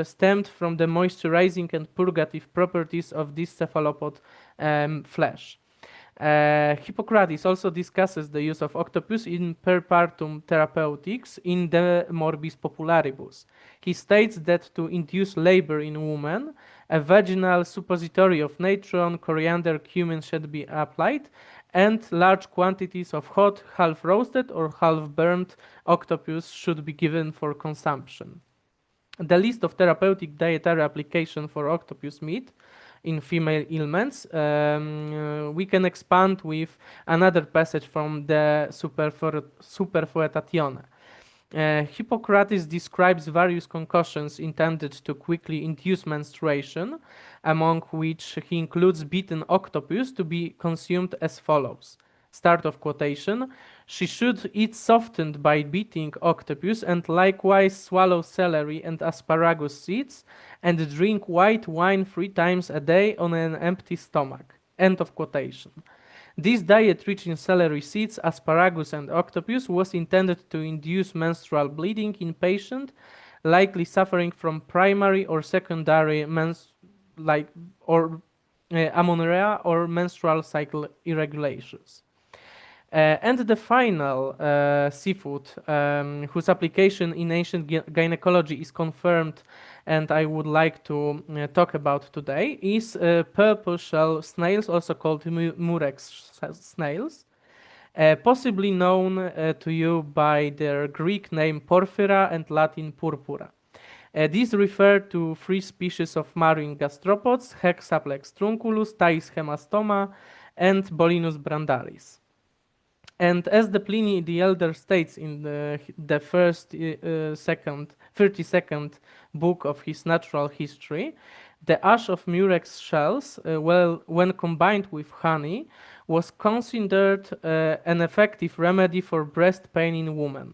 stemmed from the moisturizing and purgative properties of this cephalopod flesh. Hippocrates also discusses the use of octopus in peripartum therapeutics in De Morbis Popularibus. He states that to induce labor in women, a vaginal suppository of natron, coriander, cumin should be applied, and large quantities of hot, half-roasted or half-burnt octopus should be given for consumption. The list of therapeutic dietary application for octopus meat in female ailments, we can expand with another passage from the Superfoetatione. Hippocrates describes various concoctions intended to quickly induce menstruation, among which he includes beaten octopus to be consumed as follows. Start of quotation. She should eat softened by beating octopus and likewise swallow celery and asparagus seeds and drink white wine 3 times a day on an empty stomach. End of quotation. This diet rich in celery seeds, asparagus and octopus was intended to induce menstrual bleeding in patient likely suffering from primary or secondary amenorrhea or menstrual cycle irregulations. And the final seafood, whose application in ancient gynecology is confirmed and I would like to talk about today, is purple shell snails, also called murex snails, possibly known to you by their Greek name Porphyra and Latin Purpura. These refer to 3 species of marine gastropods, Hexaplex trunculus, Thais hemastoma, and Bolinus brandaris. And as the Pliny the Elder states in the first 32nd book of his natural history, the ash of murex shells, when combined with honey, was considered an effective remedy for breast pain in women.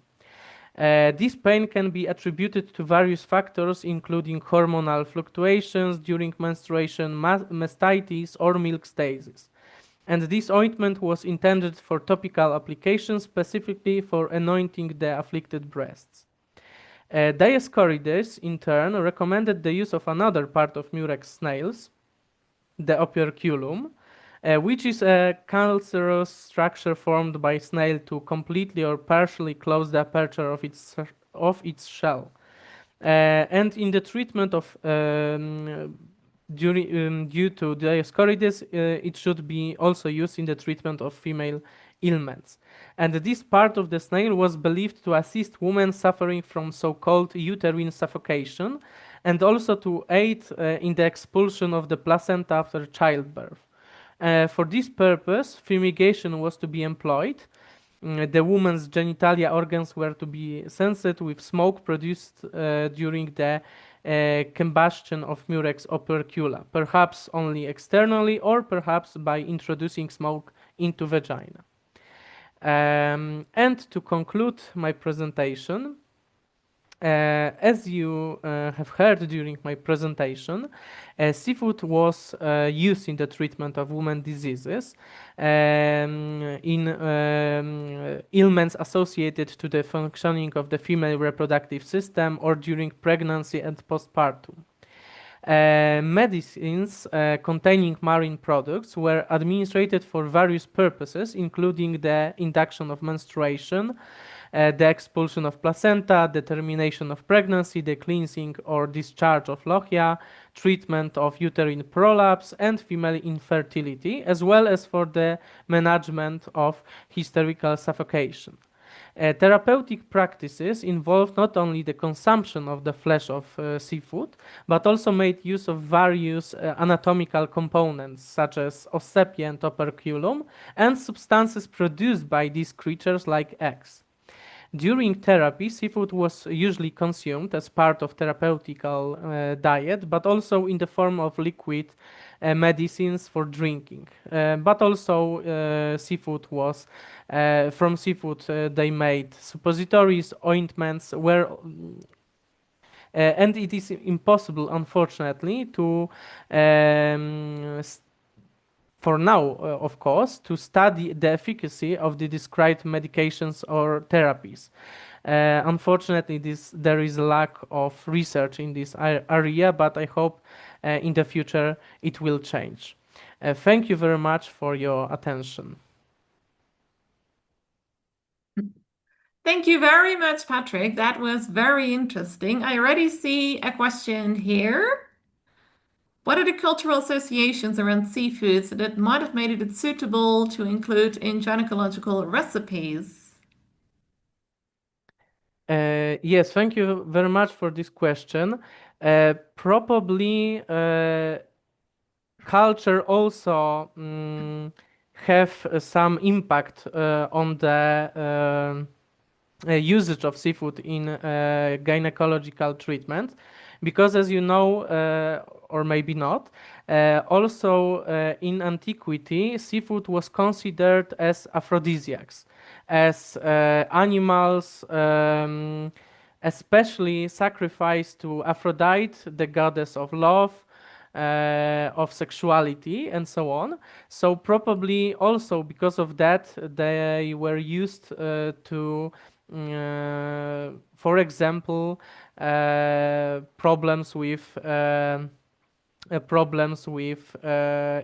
This pain can be attributed to various factors, including hormonal fluctuations during menstruation, mastitis, or milk stasis. And this ointment was intended for topical application, specifically for anointing the afflicted breasts. Dioscorides, in turn, recommended the use of another part of murex snails, the operculum, which is a cancerous structure formed by snail to completely or partially close the aperture of its shell. And in the treatment of due to Dioscorides, it should be also used in the treatment of female ailments. And this part of the snail was believed to assist women suffering from so-called uterine suffocation and also to aid in the expulsion of the placenta after childbirth. For this purpose, fumigation was to be employed. The woman's genitalia organs were to be sensed with smoke produced during the combustion of murex opercula, perhaps only externally or perhaps by introducing smoke into vagina. And to conclude my presentation, as you have heard during my presentation, seafood was used in the treatment of women diseases, in ailments associated to the functioning of the female reproductive system or during pregnancy and postpartum. Medicines containing marine products were administered for various purposes, including the induction of menstruation, the expulsion of placenta, the termination of pregnancy, the cleansing or discharge of lochia, treatment of uterine prolapse and female infertility, as well as for the management of hysterical suffocation. Therapeutic practices involved not only the consumption of the flesh of seafood, but also made use of various anatomical components, such as ossepia and operculum, and substances produced by these creatures like eggs. During therapy, seafood was usually consumed as part of therapeutical diet, but also in the form of liquid medicines for drinking. But also seafood was, from seafood they made suppositories, ointments, and it is impossible, unfortunately, to for now, of course, to study the efficacy of the described medications or therapies. Unfortunately, there is a lack of research in this area, but I hope in the future it will change. Thank you very much for your attention. Thank you very much, Patrick. That was very interesting. I already see a question here. What are the cultural associations around seafoods that might have made it suitable to include in gynecological recipes? Yes, thank you very much for this question. Probably culture also have some impact on the usage of seafood in gynecological treatment, because as you know, or maybe not, also in antiquity, seafood was considered as aphrodisiacs, as animals especially sacrificed to Aphrodite, the goddess of love, of sexuality, and so on. So probably also because of that, they were used to, for example, problems with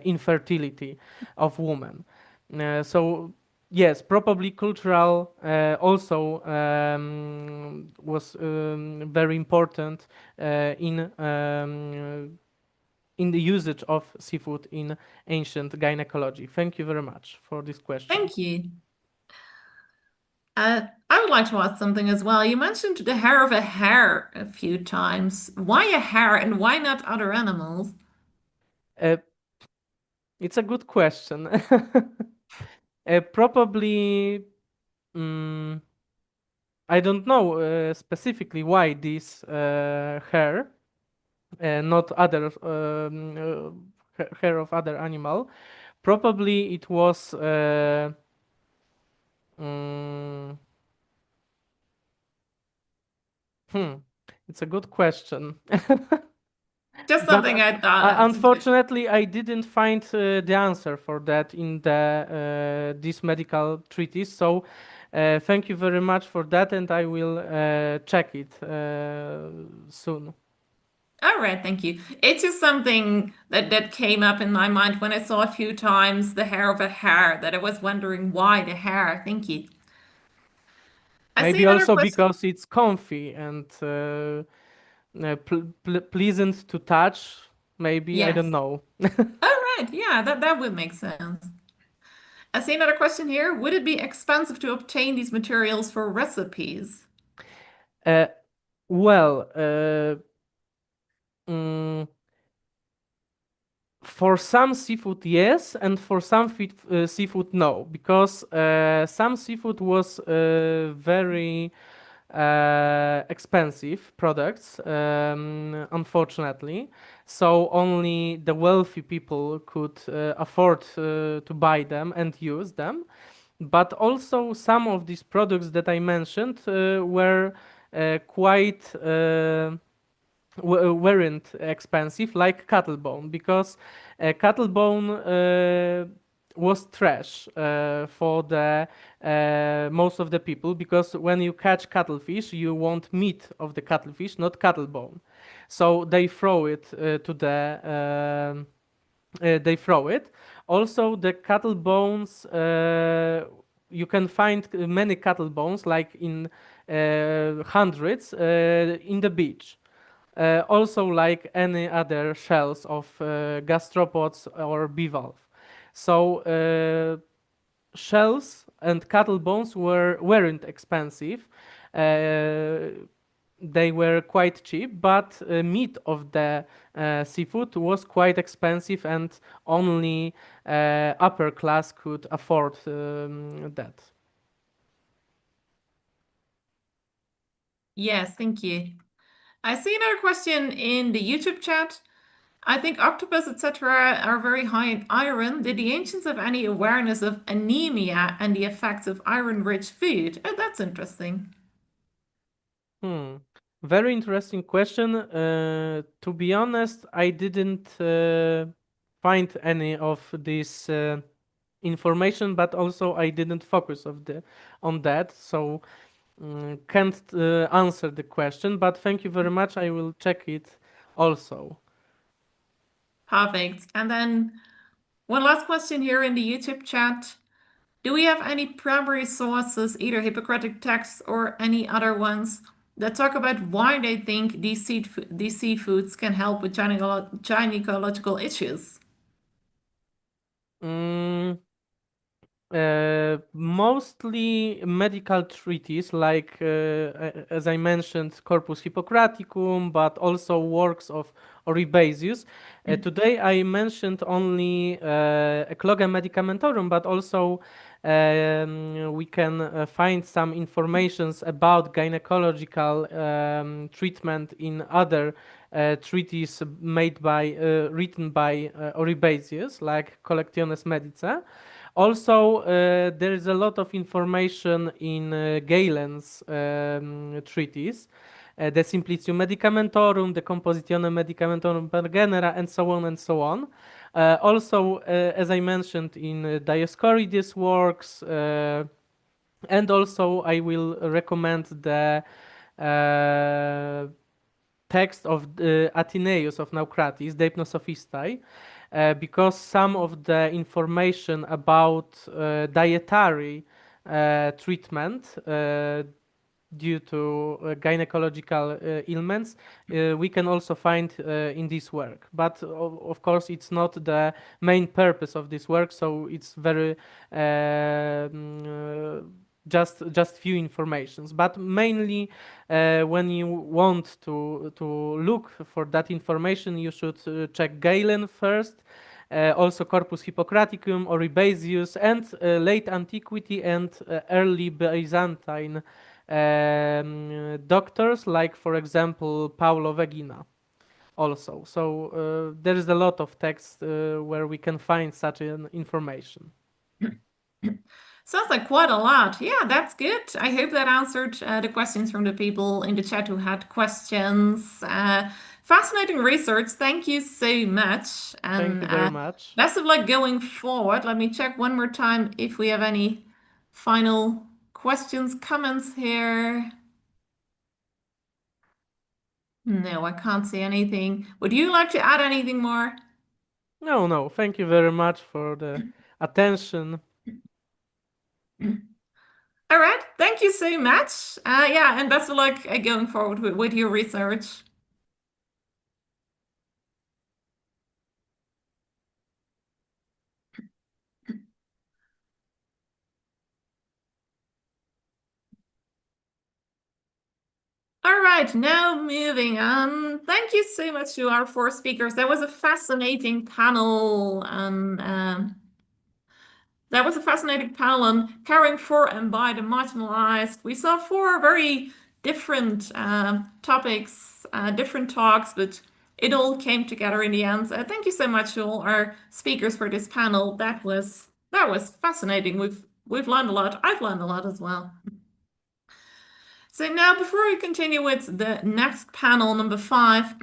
infertility of women. So yes, probably cultural also was very important in the usage of seafood in ancient gynecology. Thank you very much for this question. Thank you. I would like to ask something as well. You mentioned the hair of a hare a few times. Why a hare and why not other animals? It's a good question. Probably, mm, I don't know specifically why this hair, not other hair of other animal. Probably it was. Mm, hmm, it's a good question. Just But something I thought. unfortunately, I didn't find the answer for that in this medical treatise. So, thank you very much for that, and I will check it soon. All right, thank you. It's just something that came up in my mind when I saw a few times the hair of a hare, that I was wondering why the hair. Thank you. I see Maybe another also question. because it's comfy and pleasant to touch. Maybe I don't Yes. know. All right. Yeah, that would make sense. I see another question here. Would it be expensive to obtain these materials for recipes? Uh, well, mm, for some seafood, yes, and for some seafood, no, because some seafood was very expensive products, unfortunately. So only the wealthy people could afford to buy them and use them. But also some of these products that I mentioned were quite weren't expensive, like Cuttlebone, because Cuttlebone was trash for the most of the people, because when you catch cuttlefish, you want meat of the cuttlefish, not Cuttlebone. So they throw it to the they throw it. Also, the cattle bones, you can find many cattle bones, like in hundreds, in the beach. Also, like any other shells of gastropods or bivalve. So, shells and cattle bones weren't expensive. They were quite cheap, but meat of the seafood was quite expensive, and only upper class could afford that. Yes, thank you. I see another question in the YouTube chat. I think octopus, etc., are very high in iron. Did the ancients have any awareness of anemia and the effects of iron-rich food? Oh, that's interesting. Hmm. Very interesting question. To be honest, I didn't find any of this information, but also I didn't focus on that, so can't answer the question. But thank you very much. I will check it also. Perfect. And then one last question here in the YouTube chat. Do we have any primary sources, either Hippocratic texts or any other ones, that talk about why they think these seafoods can help with gynecological issues? Mm, mostly medical treatises, like, as I mentioned, Corpus Hippocraticum, but also works of Oribasius. Today I mentioned only Ecloga Medicamentorum, but also we can find some informations about gynecological treatment in other treatises written by Oribasius, like Collectiones Medicae. Also, there is a lot of information in Galen's treatise, De Simplicium Medicamentorum, De Compositione Medicamentorum per genera, and so on and so on. Also, as I mentioned, in Dioscorides' works, and also I will recommend the text of Athenaeus of Naucratis, De Hypnosophistae, because some of the information about dietary treatment due to gynecological ailments we can also find in this work. But of course, it's not the main purpose of this work, so it's very just few informations. But mainly, when you want to look for that information, you should check Galen first. Also Corpus Hippocraticum, Oribasius, and late antiquity and early Byzantine doctors, like for example Paulo Vegina also. So there is a lot of text where we can find such an information. Sounds like quite a lot. Yeah, that's good. I hope that answered the questions from the people in the chat who had questions. Fascinating research. Thank you so much. Thank you very much. Best of luck going forward. Let me check one more time if we have any final questions, comments here. No, I can't see anything. Would you like to add anything more? No. Thank you very much for the attention. All right. Thank you so much. Yeah, and best of luck going forward with your research. All right, now moving on. Thank you so much to our four speakers. That was a fascinating panel. That was a fascinating panel on caring for and by the marginalized. We saw four very different topics, different talks, but it all came together in the end. Thank you so much to all our speakers for this panel. That was fascinating. We've learned a lot. I've learned a lot as well. So now, before we continue with the next panel, number 5,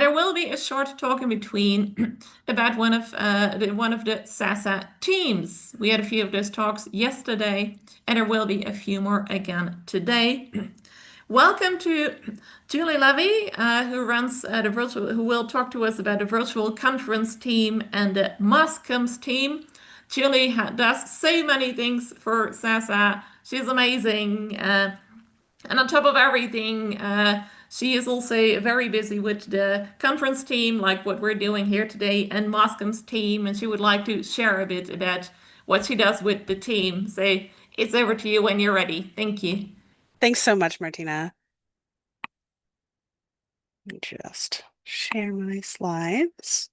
there will be a short talk in between about one of the SASA teams. We had a few of those talks yesterday, and there will be a few more again today. Welcome to Julie Levy, who will talk to us about the virtual conference team and the MOSCOMS team. Julie does so many things for SASA. She's amazing. And on top of everything, she is also very busy with the conference team, like what we're doing here today, and MOSCOM's team, and she would like to share a bit about what she does with the team. So it's over to you when you're ready. Thank you. Thanks so much, Martina. Let me just share my slides.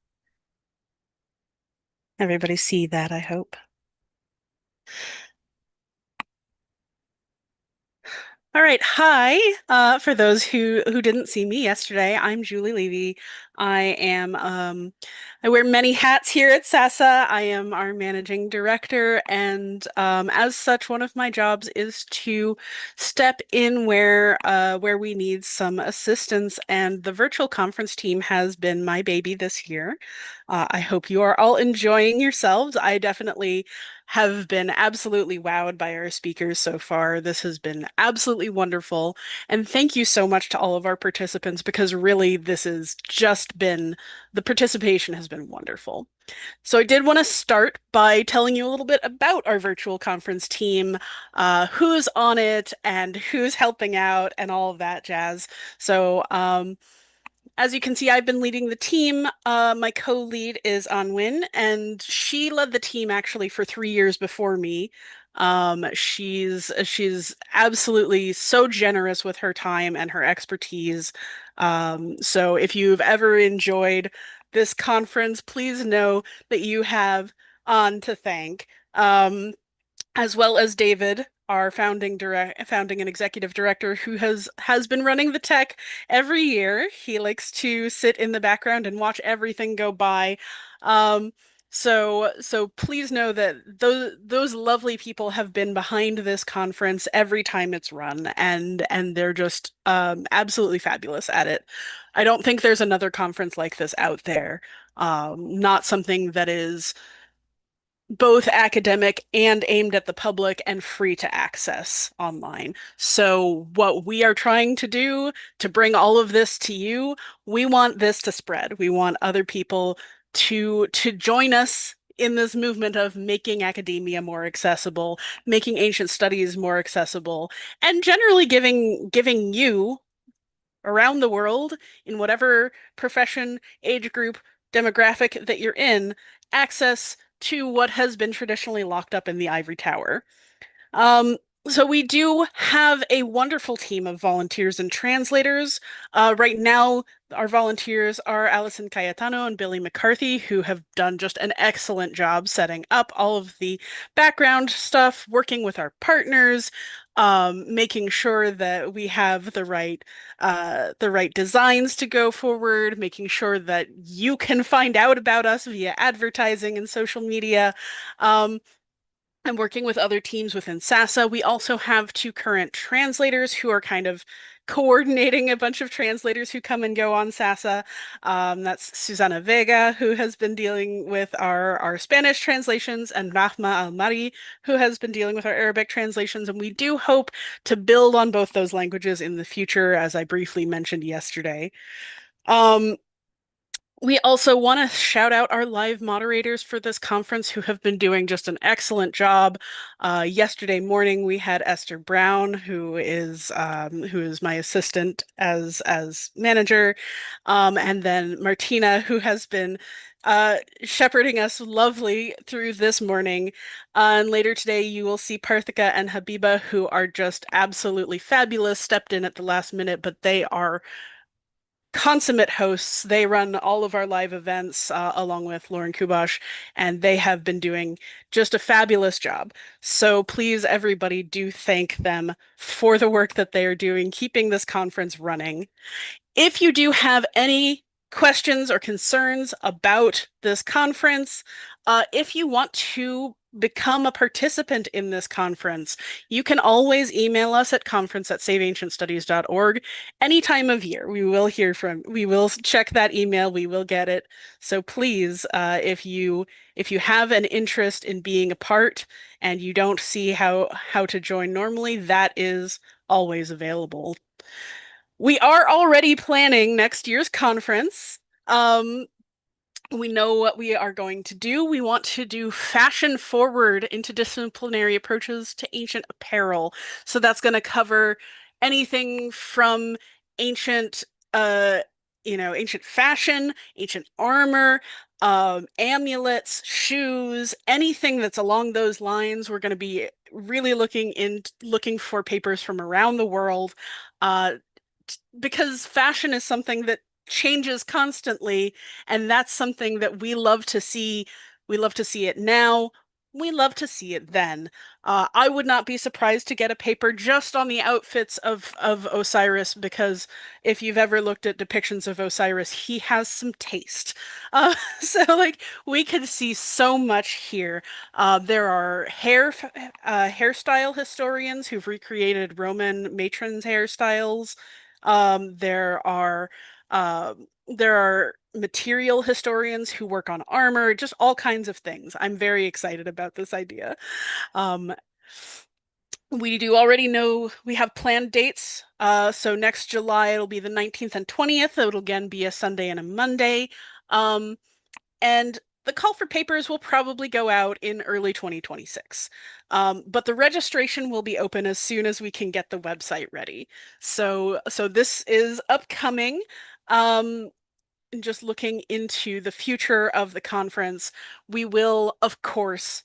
Everybody see that, I hope. All right, hi. For those who didn't see me yesterday, I'm Julie Levy. I wear many hats here at SASA. I am our managing director, and as such, one of my jobs is to step in where we need some assistance. And the virtual conference team has been my baby this year. I hope you are all enjoying yourselves. I definitely have been absolutely wowed by our speakers so far. This has been absolutely wonderful. And thank you so much to all of our participants, because really this has just been, the participation has been wonderful. So I did want to start by telling you a little bit about our virtual conference team, who's on it and who's helping out and all of that jazz. So as you can see, I've been leading the team. My co-lead is Anwin, and she led the team actually for 3 years before me. She's absolutely so generous with her time and her expertise. So if you've ever enjoyed this conference, please know that you have An to thank. As well as David, our founding and executive director, who has been running the tech every year. He likes to sit in the background and watch everything go by. Um, so please know that those lovely people have been behind this conference every time it's run, and they're just absolutely fabulous at it. I don't think there's another conference like this out there. Not something that is both academic and aimed at the public and free to access online. So what we are trying to do to bring all of this to you, we want this to spread. We want other people to join us in this movement of making academia more accessible, making ancient studies more accessible, and generally giving you around the world in whatever profession, age group, demographic that you're in, access to what has been traditionally locked up in the ivory tower. Um, so we do have a wonderful team of volunteers and translators. Right now, our volunteers are Alison Cayetano and Billy McCarthy, who have done just an excellent job setting up all of the background stuff, working with our partners, making sure that we have the right designs to go forward, making sure that you can find out about us via advertising and social media. And working with other teams within SASA. We also have two current translators who are kind of coordinating a bunch of translators who come and go on SASA. That's Susana Vega, who has been dealing with our Spanish translations, and Rahma Al-Mari, who has been dealing with our Arabic translations. And we do hope to build on both those languages in the future, as I briefly mentioned yesterday. We also want to shout out our live moderators for this conference who have been doing just an excellent job. Yesterday morning, we had Esther Brown, who is my assistant as manager, and then Martina, who has been shepherding us lovely through this morning. And later today, you will see Parthika and Habiba, who are just absolutely fabulous, stepped in at the last minute, but they are consummate hosts. They run all of our live events along with Lauren Kubosh, and they have been doing just a fabulous job. So please, everybody, do thank them for the work that they are doing, keeping this conference running. If you do have any questions or concerns about this conference, if you want to become a participant in this conference, you can always email us at conference@saveancientstudies.org any time of year. We will check that email, we will get it. So please, if you have an interest in being a part and you don't see how to join normally, that is always available. We are already planning next year's conference. We know what we are going to do. We want to do fashion forward interdisciplinary approaches to ancient apparel. So that's going to cover anything from ancient, ancient fashion, ancient armor, amulets, shoes, anything that's along those lines. We're going to be really looking for papers from around the world, because fashion is something that changes constantly, and that's something that we love to see. We love to see it now. We love to see it then. I would not be surprised to get a paper just on the outfits of Osiris, because if you've ever looked at depictions of Osiris, he has some taste. So like we could see so much here. There are hairstyle historians who've recreated Roman matrons' hairstyles. There are material historians who work on armor, just all kinds of things. I'm very excited about this idea. We do already know we have planned dates. So next July, it'll be the 19th and 20th. It'll again be a Sunday and a Monday. And the call for papers will probably go out in early 2026. But the registration will be open as soon as we can get the website ready. So this is upcoming. Just looking into the future of the conference, we will, of course,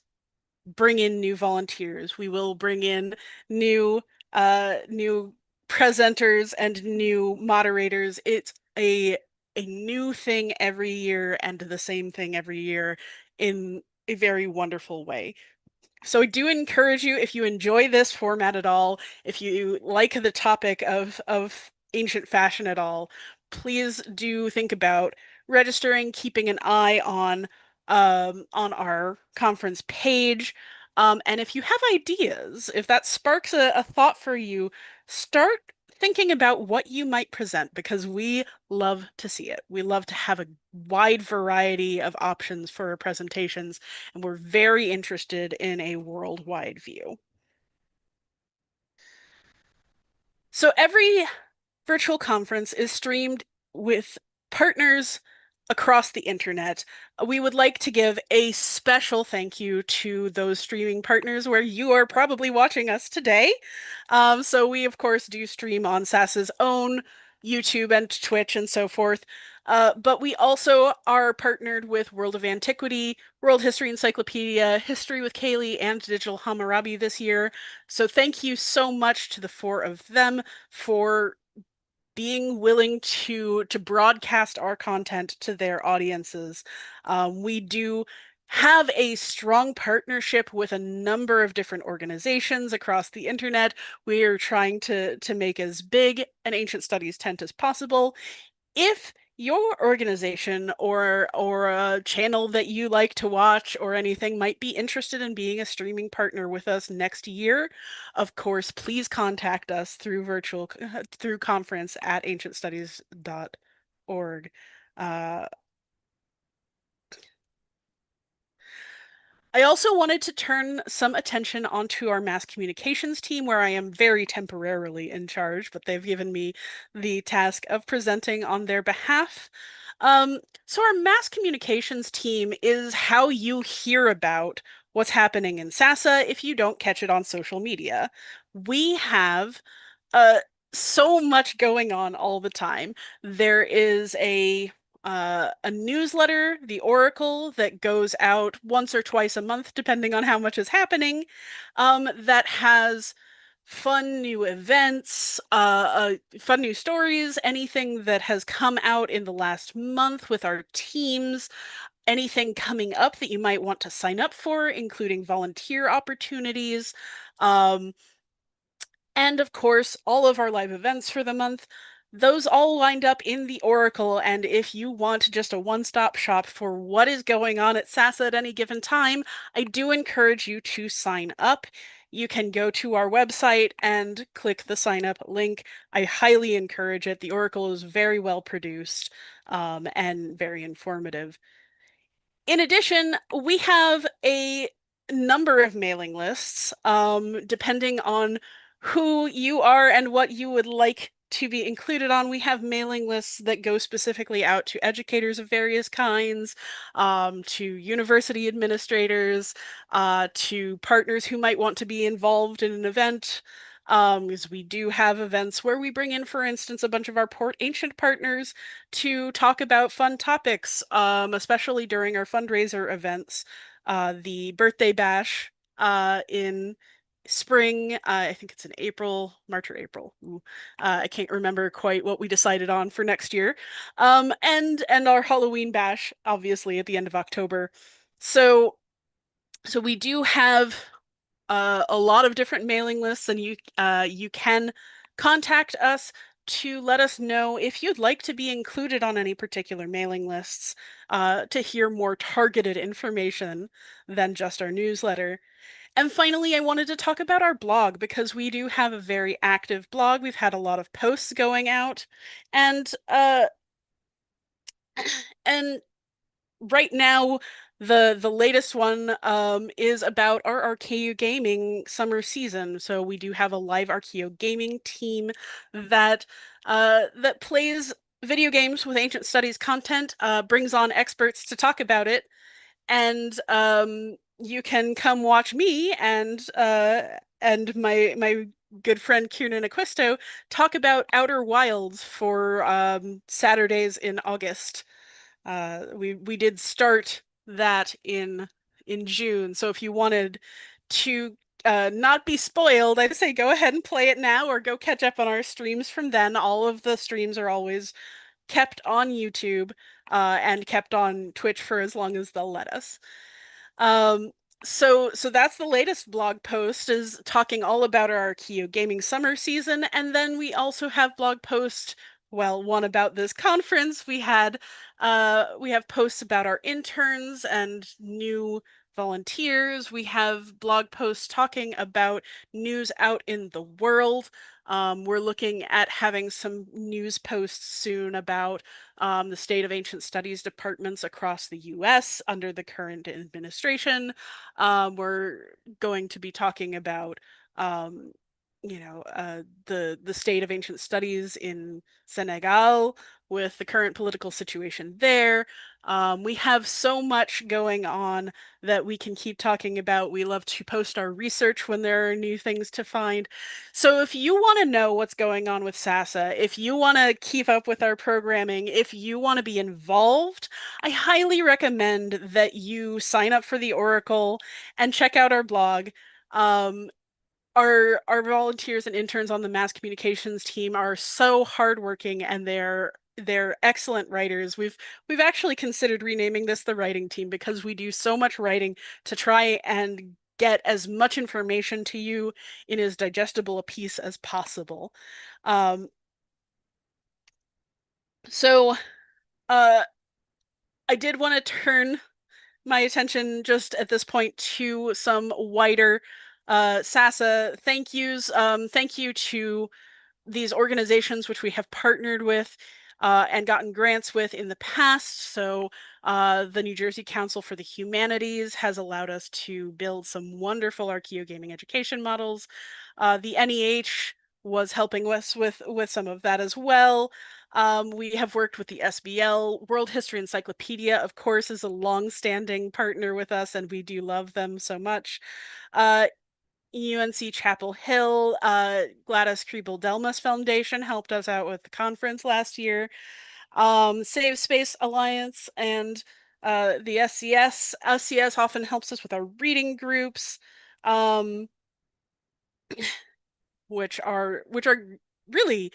bring in new volunteers. We will bring in new new presenters and new moderators. It's a new thing every year and the same thing every year in a very wonderful way. So I do encourage you, if you enjoy this format at all, if you like the topic of ancient fashion at all, please do think about registering, keeping an eye on our conference page. And if you have ideas, if that sparks a thought for you, start thinking about what you might present, because we love to see it. We love to have a wide variety of options for our presentations, and we're very interested in a worldwide view. So every virtual conference is streamed with partners across the internet. We would like to give a special thank you to those streaming partners where you are probably watching us today. So we, of course, do stream on SASA's own YouTube and Twitch and so forth. But we also are partnered with World of Antiquity, World History Encyclopedia, History with Kayleigh, and Digital Hammurabi this year. So thank you so much to the four of them for being willing to broadcast our content to their audiences. We do have a strong partnership with a number of different organizations across the internet. We are trying to make as big an ancient studies tent as possible. If your organization or a channel that you like to watch or anything might be interested in being a streaming partner with us next year, of course, please contact us through through conference at ancientstudies.org. I also wanted to turn some attention onto our mass communications team, where I am very temporarily in charge, but they've given me the task of presenting on their behalf. So our mass communications team is how you hear about what's happening in SASA if you don't catch it on social media. We have so much going on all the time. There is a newsletter, The Oracle, that goes out once or twice a month, depending on how much is happening, that has fun new events, fun new stories, anything that has come out in the last month with our teams, anything coming up that you might want to sign up for, including volunteer opportunities. And of course, all of our live events for the month, those all lined up in the Oracle. And if you want just a one-stop shop for what is going on at SASA at any given time, I do encourage you to sign up. You can go to our website and click the sign up link. I highly encourage it. The Oracle is very well produced and very informative. In addition, we have a number of mailing lists, depending on who you are and what you would like to be included on. We have mailing lists that go specifically out to educators of various kinds, to university administrators, to partners who might want to be involved in an event. Because we do have events where we bring in, for instance, a bunch of our ancient partners to talk about fun topics, especially during our fundraiser events. The birthday bash in spring, I think it's in April, March or April. I can't remember quite what we decided on for next year. And our Halloween bash, obviously, at the end of October. So we do have a lot of different mailing lists, and you can contact us to let us know if you'd like to be included on any particular mailing lists, to hear more targeted information than just our newsletter. And finally, I wanted to talk about our blog, because we do have a very active blog. We've had a lot of posts going out, and right now, the latest one is about our Archaeo Gaming summer season. So we do have a live Archaeo Gaming team that that plays video games with ancient studies content, brings on experts to talk about it, and you can come watch me and my good friend Kieran Acquisto talk about Outer Wilds for Saturdays in August. We did start that in in June. So if you wanted to not be spoiled, I'd say go ahead and play it now or go catch up on our streams from then. All of the streams are always kept on YouTube and kept on Twitch for as long as they'll let us. So that's the latest blog post, is talking all about our Archeo gaming summer season. And then we also have blog post, well, one about this conference. We have posts about our interns and new volunteers. We have blog posts talking about news out in the world. We're looking at having some news posts soon about the state of ancient studies departments across the US under the current administration. We're going to be talking about the state of ancient studies in Senegal with the current political situation there. We have so much going on that we can keep talking about. We love to post our research when there are new things to find. So if you want to know what's going on with SASA, if you want to keep up with our programming, if you want to be involved, I highly recommend that you sign up for the Oracle and check out our blog. Our volunteers and interns on the mass communications team are so hardworking, and they're excellent writers. We've actually considered renaming this the writing team, because we do so much writing to try and get as much information to you in as digestible a piece as possible. I did want to turn my attention just at this point to some wider SASA thank yous. Thank you to these organizations which we have partnered with and gotten grants with in the past. So the New Jersey Council for the Humanities has allowed us to build some wonderful Archeo gaming education models. The NEH was helping us with some of that as well. We have worked with the SBL. World History Encyclopedia, of course, is a long-standing partner with us, and we do love them so much. UNC Chapel Hill, Gladys Kriebel-Delmas Foundation helped us out with the conference last year. Save Space Alliance and the SCS. SCS often helps us with our reading groups, which are really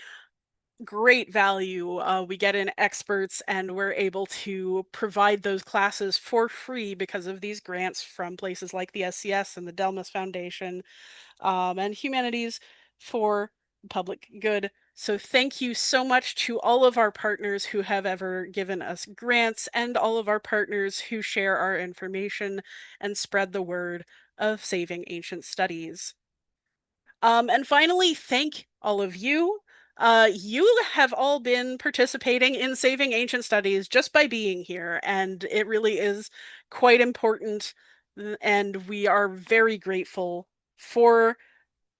great value. We get in experts, and we're able to provide those classes for free because of these grants from places like the SCS and the Delmas Foundation, and Humanities for Public Good. So thank you so much to all of our partners who have ever given us grants, and all of our partners who share our information and spread the word of saving ancient studies. And finally, thank all of you. You have all been participating in saving ancient studies just by being here, and it really is quite important. And we are very grateful for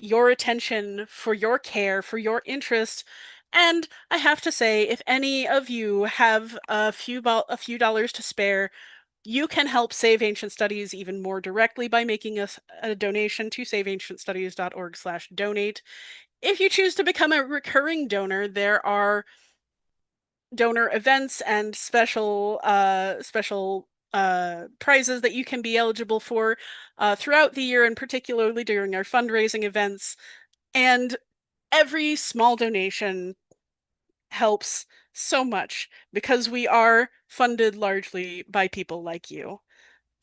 your attention, for your care, for your interest. And I have to say, if any of you have a few dollars to spare, you can help Save Ancient Studies even more directly by making a donation to saveancientstudies.org/donate. If you choose to become a recurring donor, there are donor events and special prizes that you can be eligible for throughout the year, and particularly during our fundraising events. And every small donation helps so much, because we are funded largely by people like you.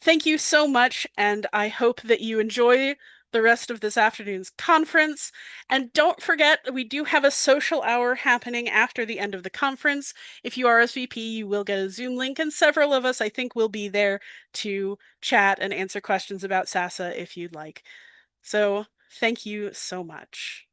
Thank you so much, and I hope that you enjoy the rest of this afternoon's conference. And don't forget, we do have a social hour happening after the end of the conference. If you RSVP, you will get a Zoom link, and several of us, I think, will be there to chat and answer questions about SASA if you'd like. So thank you so much.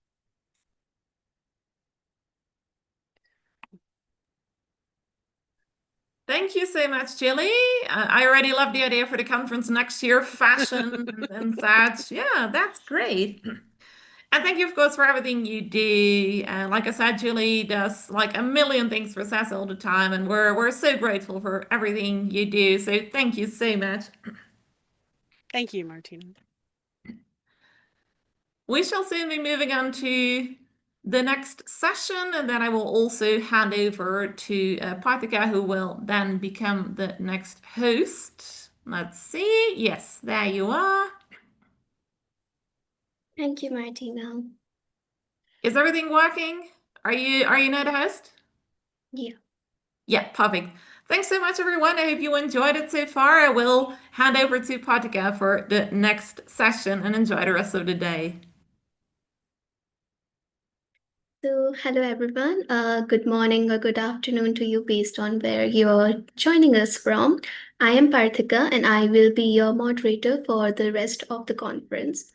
Thank you so much, Jilly. I already love the idea for the conference next year, fashion and such. Yeah, that's great. And thank you, of course, for everything you do. Like I said, Julie does like a million things for SASA all the time, and we're so grateful for everything you do. So thank you so much. Thank you, Martina. We shall soon be moving on to the next session, and then I will also hand over to Parthika, who will then become the next host. Let's see. Yes, there you are. Thank you, Martina. Is everything working? Are you now the host? Yeah. Yeah, perfect. Thanks so much, everyone. I hope you enjoyed it so far. I will hand over to Patika for the next session and enjoy the rest of the day. So, hello everyone. Good morning or good afternoon to you based on where you're joining us from. I am Parthika and I will be your moderator for the rest of the conference.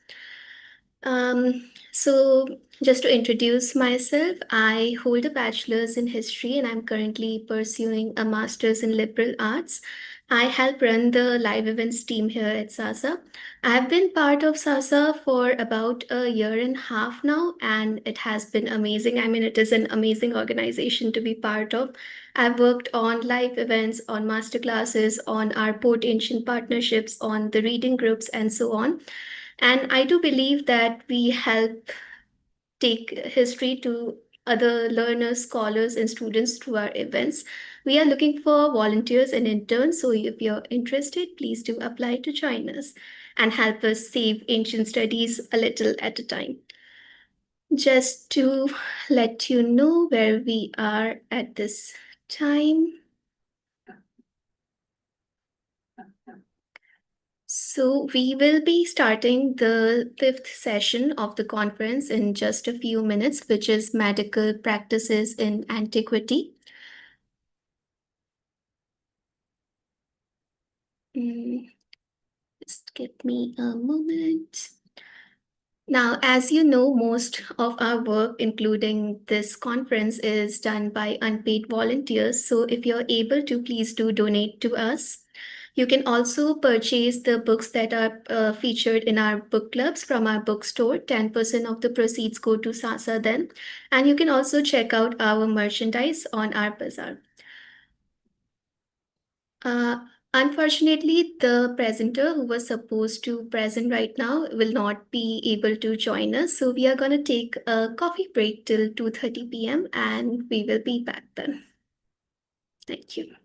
So just to introduce myself, I hold a bachelor's in history and I'm currently pursuing a master's in liberal arts. I help run the live events team here at SASA. I've been part of SASA for about a year and a half now, and it has been amazing. I mean, it is an amazing organization to be part of. I've worked on live events, on masterclasses, on our port ancient partnerships, on the reading groups, and so on. And I do believe that we help take history to other learners, scholars, and students through our events. We are looking for volunteers and interns, so if you're interested, please do apply to join us and help us save ancient studies a little at a time. Just to let you know where we are at this time. So we will be starting the fifth session of the conference in just a few minutes, which is medical practices in antiquity. Just give me a moment. Now, as you know, most of our work, including this conference, is done by unpaid volunteers. So if you're able to, please do donate to us. You can also purchase the books that are featured in our book clubs from our bookstore. 10% of the proceeds go to SASA then. And you can also check out our merchandise on our bazaar. Unfortunately, the presenter who was supposed to present right now will not be able to join us. So we are going to take a coffee break till 2:30 p.m. and we will be back then. Thank you.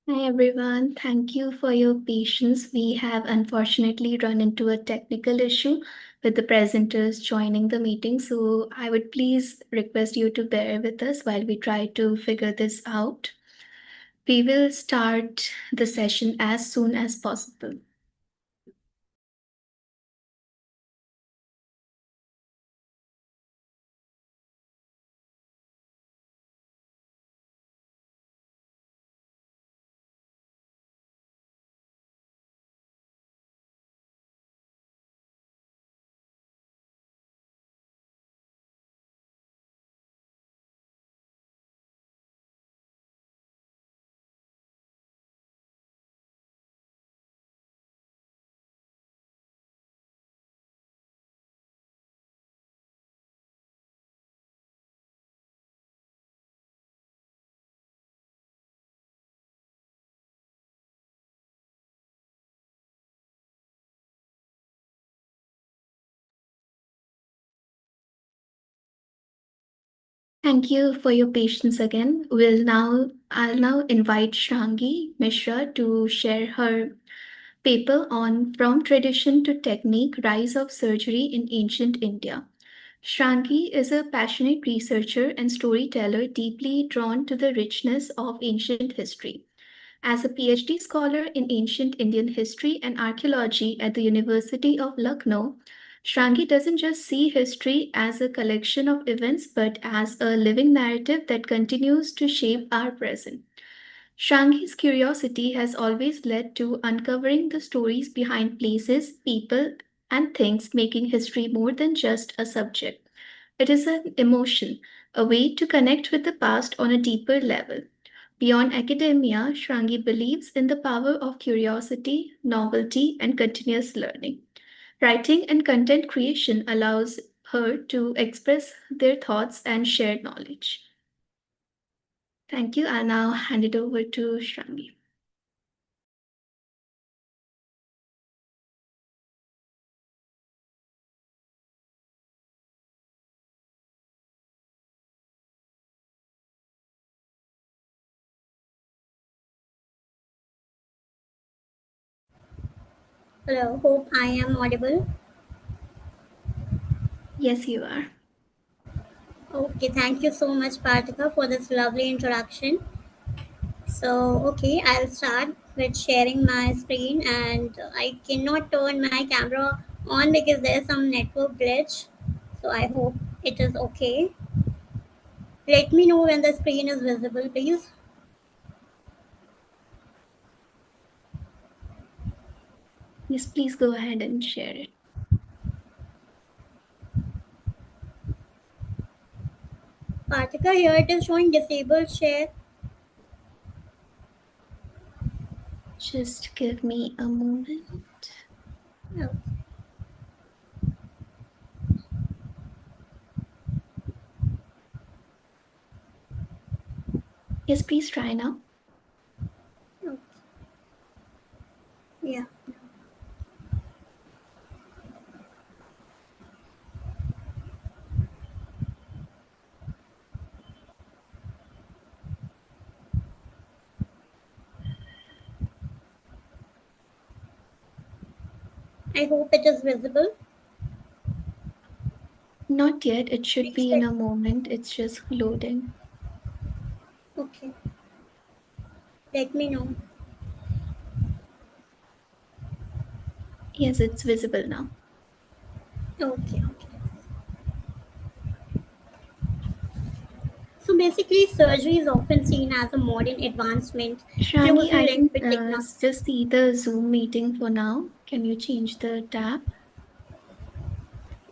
Hi everyone, thank you for your patience. We have unfortunately run into a technical issue with the presenters joining the meeting, so I would please request you to bear with us while we try to figure this out. We will start the session as soon as possible. Thank you for your patience again. I'll now invite Shrangi Mishra to share her paper on From Tradition to Technique: Rise of Surgery in Ancient India. Shrangi is a passionate researcher and storyteller deeply drawn to the richness of ancient history. As a PhD scholar in ancient Indian history and archaeology at the University of Lucknow, Shrangi doesn't just see history as a collection of events but as a living narrative that continues to shape our present. Shrangi's curiosity has always led to uncovering the stories behind places, people, and things, making history more than just a subject. It is an emotion, a way to connect with the past on a deeper level. Beyond academia, Shrangi believes in the power of curiosity, novelty, and continuous learning. Writing and content creation allows her to express their thoughts and share knowledge. Thank you. I'll now hand it over to Shrangi. Hello, hope I am audible. Yes, you are. Okay, thank you so much, Partika, for this lovely introduction. So, okay, I'll start with sharing my screen, and I cannot turn my camera on because there's some network glitch. So, I hope it is okay. Let me know when the screen is visible, please. Yes, please go ahead and share it. Partika, here it is showing disabled share. Just give me a moment. Oh, Yes, please try now. okay. Yeah, I hope it is visible. Not yet. It should Please be in let. a moment. It's just loading. Okay, let me know. Yes, it's visible now. Okay, okay. So basically, surgery is often seen as a modern advancement Shrangi, closely I linked can with technology. just see the Zoom meeting for now. Can you change the tab?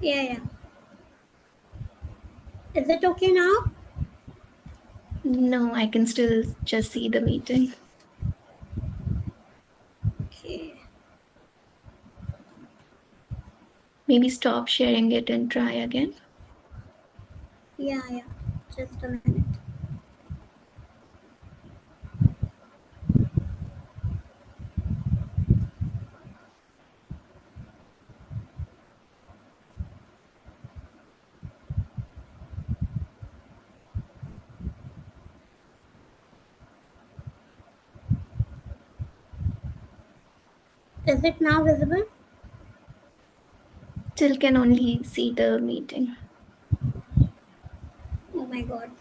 Yeah, yeah. Is it okay now? No, I can still just see the meeting. Okay. Maybe stop sharing it and try again. Yeah, yeah. Just a minute. Is it now visible? Still can only see the meeting. Oh my god.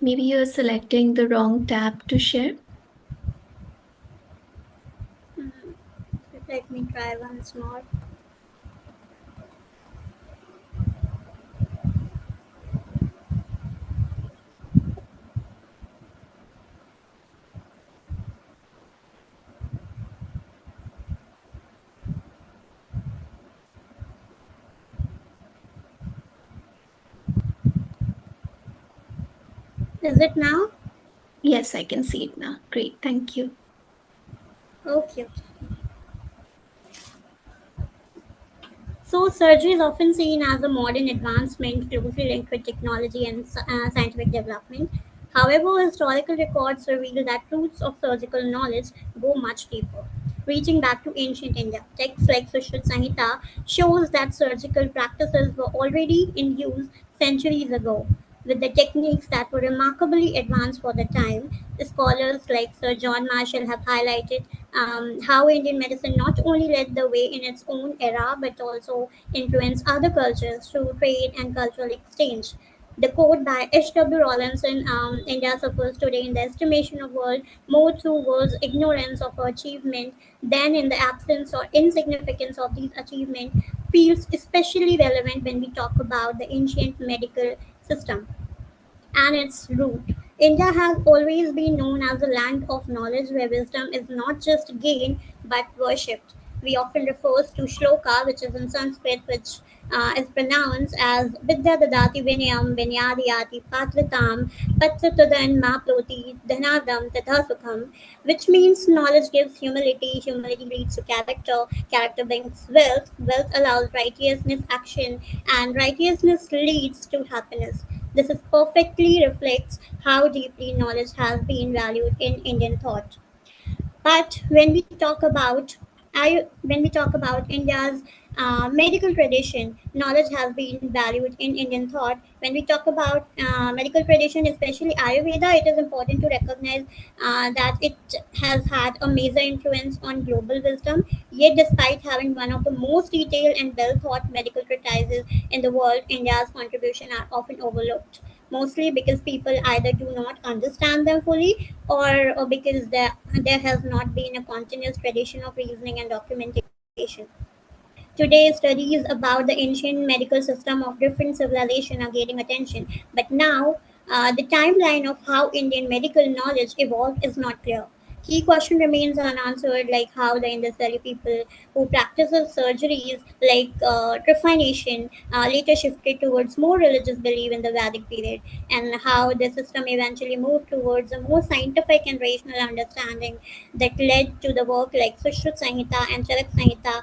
Maybe you're selecting the wrong tab to share. Let me try once more. Is it now? Yes, I can see it now. Great, thank you. Okay. So, surgery is often seen as a modern advancement closely linked with technology and scientific development. However, historical records reveal that roots of surgical knowledge go much deeper, reaching back to ancient India. Texts like Sushruta Samhita shows that surgical practices were already in use centuries ago, with the techniques that were remarkably advanced for the time. Scholars like Sir John Marshall have highlighted how Indian medicine not only led the way in its own era but also influenced other cultures through trade and cultural exchange. The quote by H.W. Rawlinson, India suffers today in the estimation of world more through world's ignorance of her achievement than in the absence or insignificance of these achievements, feels especially relevant when we talk about the ancient medical system and its root. India has always been known as a land of knowledge where wisdom is not just gained but worshipped. We often refer to shloka, which is in Sanskrit, which is pronounced as Vidya Dadati Vinayam Vinyadiyati Patritam Patratudan Maploti Dhanadam Tatha Sukham, which means knowledge gives humility, humility leads to character, character brings wealth, wealth allows righteousness action, and righteousness leads to happiness. This is perfectly reflects how deeply knowledge has been valued in Indian thought. But when we talk about India's medical tradition, knowledge has been valued in Indian thought. When we talk about medical tradition, especially Ayurveda, it is important to recognize that it has had a major influence on global wisdom. Yet, despite having one of the most detailed and well thought medical treatises in the world, India's contribution are often overlooked, mostly because people either do not understand them fully or because there has not been a continuous tradition of reasoning and documentation. Today, studies about the ancient medical system of different civilizations are gaining attention, but now the timeline of how Indian medical knowledge evolved is not clear. Key question remains unanswered, like how the Indus Valley people who practices surgeries like trephination later shifted towards more religious belief in the Vedic period, and how the system eventually moved towards a more scientific and rational understanding that led to the work like Sushruta Samhita and Charak Samhita,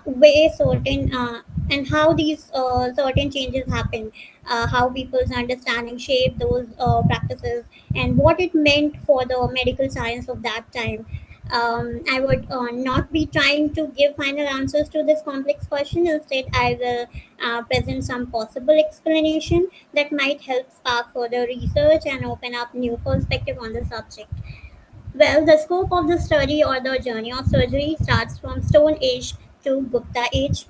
way certain and how these certain changes happen, how people's understanding shaped those practices and what it meant for the medical science of that time. I would not be trying to give final answers to this complex question. Instead, I will present some possible explanation that might help spark further research and open up new perspective on the subject. Well, the scope of the study or the journey of surgery starts from Stone Age to Gupta Age.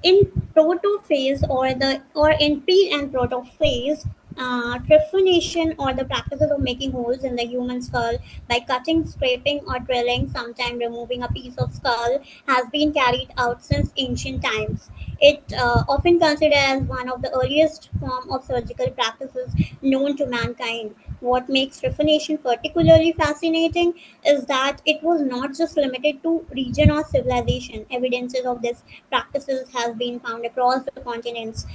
In protophase or in pre and protophase, trephination or the practices of making holes in the human skull by cutting, scraping, or drilling, sometimes removing a piece of skull, has been carried out since ancient times. It often considered as one of the earliest form of surgical practices known to mankind. What makes trephination particularly fascinating is that it was not just limited to region or civilization. Evidences of this practices has been found across the continents,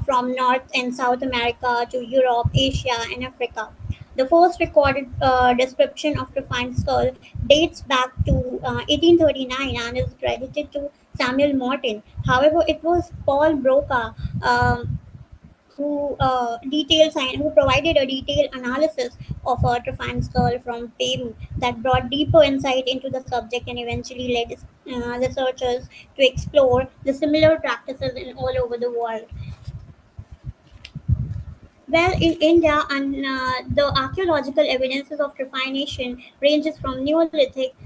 from North and South America to Europe, Asia, and Africa. The first recorded description of refined skull dates back to 1839 and is credited to Samuel Morton. However, it was Paul Broca who provided a detailed analysis of a refined skull from Peru that brought deeper insight into the subject and eventually led researchers to explore the similar practices in all over the world. Well, in India, and the archaeological evidences of trephination ranges from Neolithic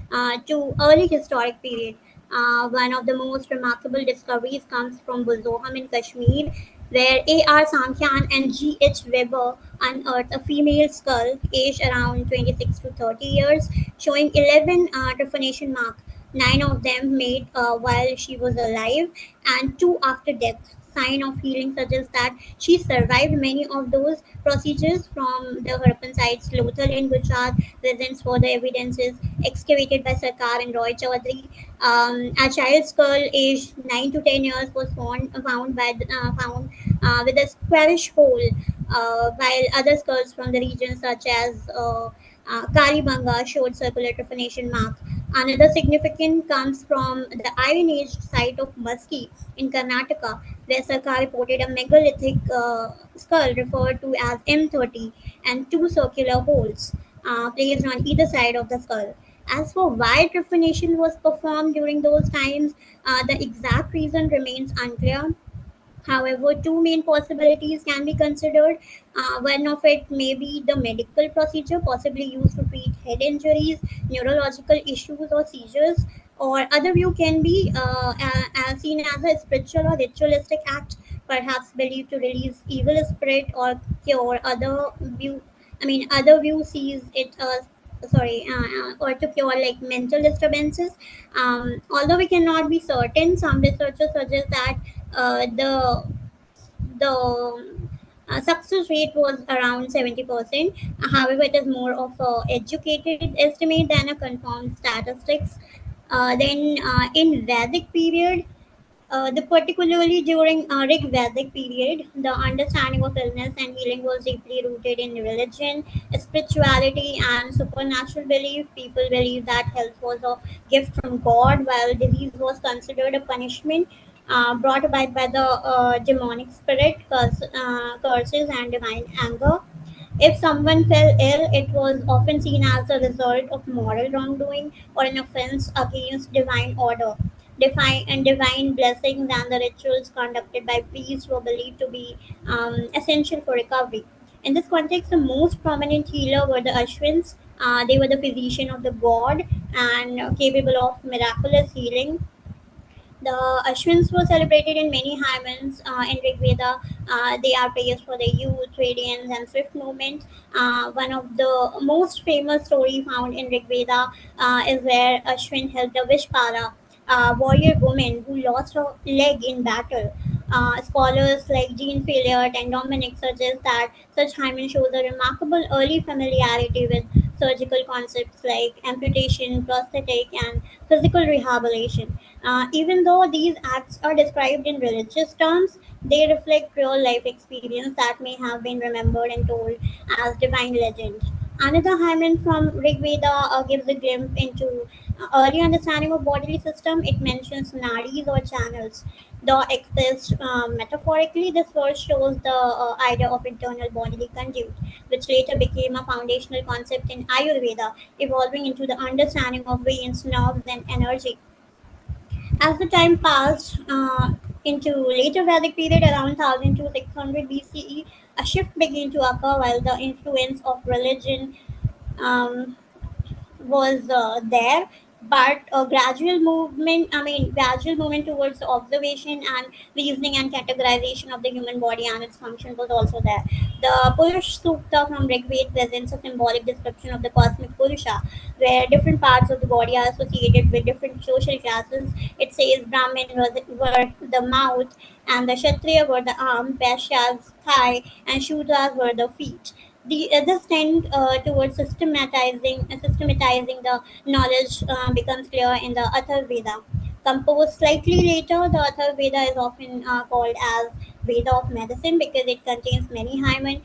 to early historic period. One of the most remarkable discoveries comes from Buzoham in Kashmir, where A.R. Sankyan and G.H. Weber unearthed a female skull aged around 26 to 30 years, showing 11 trephination marks. Nine of them made while she was alive, and two after death. Sign of healing suggests that she survived many of those procedures. From the Harappan sites, Lothal in Gujarat presents further evidences excavated by Sarkar and Roy Chaudhary. A child's skull aged 9 to 10 years was found with a squarish hole, while other skulls from the region, such as Kalibanga, showed circular trephination marks. Another significant comes from the Iron Age site of Muski in Karnataka, where Sarkar reported a megalithic skull referred to as M30 and two circular holes placed on either side of the skull. As for why trephination was performed during those times, the exact reason remains unclear. However, two main possibilities can be considered. One of it may be the medical procedure, possibly used to treat head injuries, neurological issues, or seizures. Or other view can be seen as a spiritual or ritualistic act, perhaps believed to release evil spirit or cure. Other view sees it as or to cure like mental disturbances. Although we cannot be certain, some researchers suggest that the success rate was around 70%. However, it is more of a educated estimate than a confirmed statistics. In Vedic period, particularly during Rig Vedic period, the understanding of illness and healing was deeply rooted in religion, spirituality, and supernatural belief. People believed that health was a gift from God, while disease was considered a punishment brought about by the demonic spirit, curses, and divine anger. If someone fell ill, it was often seen as a result of moral wrongdoing or an offense against divine order. Divine blessings and the rituals conducted by priests were believed to be essential for recovery. In this context, the most prominent healer were the Ashwins. They were the physician of the god and capable of miraculous healing. The Ashwins were celebrated in many hymns in Rig Veda. They are praised for their youth, radiance, and swift movement. One of the most famous story found in Rig Veda is where Ashwin helped a Vishpara, a warrior woman who lost her leg in battle. Scholars like Jean Filliard and Dominic suggest that such hymen shows a remarkable early familiarity with surgical concepts like amputation, prosthetic, and physical rehabilitation. Even though these acts are described in religious terms, they reflect real life experience that may have been remembered and told as divine legend. Another hymen from Rig Veda gives a glimpse into early understanding of bodily system. It mentions nadis or channels. Though expressed metaphorically, this verse shows the idea of internal bodily conduit, which later became a foundational concept in Ayurveda, evolving into the understanding of veins, nerves, and energy. As the time passed into later Vedic period around 1000 to 600 BCE, a shift began to occur while the influence of religion um, was there, but a gradual movement towards observation and reasoning and categorization of the human body and its function was also there. The Purush Sukta from Rig Veda presents a symbolic description of the cosmic Purusha, where different parts of the body are associated with different social classes. It says Brahmin were the mouth, and the Kshatriya were the arm, Vaishyas thigh, and Shudras were the feet. This trend towards systematizing the knowledge becomes clear in the Atharvaveda. Composed slightly later, the Atharvaveda is often called as Veda of medicine because it contains many hymen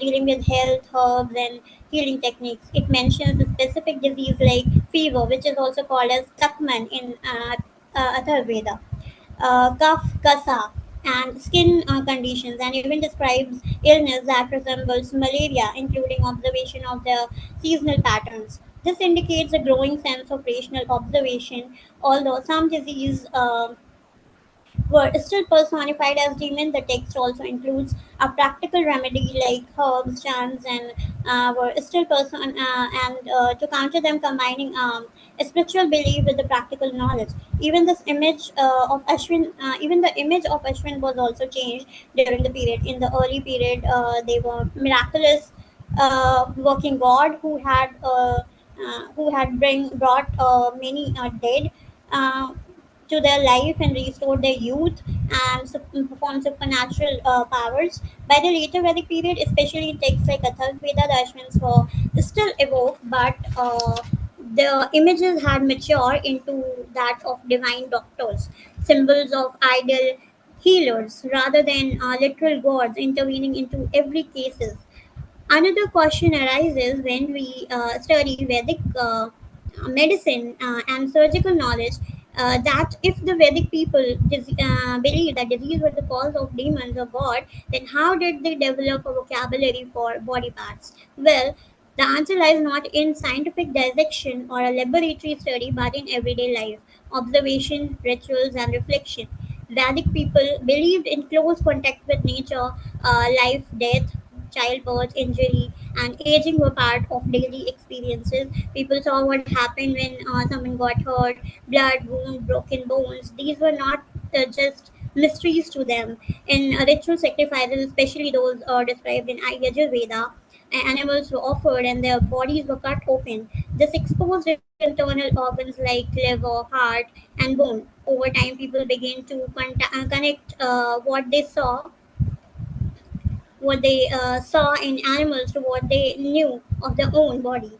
dealing with health, herbs, and healing techniques. It mentions a specific disease like fever, which is also called as Takman in Atharvaveda, cough, kasa, and skin conditions, and even describes illness that resembles malaria, including observation of the seasonal patterns. This indicates a growing sense of rational observation, although some disease were still personified as demons. The text also includes a practical remedy like herbs, charms, and were still and to counter them, combining a spiritual belief with the practical knowledge. Even this image of Ashwin, even the image of Ashwin was also changed during the period. In the early period, they were miraculous working god who had brought many dead uh, to their life and restored their youth and performed supernatural powers. By the later Vedic period, especially in texts like Atharva Veda, the Ashwins were still evoked, but the images had matured into that of divine doctors, symbols of ideal healers rather than literal gods intervening into every cases. Another question arises when we study Vedic medicine and surgical knowledge, that if the Vedic people believe that disease was the cause of demons or God, then how did they develop a vocabulary for body parts? Well, the answer lies not in scientific dissection or a laboratory study, but in everyday life, observation, rituals, and reflection. Vedic people believed in close contact with nature, life, death, childbirth, injury, and aging were part of daily experiences. People saw what happened when someone got hurt, blood, wound, broken bones. These were not just mysteries to them. In ritual sacrifices, especially those described in Ayurveda, animals were offered and their bodies were cut open. This exposed internal organs like liver, heart, and bone. Over time, people began to connect what they saw in animals to what they knew of their own body.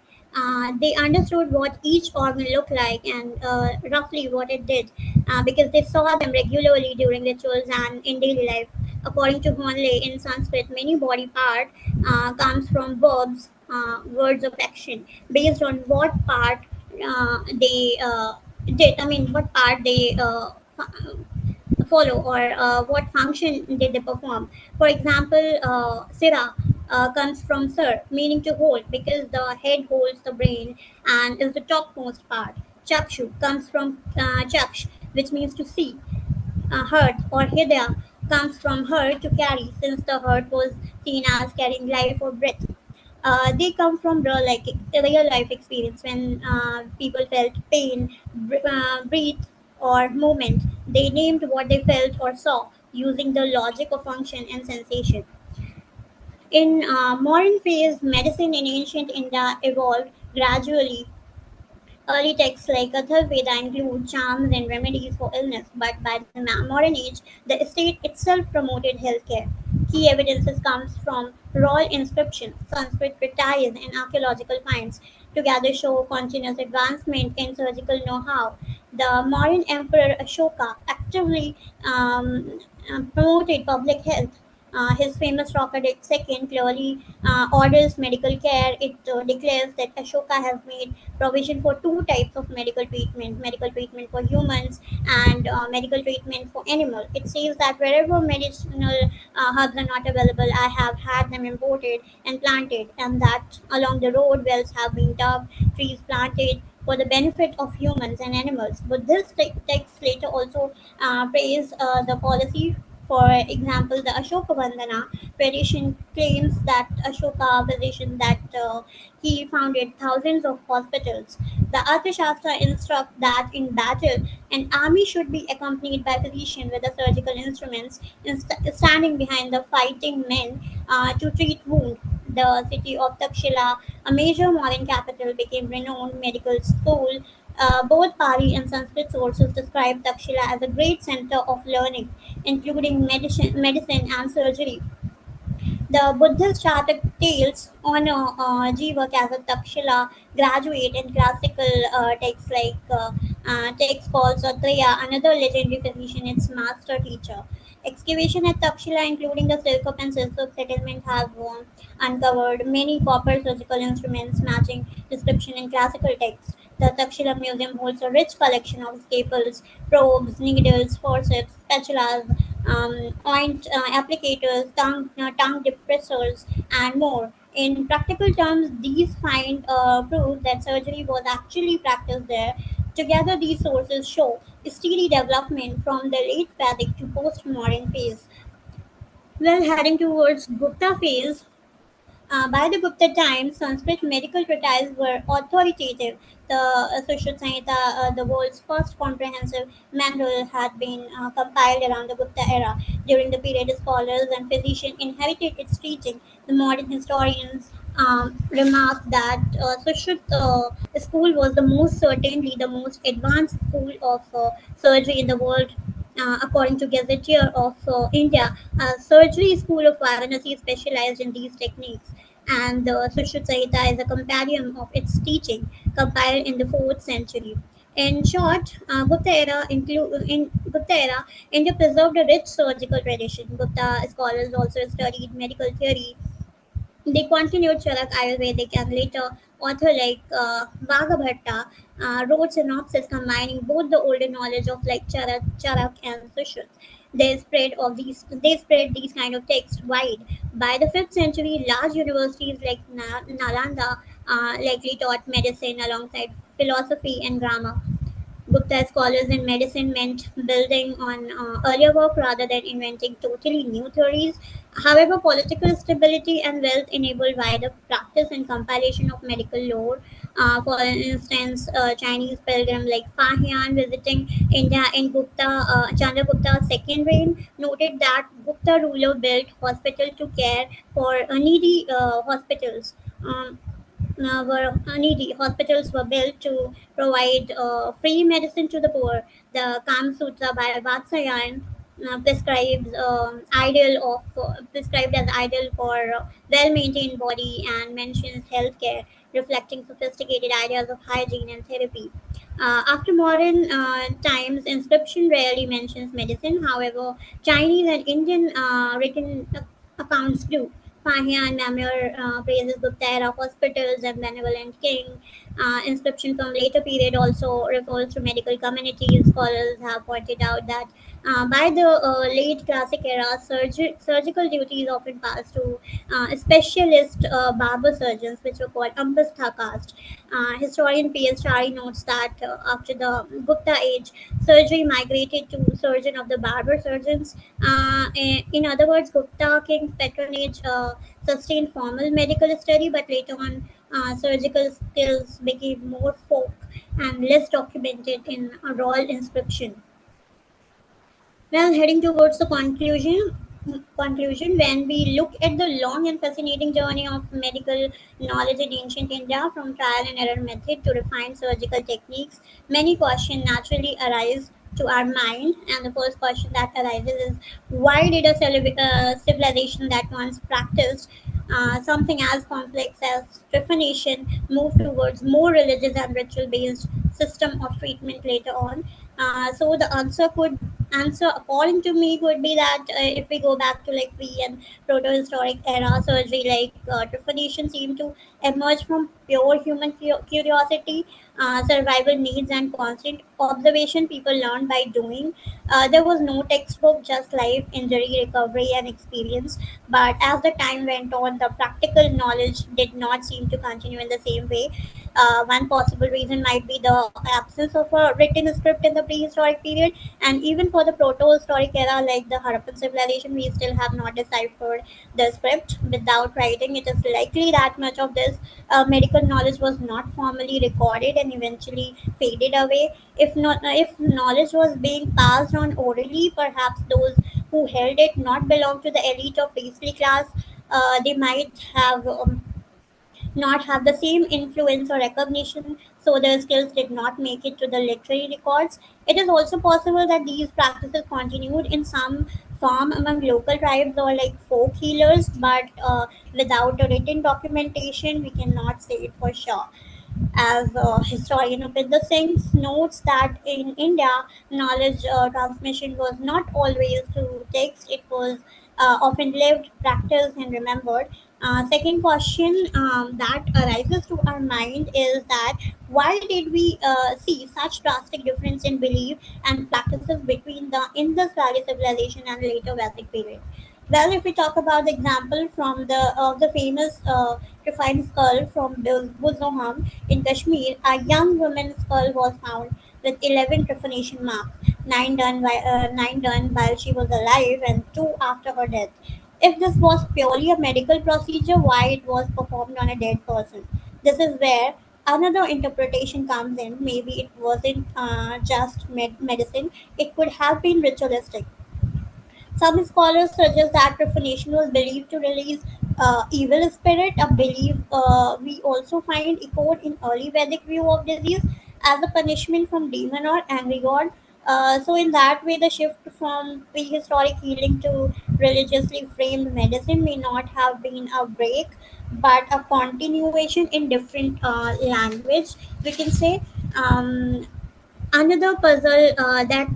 They understood what each organ looked like and roughly what it did because they saw them regularly during rituals and in daily life. According to Honle, in Sanskrit, many body part comes from verbs, words of action, based on what part they did. I mean, what part they follow or what function did they perform. For example, Sira comes from Sir, meaning to hold, because the head holds the brain and is the topmost part. Chakshu comes from Chaksh, which means to see. Heart or Hidya comes from her to carry, since the heart was seen as carrying life or breath. They come from real life experience when people felt pain, breathe, or movement. They named what they felt or saw using the logic of function and sensation. In modern phase, medicine in ancient India evolved gradually. Early texts like Atharvaveda include charms and remedies for illness, but by the modern age, the state itself promoted healthcare. Key evidences comes from royal inscriptions, Sanskrit treatises, and archaeological finds. Together show continuous advancement in surgical know-how. The modern emperor Ashoka actively promoted public health. His famous Rocket II clearly orders medical care. It declares that Ashoka has made provision for two types of medical treatment for humans and medical treatment for animals. It says that wherever medicinal herbs are not available, I have had them imported and planted, and that along the road wells have been dug, trees planted for the benefit of humans and animals. But this text later also praised the policy. For example, the Ashoka Vandana tradition claims that Ashoka physician that he founded thousands of hospitals. The Arthashastra instruct that in battle, an army should be accompanied by physician with the surgical instruments standing behind the fighting men to treat wounds. The city of Takshila, a major modern capital, became renowned medical school. Both Pali and Sanskrit sources describe Takshila as a great center of learning, including medicine and surgery. The Buddhist Charter tales honor Jiva as a Takshila graduate in classical texts like texts called Satraya, another legendary physician, its master teacher. Excavation at Takshila, including the Silkup and Silsup settlement, have uncovered many copper surgical instruments matching description in classical texts. The Takshila Museum holds a rich collection of scalpels, probes, needles, forceps, spatulas, applicators, tongue depressors, and more. In practical terms, these find prove that surgery was actually practiced there. Together, these sources show a steady development from the late Vedic to post-modern phase. Well, heading towards Gupta phase, by the Gupta times, Sanskrit medical treatises were authoritative. The Sushruta Samhita, the world's first comprehensive manual, had been compiled around the Gupta era. During the period, scholars and physicians inherited its teaching. The modern historians remark that Sushruta school was the most certainly the most advanced school of surgery in the world. According to Gazetteer of India, a surgery school of Varanasi specialized in these techniques, and the Sushruta Samhita is a compendium of its teaching, compiled in the 4th century. In short, in Gupta era, India preserved a rich surgical tradition. Gupta scholars also studied medical theory. They continued Charak Ayurvedic, and later author like Bhagabhatta wrote synopsis combining both the older knowledge of like Charak and Sushruta. They spread these kind of texts wide. By the 5th century, large universities like Nalanda likely taught medicine alongside philosophy and grammar. Gupta scholars in medicine meant building on earlier work rather than inventing totally new theories. However, political stability and wealth enabled wider practice and compilation of medical lore. For instance, Chinese pilgrim like Fahian visiting India in Chandragupta's second reign noted that Gupta ruler built hospital to care for needy hospitals. Were needy. Hospitals were built to provide free medicine to the poor. The Kama Sutra by Vatsyayan prescribed as ideal for well-maintained body and mentions healthcare, reflecting sophisticated ideas of hygiene and therapy. After modern times, inscription rarely mentions medicine. However, Chinese and Indian written accounts do. Fahian Namur praises Gupta era hospitals and benevolent king. Inscription from later period also refers to medical communities. Scholars have pointed out that by the late classic era, surgical duties often passed to specialist barber surgeons, which were called ambastha caste. Historian P.S. Shari notes that after the Gupta age, surgery migrated to surgeon of the barber surgeons. In other words, Gupta king's patronage sustained formal medical study, but later on, surgical skills became more folk and less documented in a royal inscription. Well, heading towards the conclusion, when we look at the long and fascinating journey of medical knowledge in ancient India, from trial and error method to refined surgical techniques, many questions naturally arise to our mind. And the first question that arises is, why did a civilization that once practiced something as complex as trepanation move towards more religious and ritual based system of treatment later on? So the answer according to me would be that if we go back to like pre and proto-historic era surgery, like trepanation seemed to emerge from pure human curiosity, survival needs, and constant observation people learned by doing. There was no textbook, just life, injury, recovery, and experience. But as the time went on, the practical knowledge did not seem to continue in the same way. One possible reason might be the absence of a written script in the prehistoric period, and even for the proto-historic era, like the Harappan civilization, we still have not deciphered the script. Without writing, it is likely that much of this medical knowledge was not formally recorded and eventually faded away. If knowledge was being passed on orally, perhaps those who held it not belong to the elite of priestly class. They might have not have the same influence or recognition, so their skills did not make it to the literary records. It is also possible that these practices continued in some form among local tribes or like folk healers, but without a written documentation, we cannot say it for sure. As historian Upinder Singh notes that in India, knowledge transmission was not always through text, it was often lived, practiced, and remembered. Second question that arises to our mind is that why did we see such drastic difference in belief and practices between the Indus Valley civilization and later Vedic period? Well, if we talk about the example from the famous refined skull from Buzoham in Kashmir, a young woman's skull was found with 11 trepanation marks, nine done while she was alive and two after her death. If this was purely a medical procedure, why it was performed on a dead person? This is where another interpretation comes in. Maybe it wasn't just medicine; it could have been ritualistic. Some scholars suggest that profanation was believed to release evil spirit, a belief we also find echoed in early Vedic view of disease as a punishment from demon or angry god. So in that way, the shift from prehistoric healing to religiously framed medicine may not have been a break, but a continuation in different language. We can say another puzzle that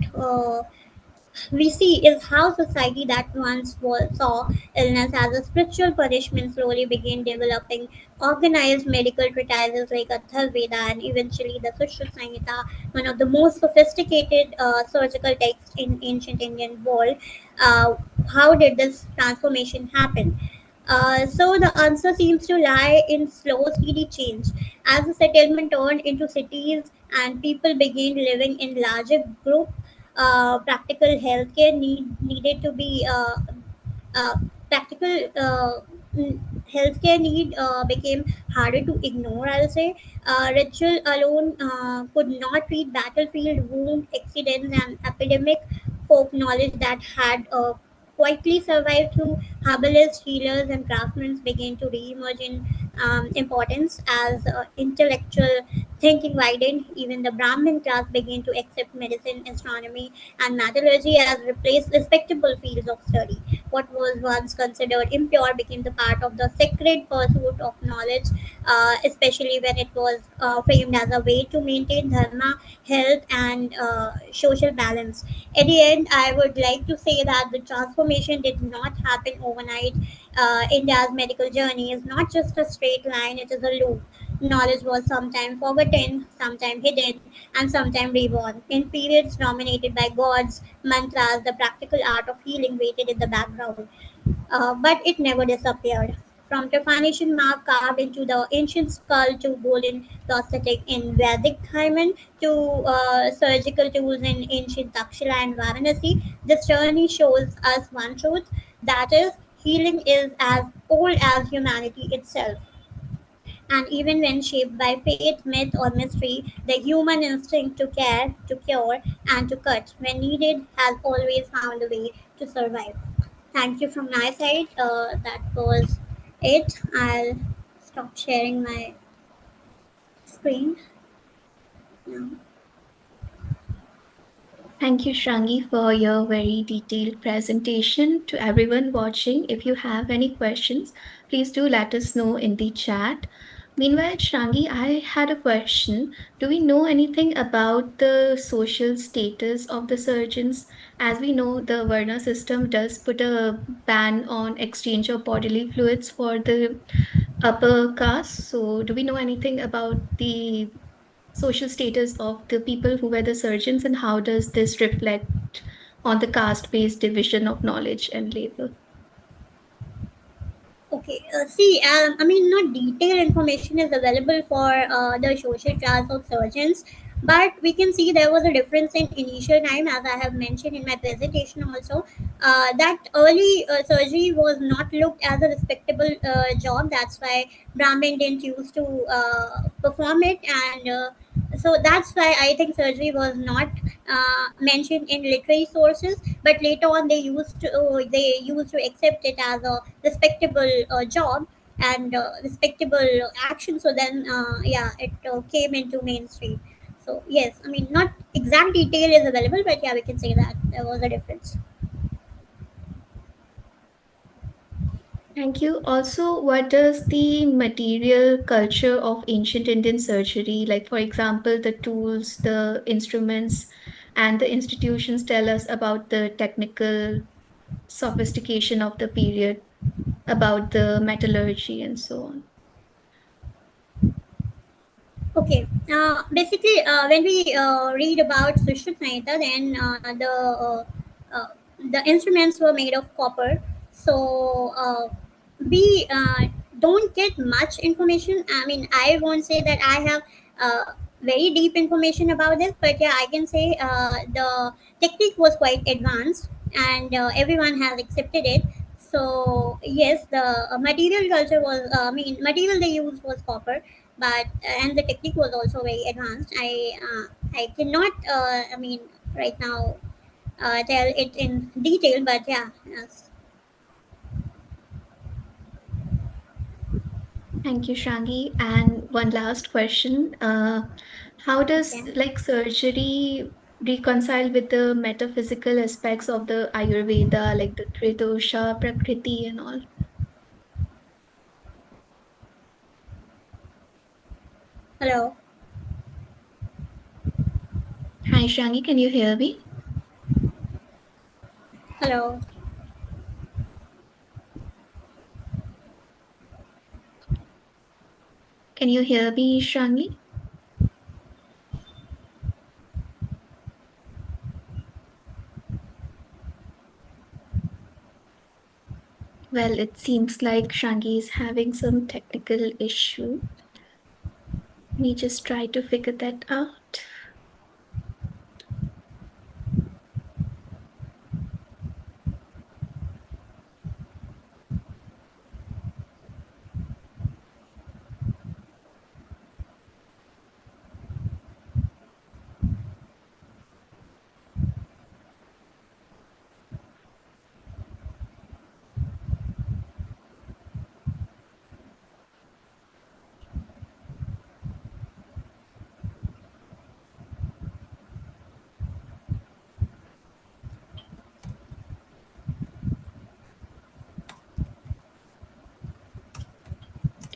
we see is how society that once saw illness as a spiritual punishment slowly began developing organized medical treatises like Atharveda and eventually the Sushruta Samhita, one of the most sophisticated surgical texts in ancient Indian world. Uh, how did this transformation happen? So the answer seems to lie in slow, steady change. As the settlement turned into cities and people began living in larger groups, practical healthcare needed to be uh, practical healthcare need became harder to ignore. I'll say ritual alone could not treat battlefield wound, accidents, and epidemic. Folk knowledge that had quietly survived through herbalists, healers, and craftsmen began to re-emerge in importance as intellectual thinking widened. Even the Brahmin class began to accept medicine, astronomy, and metallurgy as replaced respectable fields of study. What was once considered impure became the part of the sacred pursuit of knowledge, especially when it was framed as a way to maintain dharma, health, and social balance. At the end, I would like to say that the transformation did not happen overnight. India's medical journey is not just a straight line, it is a loop. Knowledge was sometimes forgotten, sometimes hidden, and sometimes reborn. In periods dominated by gods, mantras, the practical art of healing waited in the background, but it never disappeared. From trepanation mark carved into the ancient skull to golden prosthetic in Vedic hymen to surgical tools in ancient Takshila and Varanasi, this journey shows us one truth, that is, healing is as old as humanity itself. And even when shaped by faith, myth, or mystery, the human instinct to care, to cure, and to cut when needed has always found a way to survive. Thank you from my side. That was it. I'll stop sharing my screen now. Thank you, Shrangi, for your very detailed presentation. To everyone watching, if you have any questions, please do let us know in the chat. Meanwhile, Shrangi, I had a question. Do we know anything about the social status of the surgeons? As we know, the Varna system does put a ban on exchange of bodily fluids for the upper caste. So, do we know anything about the social status of the people who were the surgeons, and how does this reflect on the caste-based division of knowledge and labor? Okay, see, I mean, not detailed information is available for the social class of surgeons, but we can see there was a difference in initial time, as I have mentioned in my presentation also. That early surgery was not looked as a respectable job. That's why Brahmin didn't used to perform it, and so that's why I think surgery was not mentioned in literary sources. But later on, they used to accept it as a respectable job and respectable action. So then, yeah, it came into mainstream. So yes, I mean, not exact detail is available, but yeah, we can say that there was a difference. Thank you. Also, what does the material culture of ancient Indian surgery, like for example, the tools, the instruments, and the institutions tell us about the technical sophistication of the period, about the metallurgy and so on? Okay. Basically, when we read about Sushruta Samhita, then uh, the instruments were made of copper. So we don't get much information. I mean, I won't say that I have very deep information about this, but yeah, I can say the technique was quite advanced, and everyone has accepted it. So yes, the material culture was, I mean, material they used was copper, but and the technique was also very advanced. I cannot, I mean, right now tell it in detail, but yeah. Yes. Thank you, Shangi. And one last question. How does Okay. like surgery reconcile with the metaphysical aspects of the Ayurveda, like the Tridosha, Prakriti, and all? Hello. Hi, Shangi, can you hear me? Hello. Can you hear me, Shangi? Well, it seems like Shangi is having some technical issue. Let me just try to figure that out.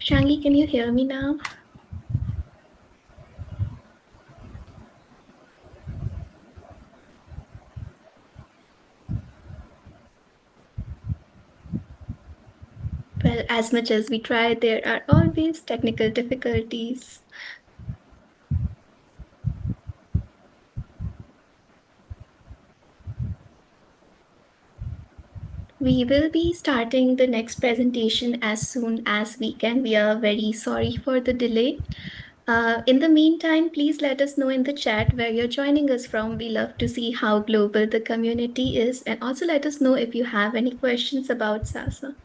Shangi, can you hear me now? Well, as much as we try, there are always technical difficulties. We will be starting the next presentation as soon as we can. We are very sorry for the delay. In the meantime, please let us know in the chat where you're joining us from. We love to see how global the community is, and also let us know if you have any questions about SASA.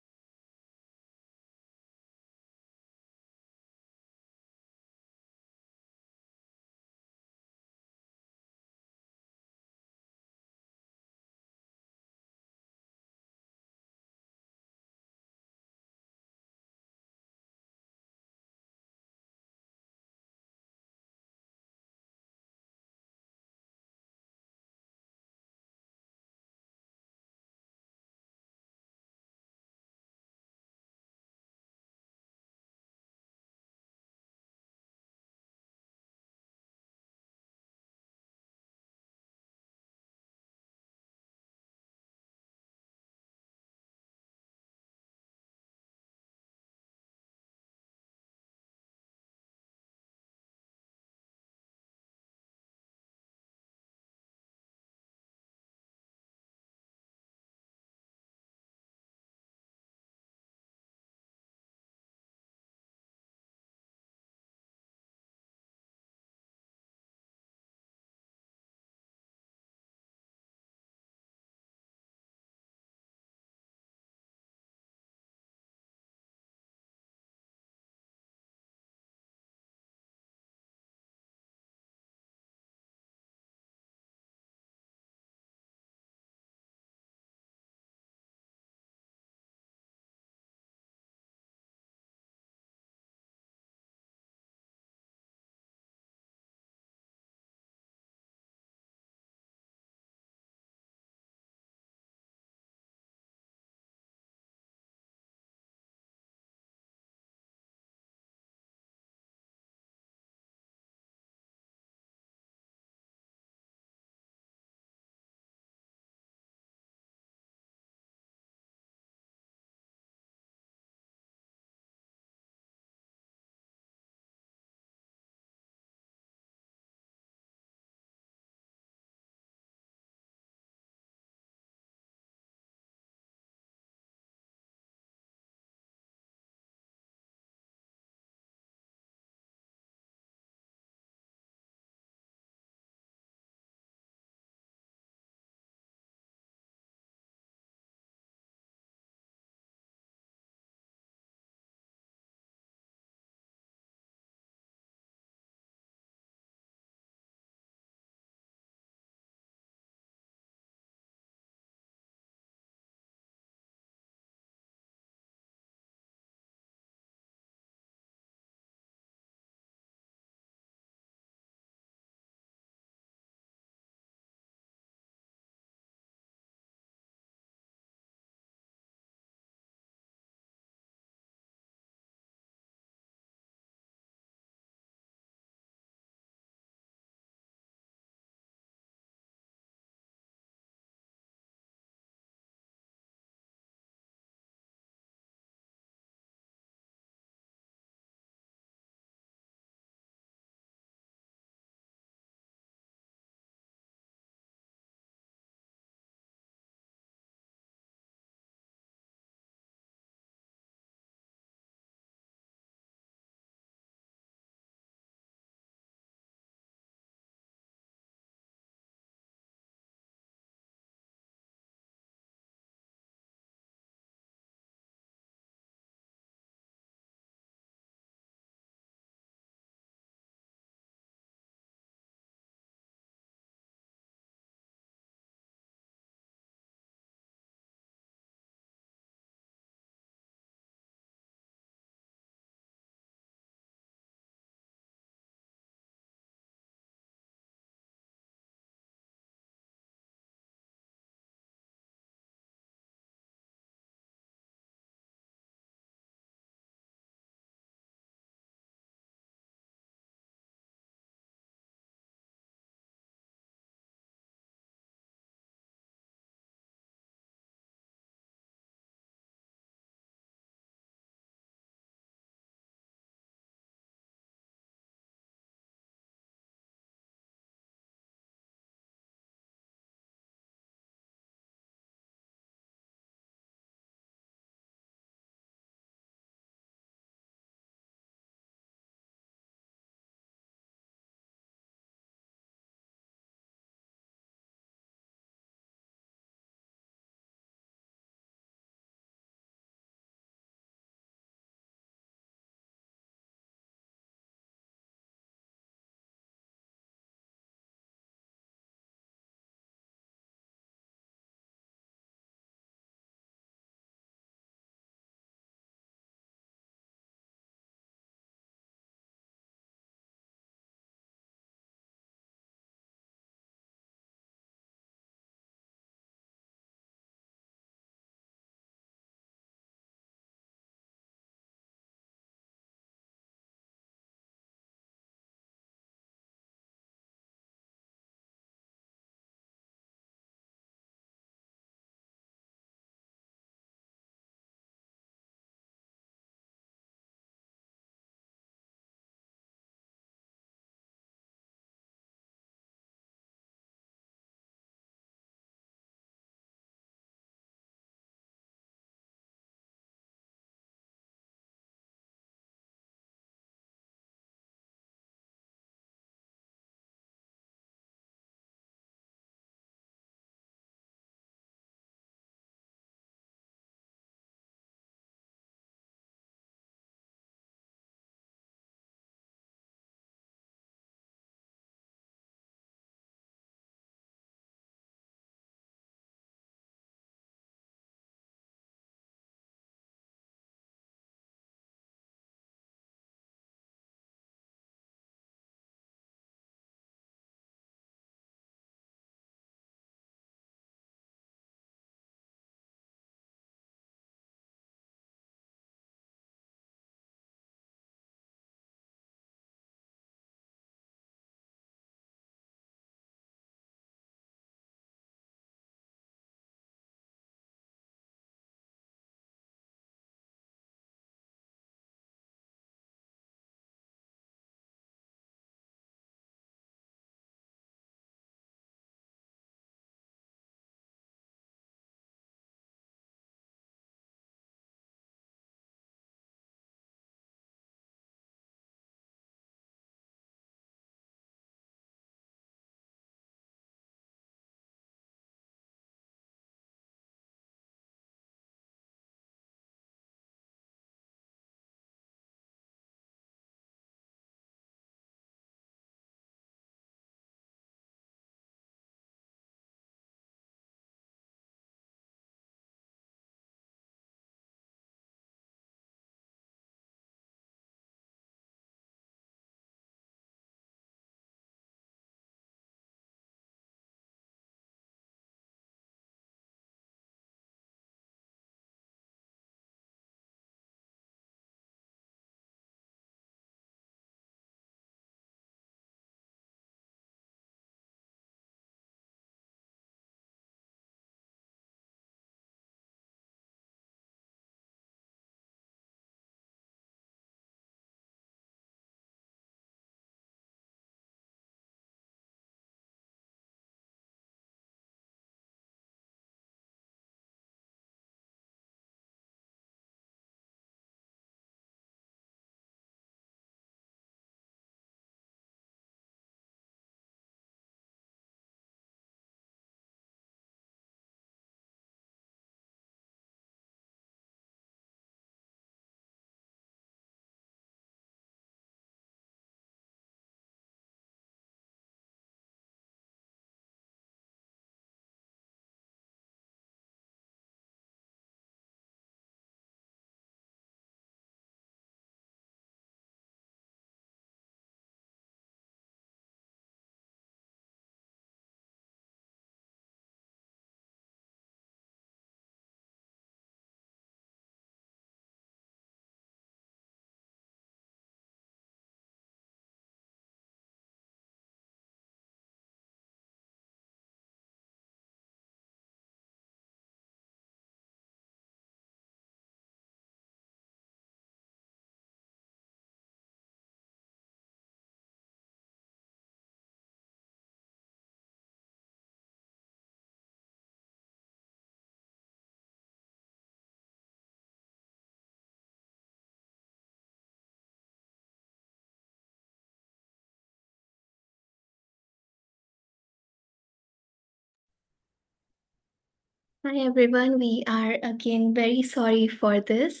Hi everyone, we are again very sorry for this.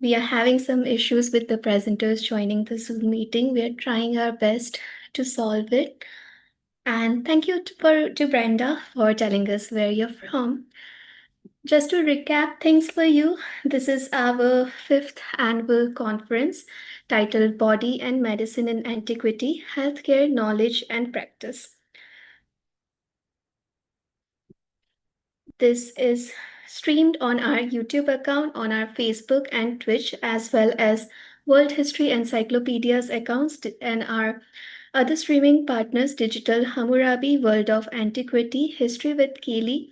We are having some issues with the presenters joining the Zoom meeting. We are trying our best to solve it. And thank you to Brenda for telling us where you're from. Just to recap things for you, this is our 5th annual conference titled Body and Medicine in Antiquity, Healthcare, Knowledge and Practice. This is streamed on our YouTube account, on our Facebook and Twitch, as well as World History Encyclopedia's accounts and our other streaming partners, Digital Hammurabi, World of Antiquity, History with Kayleigh,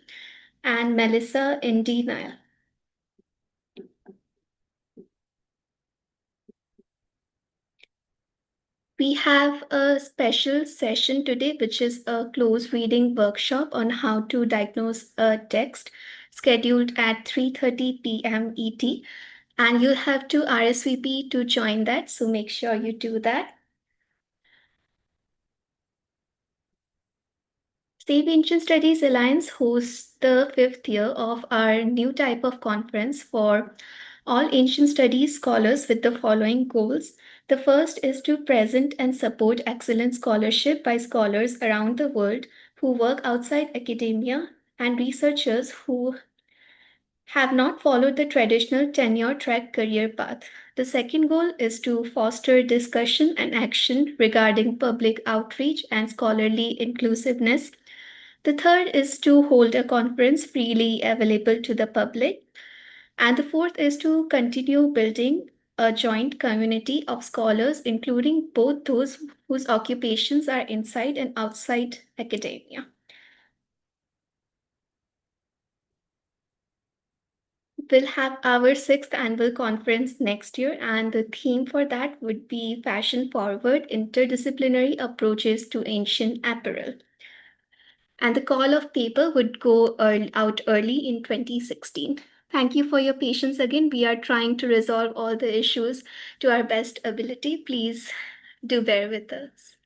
and Melissa in De Nile. We have a special session today, which is a close reading workshop on how to diagnose a text, scheduled at 3:30 p.m. ET. And you'll have to RSVP to join that, so make sure you do that. Save Ancient Studies Alliance hosts the 5th year of our new type of conference for all ancient studies scholars with the following goals. The first is to present and support excellent scholarship by scholars around the world who work outside academia and researchers who have not followed the traditional tenure track career path. The second goal is to foster discussion and action regarding public outreach and scholarly inclusiveness. The third is to hold a conference freely available to the public. And the fourth is to continue building a joint community of scholars, including both those whose occupations are inside and outside academia. We'll have our 6th annual conference next year, and the theme for that would be Fashion Forward Interdisciplinary Approaches to Ancient Apparel. And the call of paper would go out early in 2016. Thank you for your patience again. We are trying to resolve all the issues to our best ability. Please do bear with us.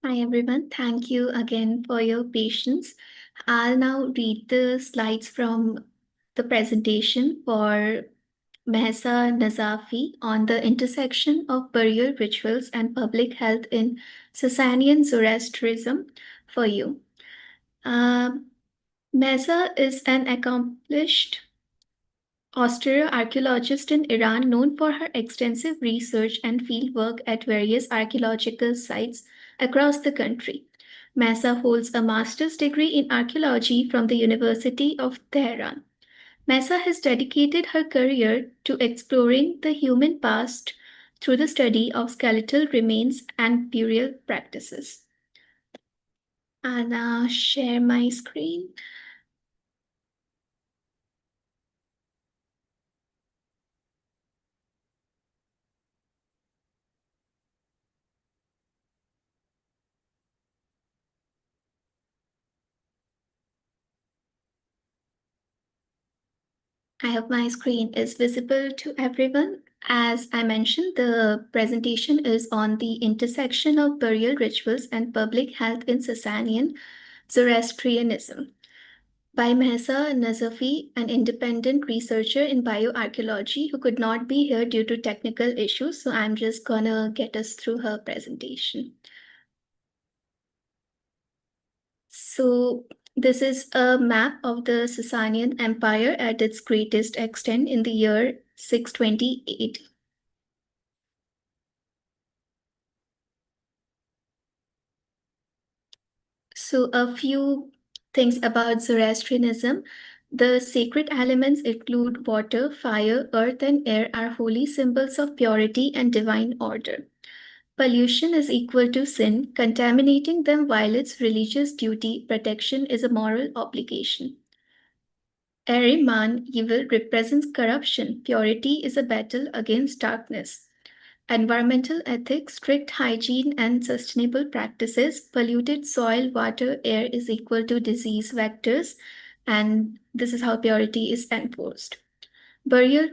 Hi everyone, thank you again for your patience. I'll now read the slides from the presentation for Mehsa Nazafi on the intersection of burial rituals and public health in Sasanian Zoroastrianism for you. Mehsa is an accomplished austere archaeologist in Iran known for her extensive research and fieldwork at various archaeological sites across the country. Mehsa holds a master's degree in archaeology from the University of Tehran. Mehsa has dedicated her career to exploring the human past through the study of skeletal remains and burial practices. I'll now share my screen. I hope my screen is visible to everyone. As I mentioned, the presentation is on the intersection of burial rituals and public health in Sasanian Zoroastrianism by Mehsa Nazafi, an independent researcher in bioarchaeology who could not be here due to technical issues. So I'm just gonna get us through her presentation. So this is a map of the Sasanian Empire at its greatest extent in the year 628. So a few things about Zoroastrianism. The sacred elements include water, fire, earth, and air are holy symbols of purity and divine order. Pollution is equal to sin. Contaminating them violates religious duty. Protection is a moral obligation. Ahriman, evil, represents corruption. Purity is a battle against darkness. Environmental ethics, strict hygiene, and sustainable practices. Polluted soil, water, air is equal to disease vectors, and this is how purity is enforced. Burial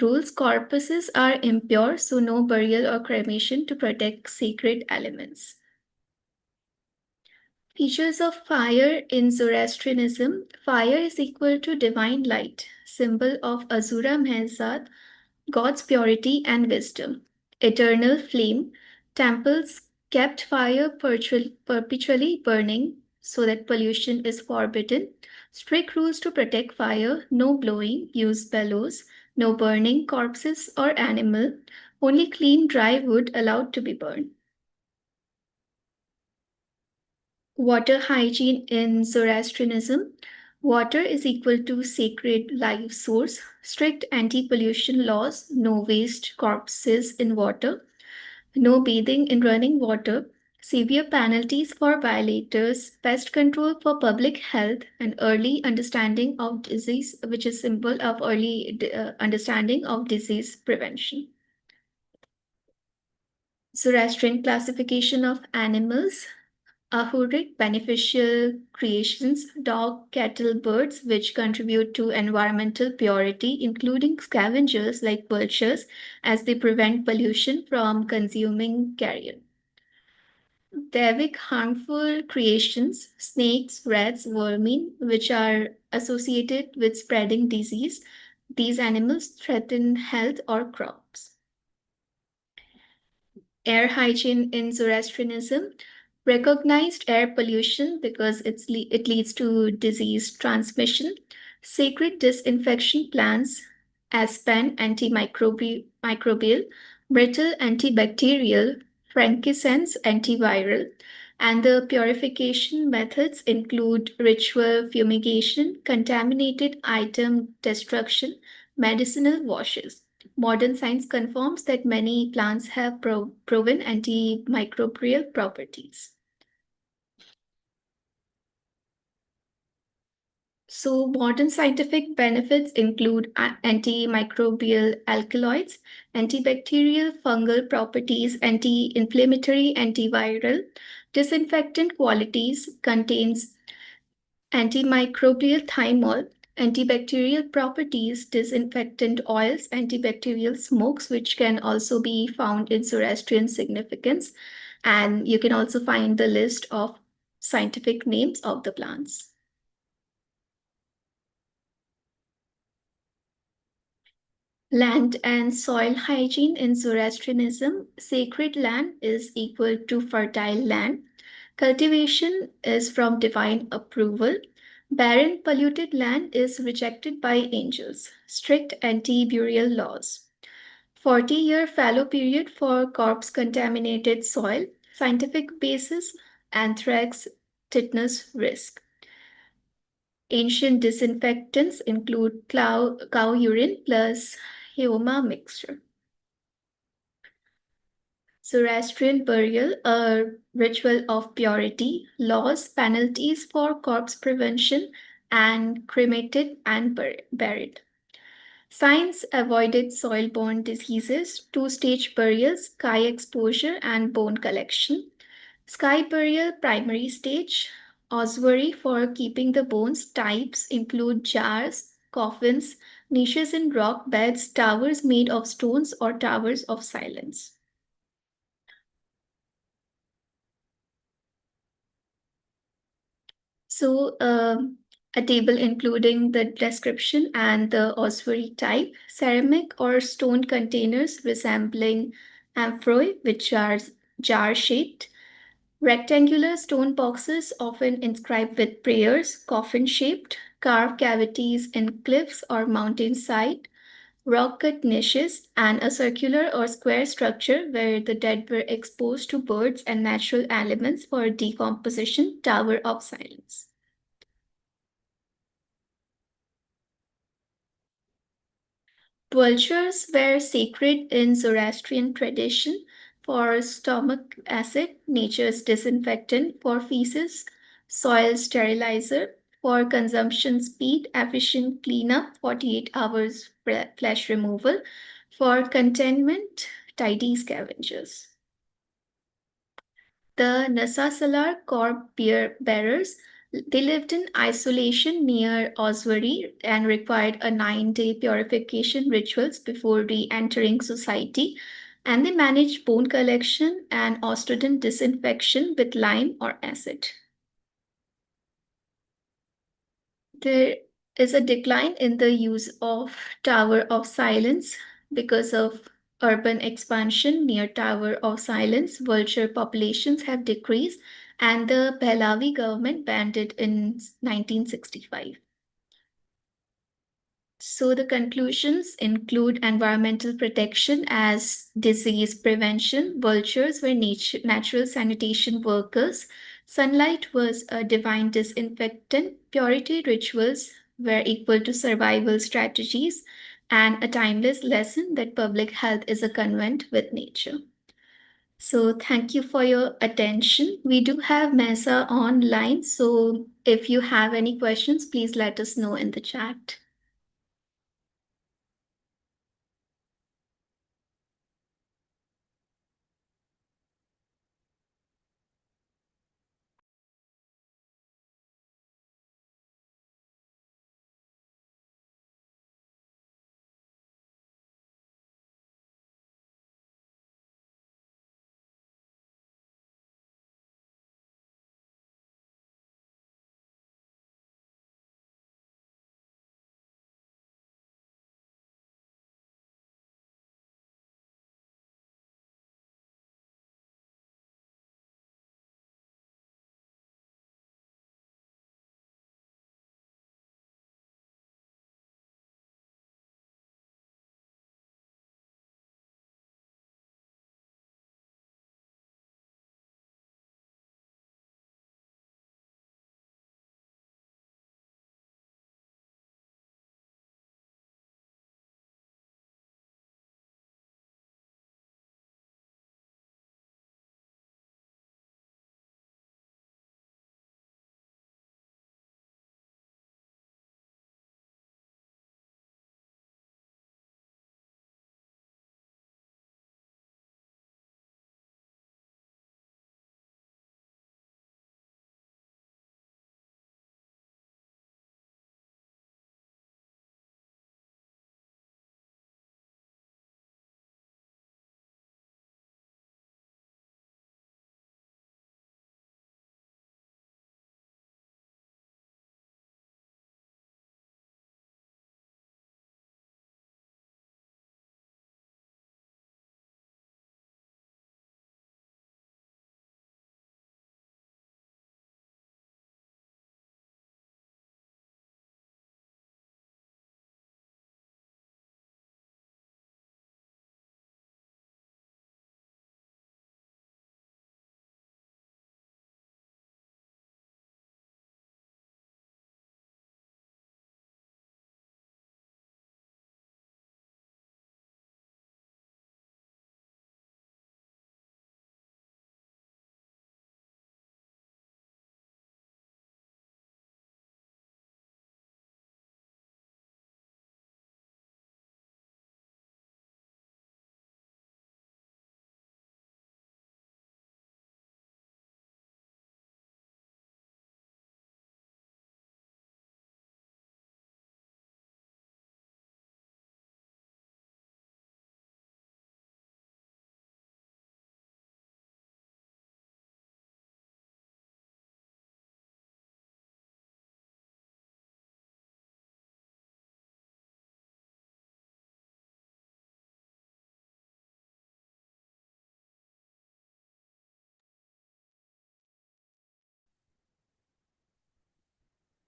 rules, corpses are impure, so no burial or cremation to protect sacred elements. Features of fire in Zoroastrianism. Fire is equal to divine light, symbol of Azura Mehzad, God's purity and wisdom. Eternal flame. Temples kept fire perpetually burning so that pollution is forbidden. Strict rules to protect fire. No blowing, use bellows. No burning corpses or animal. Only clean dry wood allowed to be burned. Water hygiene in Zoroastrianism. Water is equal to sacred life source. Strict anti-pollution laws. No waste corpses in water. No bathing in running water. Severe penalties for violators. Pest control for public health. And early understanding of disease, which is symbol of early understanding of disease prevention. Zoroastrian classification of animals. Ahuric beneficial creations, dog, cattle, birds, which contribute to environmental purity, including scavengers like vultures, as they prevent pollution from consuming carrion. Devic harmful creations, snakes, rats, vermin, which are associated with spreading disease. These animals threaten health or crops. Air hygiene in Zoroastrianism. Recognized air pollution because it leads to disease transmission. Sacred disinfection plants, aspen antimicrobial, myrtle antibacterial, frankincense antiviral, and the purification methods include ritual fumigation, contaminated item destruction, medicinal washes. Modern science confirms that many plants have proven antimicrobial properties. So modern scientific benefits include antimicrobial alkaloids, antibacterial fungal properties, anti-inflammatory, antiviral, disinfectant qualities, contains antimicrobial thymol, antibacterial properties, disinfectant oils, antibacterial smokes, which can also be found in Zoroastrian significance, And you can also find the list of scientific names of the plants. Land and soil hygiene in Zoroastrianism. Sacred land is equal to fertile land. Cultivation is from divine approval. Barren, polluted land is rejected by angels. Strict anti-burial laws. 40-year fallow period for corpse-contaminated soil. Scientific basis, anthrax, tetanus risk. Ancient disinfectants include cow urine plus Heoma mixture. Zoroastrian burial, a ritual of purity, laws, penalties for corpse prevention, and cremated and buried. Science avoided soil-borne diseases, two-stage burials, sky exposure, and bone collection. Sky burial, primary stage. Ossuary for keeping the bones. Types include jars, coffins, niches in rock beds, towers made of stones, or towers of silence. So, a table including the description and the ossuary type, ceramic or stone containers resembling amphorae, which are jar-shaped, rectangular stone boxes often inscribed with prayers, coffin-shaped, carved cavities in cliffs or mountainside, rock-cut niches, and a circular or square structure where the dead were exposed to birds and natural elements for decomposition, Tower of Silence. Vultures were sacred in Zoroastrian tradition for stomach acid, nature's disinfectant; for feces, soil sterilizer; for consumption speed, efficient cleanup, 48 hours flesh removal; for containment, tidy scavengers. The Nasasalar corpse bearers, they lived in isolation near ossuary and required a 9-day purification rituals before re-entering society, and they managed bone collection and ostoden disinfection with lime or acid. There is a decline in the use of Tower of Silence because of urban expansion. Near Tower of Silence, vulture populations have decreased, and the Pahlavi government banned it in 1965. So the conclusions include environmental protection as disease prevention. Vultures were natural sanitation workers. Sunlight was a divine disinfectant. Purity rituals were equal to survival strategies, and a timeless lesson that public health is a convent with nature. So thank you for your attention. We do have Mesa online, so if you have any questions, please let us know in the chat.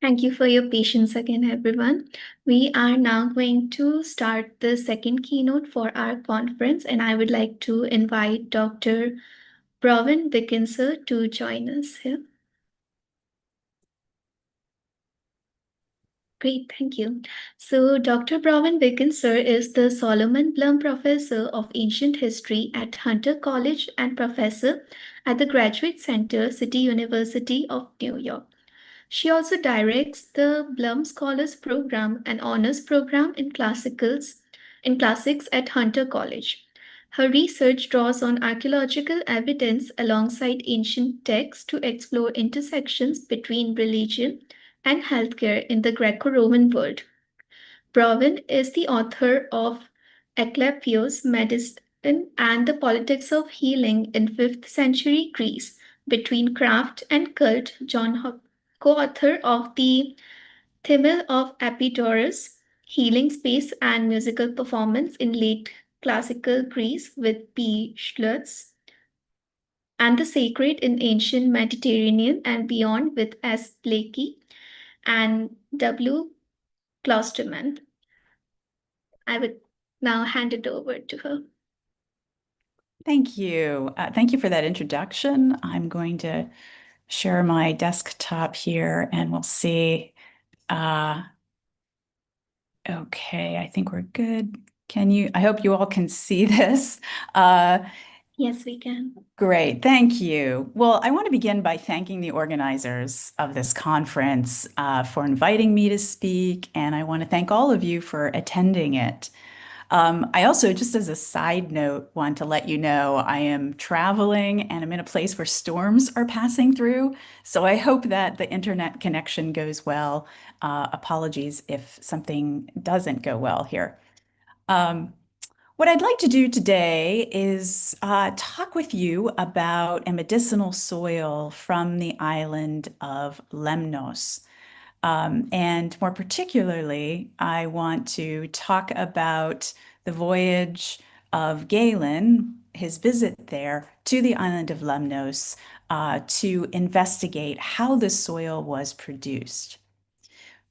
Thank you for your patience again, everyone. We are now going to start the second keynote for our conference, and I would like to invite Dr. Brovin Dickinson to join us here. Great, thank you. So Dr. Brovin Dickinson is the Solomon Blum Professor of Ancient History at Hunter College and Professor at the Graduate Center, City University of New York. She also directs the Blum Scholars Program, an honors program in classics at Hunter College. Her research draws on archaeological evidence alongside ancient texts to explore intersections between religion and healthcare in the Greco-Roman world. Brovin is the author of Asclepios, Medicine and the Politics of Healing in 5th Century Greece, Between Craft and Cult, co-author of the Thymel of Epidaurus, Healing Space and Musical Performance in Late Classical Greece with P. Schlutz, and The Sacred in Ancient Mediterranean and Beyond with S. Blakey and W. Klosterman. I would now hand it over to her. Thank you. Thank you for that introduction. I'm going to share my desktop here and we'll see. Okay, I think we're good. I hope you all can see this. Yes, we can. Great, thank you. Well, I want to begin by thanking the organizers of this conference for inviting me to speak, and I want to thank all of you for attending it. I also, just as a side note, want to let you know I am traveling and I'm in a place where storms are passing through. So I hope that the internet connection goes well. Apologies if something doesn't go well here. What I'd like to do today is talk with you about a medicinal soil from the island of Lemnos. And more particularly, I want to talk about the voyage of Galen, his visit there to the island of Lemnos to investigate how the soil was produced.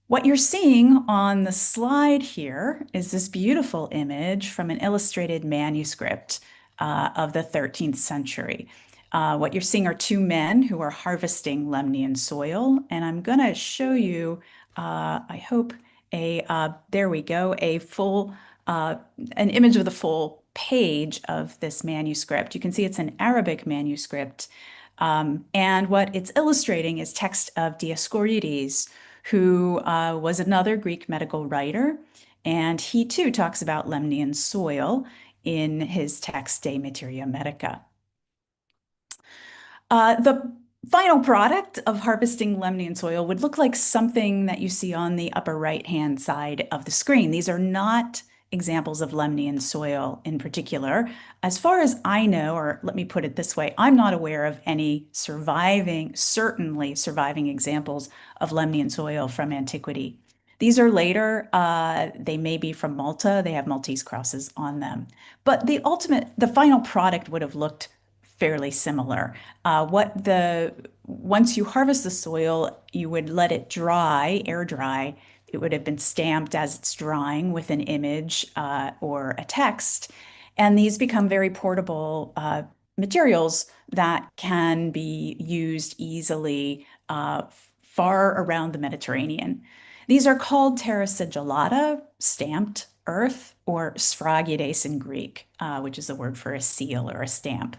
What you're seeing on the slide here is this beautiful image from an illustrated manuscript of the 13th century. What you're seeing are two men who are harvesting Lemnian soil, and I'm going to show you, I hope, there we go, an image of the full page of this manuscript. You can see it's an Arabic manuscript, and what it's illustrating is text of Dioscorides, who was another Greek medical writer, and he too talks about Lemnian soil in his text De Materia Medica. The final product of harvesting Lemnian soil would look like something that you see on the upper right-hand side of the screen. These are not examples of Lemnian soil in particular. As far as I know, or let me put it this way, I'm not aware of any certainly surviving examples of Lemnian soil from antiquity. These are later, they may be from Malta, they have Maltese crosses on them. But the final product would have looked fairly similar. Once you harvest the soil, you would let it dry, air dry. It would have been stamped as it's drying with an image or a text. And these become very portable materials that can be used easily far around the Mediterranean. These are called terra sigillata, stamped earth, or sphragides in Greek, which is a word for a seal or a stamp.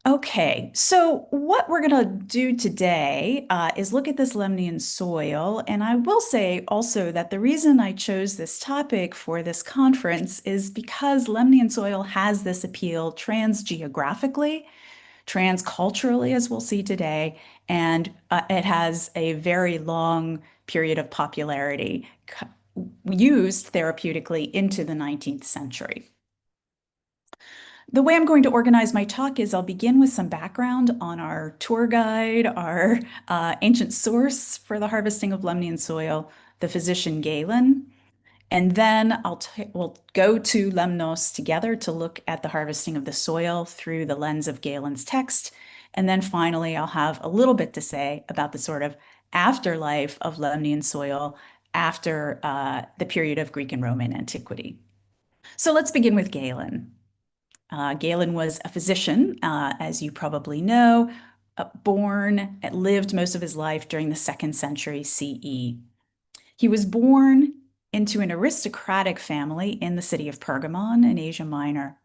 Okay, so what we're going to do today is look at this Lemnian soil, and I will say also that the reason I chose this topic for this conference is because Lemnian soil has this appeal transgeographically, transculturally, as we'll see today, and it has a very long period of popularity used therapeutically into the 19th century. The way I'm going to organize my talk is I'll begin with some background on our tour guide, our ancient source for the harvesting of Lemnian soil, the physician Galen, and then we'll go to Lemnos together to look at the harvesting of the soil through the lens of Galen's text. And then finally, I'll have a little bit to say about the sort of afterlife of Lemnian soil after the period of Greek and Roman antiquity. So let's begin with Galen. Galen was a physician, as you probably know, lived most of his life during the 2nd century CE. He was born into an aristocratic family in the city of Pergamon in Asia Minor.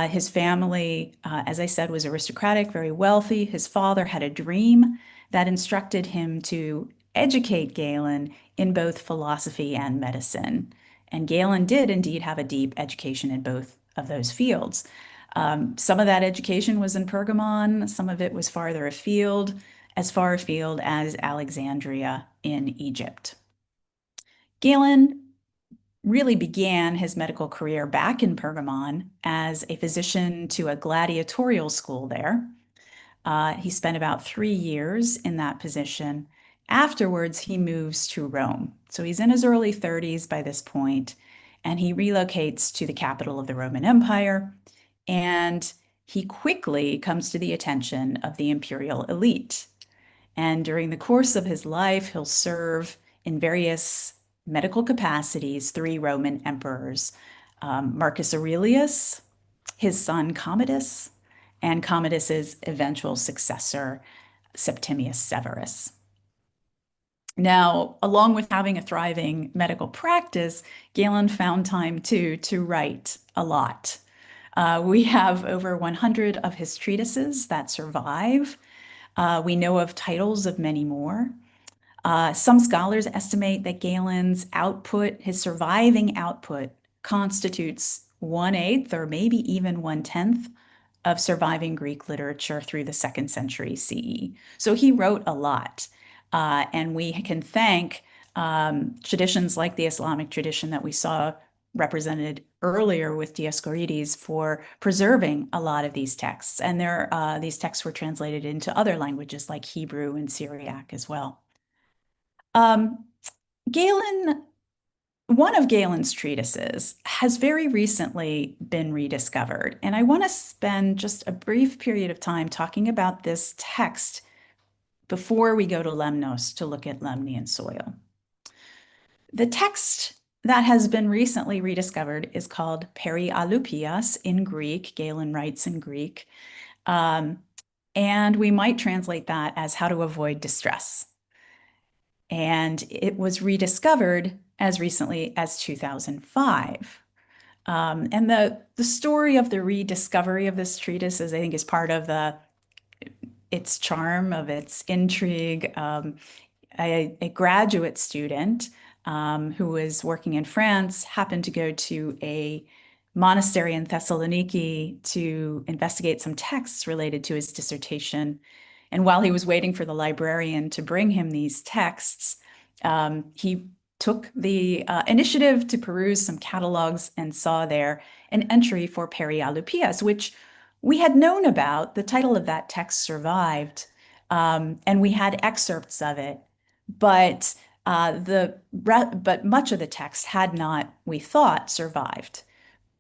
His family, as I said, was aristocratic, very wealthy. His father had a dream that instructed him to educate Galen in both philosophy and medicine. And Galen did indeed have a deep education in both of those fields. Some of that education was in Pergamon, some of it was farther afield, as far afield as Alexandria in Egypt. Galen really began his medical career back in Pergamon as a physician to a gladiatorial school there. He spent about 3 years in that position. Afterwards, he moves to Rome. So he's in his early 30s by this point, and he relocates to the capital of the Roman Empire, and he quickly comes to the attention of the imperial elite. And during the course of his life, he'll serve in various medical capacities 3 Roman emperors, Marcus Aurelius, his son Commodus, and Commodus's eventual successor, Septimius Severus. Now, along with having a thriving medical practice, Galen found time too to write a lot. We have over 100 of his treatises that survive. We know of titles of many more. Some scholars estimate that Galen's output, his surviving output, constitutes 1/8 or maybe even 1/10 of surviving Greek literature through the 2nd century CE. So he wrote a lot. And we can thank traditions like the Islamic tradition that we saw represented earlier with Dioscorides for preserving a lot of these texts. And these texts were translated into other languages like Hebrew and Syriac as well. Galen, one of Galen's treatises has very recently been rediscovered. And I want to spend just a brief period of time talking about this text before we go to Lemnos to look at Lemnian soil. The text that has been recently rediscovered is called Perialoupias in Greek. Galen writes in Greek. And we might translate that as how to avoid distress. And it was rediscovered as recently as 2005. And the story of the rediscovery of this treatise is, I think, is part of its charm, of its intrigue. A graduate student who was working in France happened to go to a monastery in Thessaloniki to investigate some texts related to his dissertation. And while he was waiting for the librarian to bring him these texts, he took the initiative to peruse some catalogs and saw there an entry for Perialoupias, which we had known about. The title of that text survived, and we had excerpts of it, but much of the text had not, we thought, survived.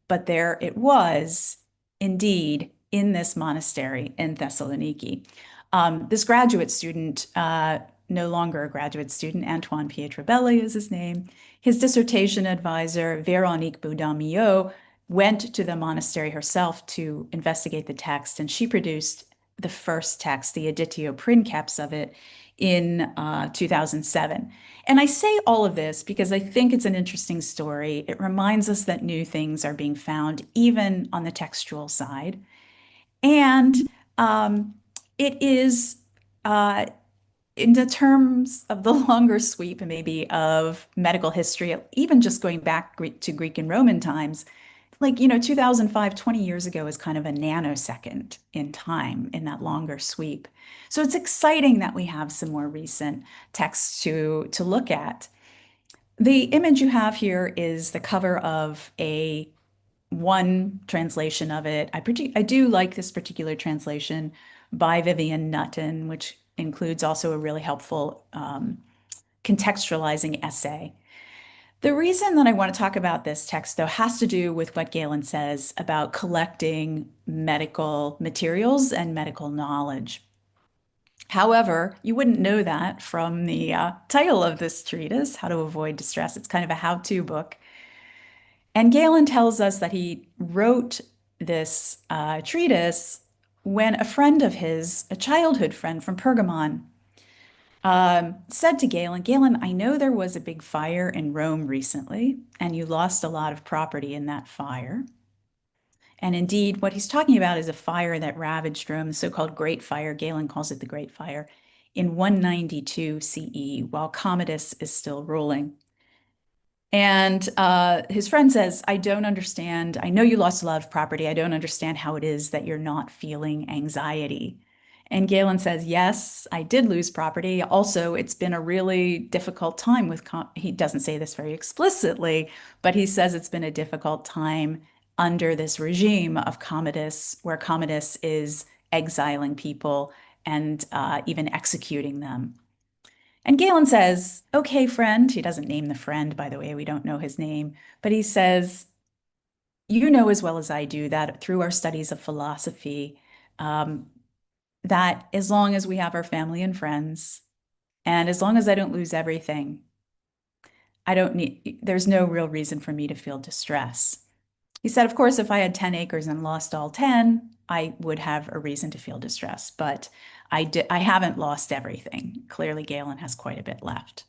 But there it was, indeed, in this monastery in Thessaloniki. This graduate student, no longer a graduate student, Antoine Pietrabelli is his name. His dissertation advisor, Véronique Boudin-Millot, went to the monastery herself to investigate the text, and she produced the first text, the editio princeps of it, in 2007. And I say all of this because I think it's an interesting story. It reminds us that new things are being found, even on the textual side. And it is, in the terms of the longer sweep, and maybe of medical history, even just going back to Greek and Roman times, 2005, 20 years ago is kind of a nanosecond in time in that longer sweep. So it's exciting that we have some more recent texts to look at. The image you have here is the cover of one translation of it. I do like this particular translation by Vivian Nutton, which includes also a really helpful contextualizing essay. The reason that I want to talk about this text, though, has to do with what Galen says about collecting medical materials and medical knowledge. However, you wouldn't know that from the title of this treatise, How to Avoid Distress. It's kind of a how-to book. And Galen tells us that he wrote this treatise when a friend of his, a childhood friend from Pergamon, said to Galen, Galen, I know there was a big fire in Rome recently, and you lost a lot of property in that fire. And indeed, what he's talking about is a fire that ravaged Rome, the so-called Great Fire. Galen calls it the Great Fire, in 192 CE, while Commodus is still ruling. And his friend says, I don't understand. I know you lost a lot of property. I don't understand how it is that you're not feeling anxiety. And Galen says, yes, I did lose property. Also, it's been a really difficult time with, he doesn't say this very explicitly, but he says it's been a difficult time under this regime of Commodus, where Commodus is exiling people and even executing them. And Galen says, okay, friend, he doesn't name the friend, by the way, we don't know his name, but he says, you know as well as I do that through our studies of philosophy, that as long as we have our family and friends, and as long as I don't lose everything, there's no real reason for me to feel distress. He said, of course, if I had 10 acres and lost all 10, I would have a reason to feel distress, but I haven't lost everything. Clearly, Galen has quite a bit left.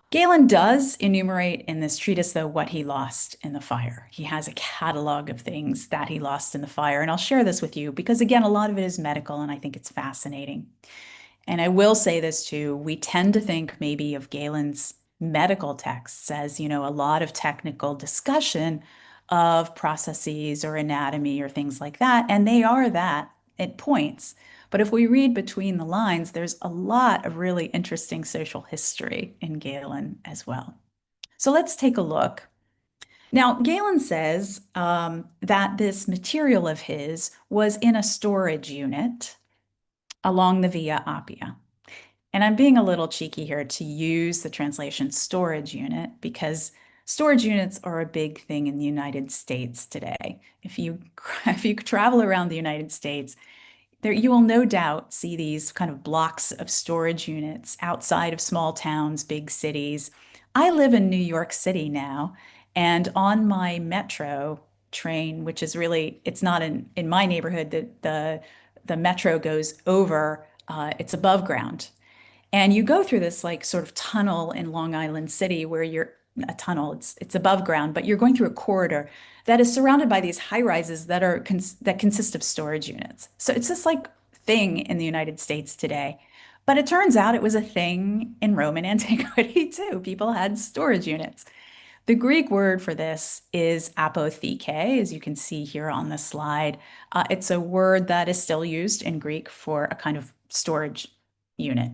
Galen does enumerate in this treatise, though, what he lost in the fire. He has a catalog of things that he lost in the fire, and I'll share this with you because, again, a lot of it is medical, and I think it's fascinating. And I will say this, too. We tend to think maybe of Galen's medical texts as, a lot of technical discussion of processes or anatomy or things like that, and they are that at points. But if we read between the lines, there's a lot of really interesting social history in Galen as well. So let's take a look. Now, Galen says that this material of his was in a storage unit along the Via Appia. And I'm being a little cheeky here to use the translation storage unit because storage units are a big thing in the United States today. If you travel around the United States, you will no doubt see these kind of blocks of storage units outside of small towns, big cities. I live in New York City now, and on my metro train, which is really, it's not in my neighborhood, the metro goes over, it's above ground. And you go through this like sort of tunnel in Long Island City where you're a tunnel, it's above ground, but you're going through a corridor that is surrounded by these high rises that consist of storage units. So it's this like thing in the United States today. But it turns out it was a thing in Roman antiquity too. People had storage units. The Greek word for this is apotheke, as you can see here on the slide. It's a word that is still used in Greek for a kind of storage unit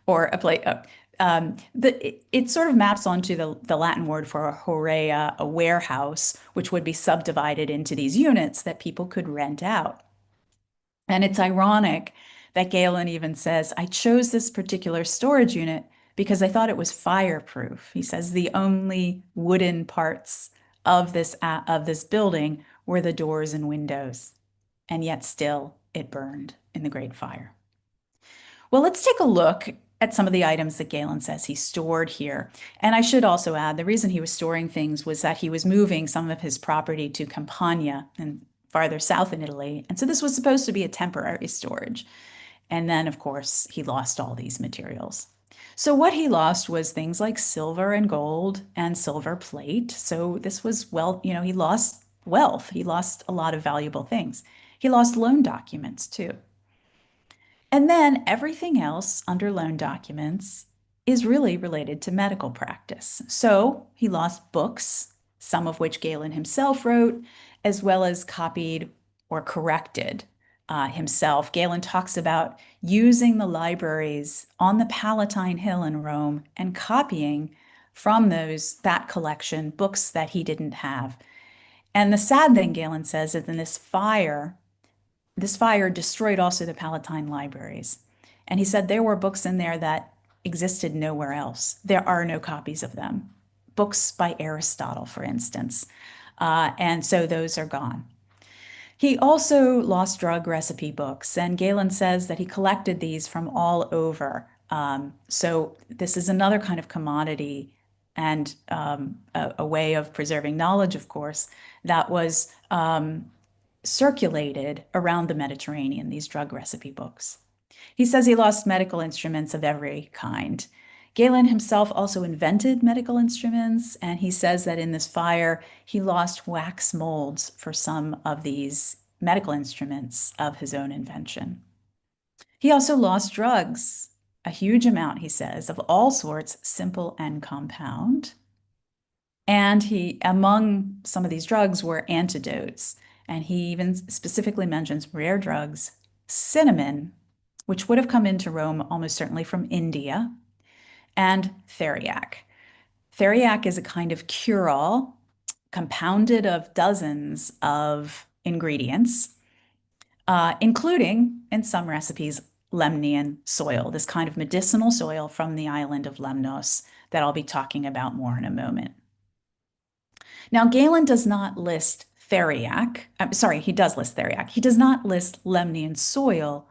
or a place. It sort of maps onto the Latin word for a horea, a warehouse, which would be subdivided into these units that people could rent out. And it's ironic that Galen even says, I chose this particular storage unit because I thought it was fireproof. He says the only wooden parts of this building were the doors and windows, and yet still it burned in the Great Fire. Well, let's take a look at some of the items that Galen says he stored here. And I should also add, the reason he was storing things was that he was moving some of his property to Campania and farther south in Italy. And so this was supposed to be a temporary storage. And then, of course, he lost all these materials. So what he lost was things like silver and gold and silver plate. So this was, he lost wealth. He lost a lot of valuable things. He lost loan documents too. And then everything else under loan documents is really related to medical practice. So he lost books, some of which Galen himself wrote, as well as copied or corrected himself. Galen talks about using the libraries on the Palatine Hill in Rome and copying from that collection books that he didn't have. And the sad thing, Galen says, is in this fire destroyed also the Palatine libraries. And he said there were books in there that existed nowhere else. There are no copies of them. Books by Aristotle, for instance. And so those are gone. He also lost drug recipe books, and Galen says that he collected these from all over. So this is another kind of commodity and a way of preserving knowledge, of course, that was circulated around the Mediterranean, these drug recipe books. He says he lost medical instruments of every kind. Galen himself also invented medical instruments, and he says that in this fire, he lost wax molds for some of these medical instruments of his own invention. He also lost drugs, a huge amount, he says, of all sorts, simple and compound. And among some of these drugs were antidotes, and he even specifically mentions rare drugs, cinnamon, which would have come into Rome almost certainly from India, and theriac. Theriac is a kind of cure-all compounded of dozens of ingredients, including, in some recipes, Lemnian soil, this kind of medicinal soil from the island of Lemnos that I'll be talking about more in a moment. Now, Galen does not list theriac. I'm sorry, he does list theriac. He does not list Lemnian soil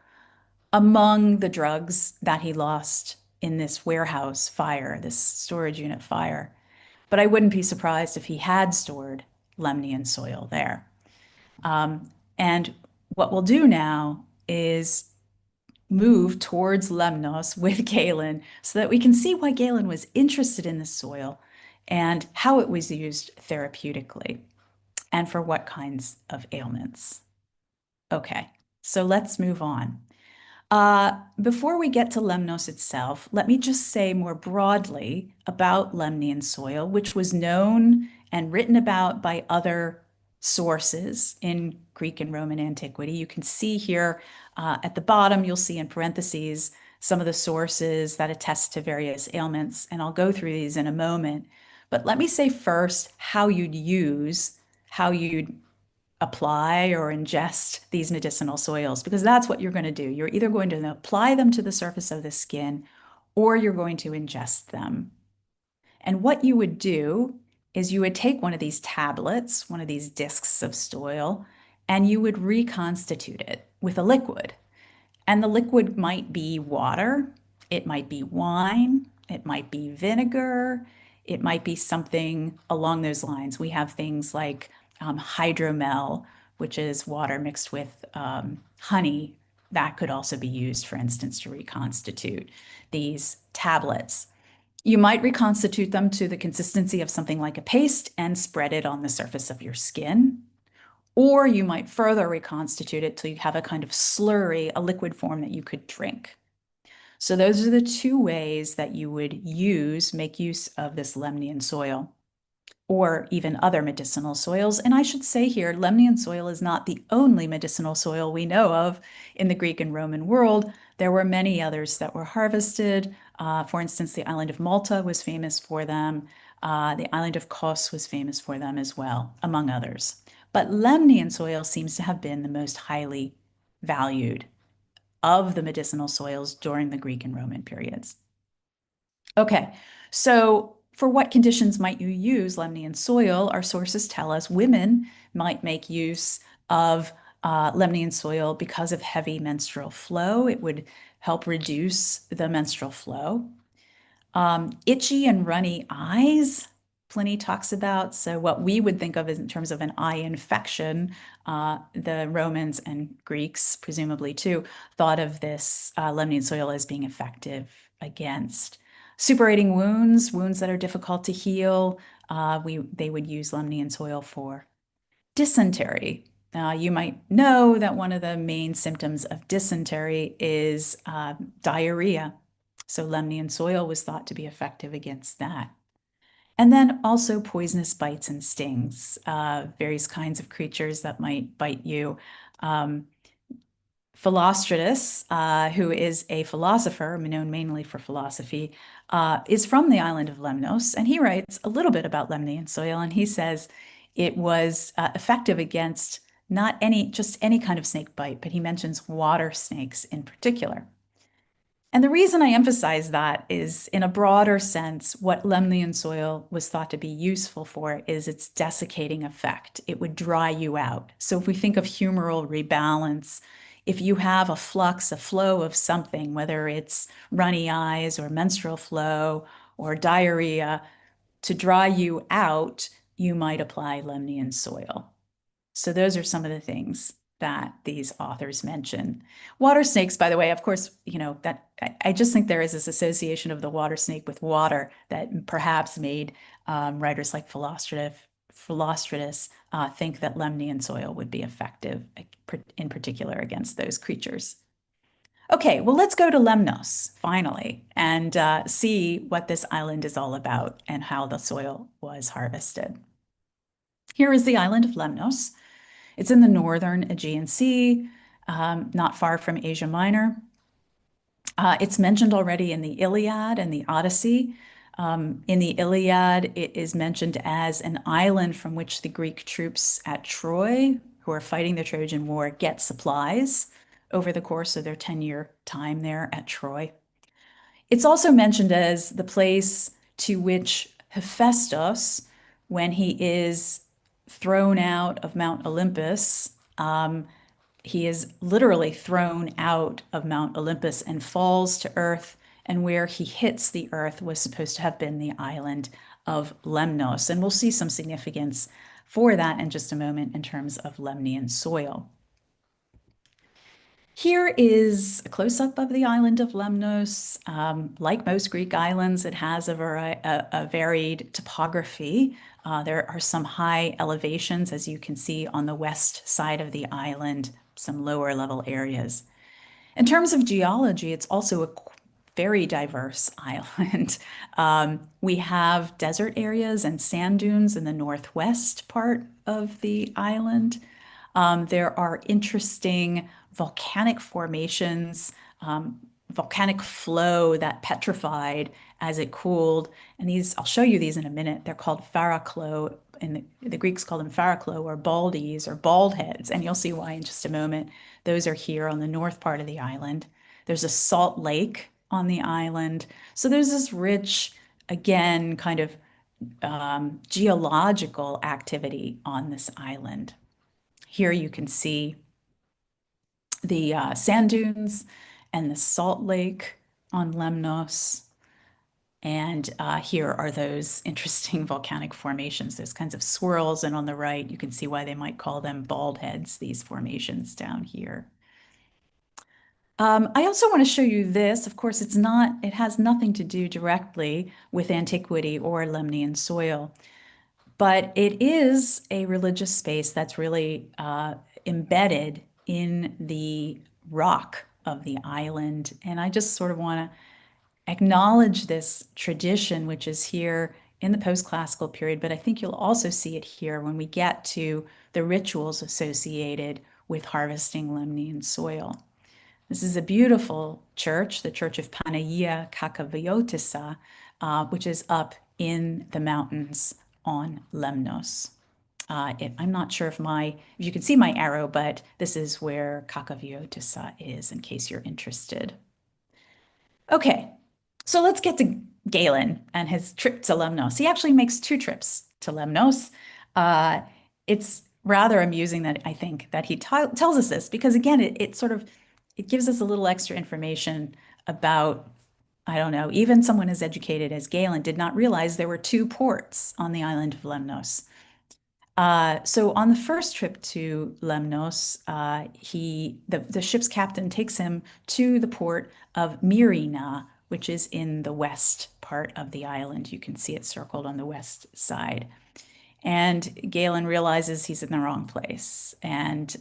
among the drugs that he lost in this warehouse fire, this storage unit fire. But I wouldn't be surprised if he had stored Lemnian soil there. And what we'll do now is move towards Lemnos with Galen so that we can see why Galen was interested in the soil and how it was used therapeutically and for what kinds of ailments. Okay, so let's move on. Before we get to Lemnos itself, let me just say more broadly about Lemnian soil, which was known and written about by other sources in Greek and Roman antiquity. You can see here at the bottom, you'll see in parentheses some of the sources that attest to various ailments, and I'll go through these in a moment. But let me say first how you'd apply or ingest these medicinal soils, because that's what you're going to do. You're either going to apply them to the surface of the skin or you're going to ingest them. And what you would do is you would take one of these tablets, one of these discs of soil, and you would reconstitute it with a liquid. And the liquid might be water, it might be wine, it might be vinegar, it might be something along those lines. We have things like hydromel, which is water mixed with honey. That could also be used, for instance, to reconstitute these tablets. You might reconstitute them to the consistency of something like a paste and spread it on the surface of your skin. Or you might further reconstitute it till you have a kind of slurry, a liquid form that you could drink. So those are the two ways that you would make use of this Lemnian soil, or even other medicinal soils. And I should say here, Lemnian soil is not the only medicinal soil we know of in the Greek and Roman world. There were many others that were harvested. For instance, the island of Malta was famous for them. The island of Kos was famous for them as well, among others. But Lemnian soil seems to have been the most highly valued of the medicinal soils during the Greek and Roman periods. Okay, so for what conditions might you use Lemnian soil? Our sources tell us women might make use of Lemnian soil because of heavy menstrual flow. It would help reduce the menstrual flow. Itchy and runny eyes, Pliny talks about. So what we would think of in terms of an eye infection, the Romans and Greeks, presumably too, thought of this Lemnian soil as being effective against. Suppurating wounds that are difficult to heal, they would use Lemnian soil for. Dysentery. You might know that one of the main symptoms of dysentery is diarrhea. So Lemnian soil was thought to be effective against that. And then also poisonous bites and stings, various kinds of creatures that might bite you. Philostratus, who is a philosopher, known mainly for philosophy, is from the island of Lemnos, and he writes a little bit about Lemnian soil, and he says it was effective against not just any kind of snake bite, but he mentions water snakes in particular. And the reason I emphasize that is, in a broader sense, what Lemnian soil was thought to be useful for is its desiccating effect. It would dry you out. So if we think of humoral rebalance, if you have a flux, a flow of something, whether it's runny eyes or menstrual flow or diarrhea, to dry you out, you might apply Lemnian soil. So those are some of the things that these authors mention. Water snakes, by the way, of course, that I just think there is this association of the water snake with water that perhaps made writers like Philostratus think that Lemnian soil would be effective, in particular against those creatures. Okay, well, let's go to Lemnos finally and see what this island is all about and how the soil was harvested. Here is the island of Lemnos. It's in the northern Aegean Sea, not far from Asia Minor. It's mentioned already in the Iliad and the Odyssey. In the Iliad, it is mentioned as an island from which the Greek troops at Troy, who are fighting the Trojan War, get supplies over the course of their 10-year time there at Troy. It's also mentioned as the place to which Hephaestus, when he is thrown out of Mount Olympus, he is literally thrown out of Mount Olympus and falls to earth, and where he hits the earth was supposed to have been the island of Lemnos. And we'll see some significance for that in just a moment in terms of Lemnian soil. Here is a close-up of the island of Lemnos. Like most Greek islands, it has a varied topography. There are some high elevations, as you can see on the west side of the island, some lower level areas. In terms of geology, it's also a very diverse island. We have desert areas and sand dunes in the northwest part of the island. There are interesting volcanic formations, volcanic flow that petrified as it cooled. And these, I'll show you these in a minute. They're called pharaklo, and the Greeks call them pharaklo or baldes or bald heads. And you'll see why in just a moment. Those are here on the north part of the island. There's a salt lake on the island. So there's this rich, again, kind of geological activity on this island. Here you can see the sand dunes and the salt lake on Lemnos. And here are those interesting volcanic formations, those kinds of swirls. And on the right, you can see why they might call them bald heads, these formations down here. I also want to show you this. Of course, it has nothing to do directly with antiquity or Lemnian soil, but it is a religious space that's really embedded in the rock of the island. And I just sort of want to acknowledge this tradition, which is here in the post-classical period, but I think you'll also see it here when we get to the rituals associated with harvesting Lemnian soil. This is a beautiful church, the Church of Panagia Kakaviotis, which is up in the mountains on Lemnos. I'm not sure if you can see my arrow, but this is where Kakaviotis is, in case you're interested. Okay, so let's get to Galen and his trip to Lemnos. He actually makes 2 trips to Lemnos. It's rather amusing that I think that he tells us this, because again, it gives us a little extra information about, I don't know, even someone as educated as Galen did not realize there were 2 ports on the island of Lemnos. So on the first trip to Lemnos, the ship's captain takes him to the port of Myrina, which is in the west part of the island. You can see it circled on the west side. And Galen realizes he's in the wrong place. And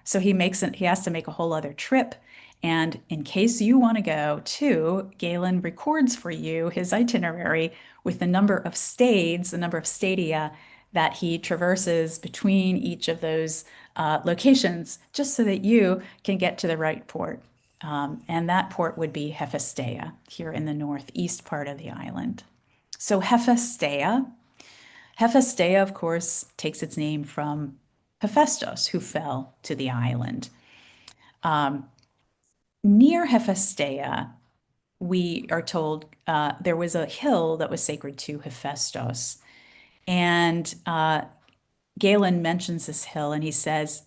so he has to make a whole other trip. And in case you want to go too, Galen records for you his itinerary with the number of stades, the number of stadia that he traverses between each of those locations, just so that you can get to the right port. And that port would be Hephaestia, here in the northeast part of the island. So Hephaestia, of course, takes its name from Hephaestus, who fell to the island. Near Hephaestia we are told there was a hill that was sacred to Hephaestus. And Galen mentions this hill and he says,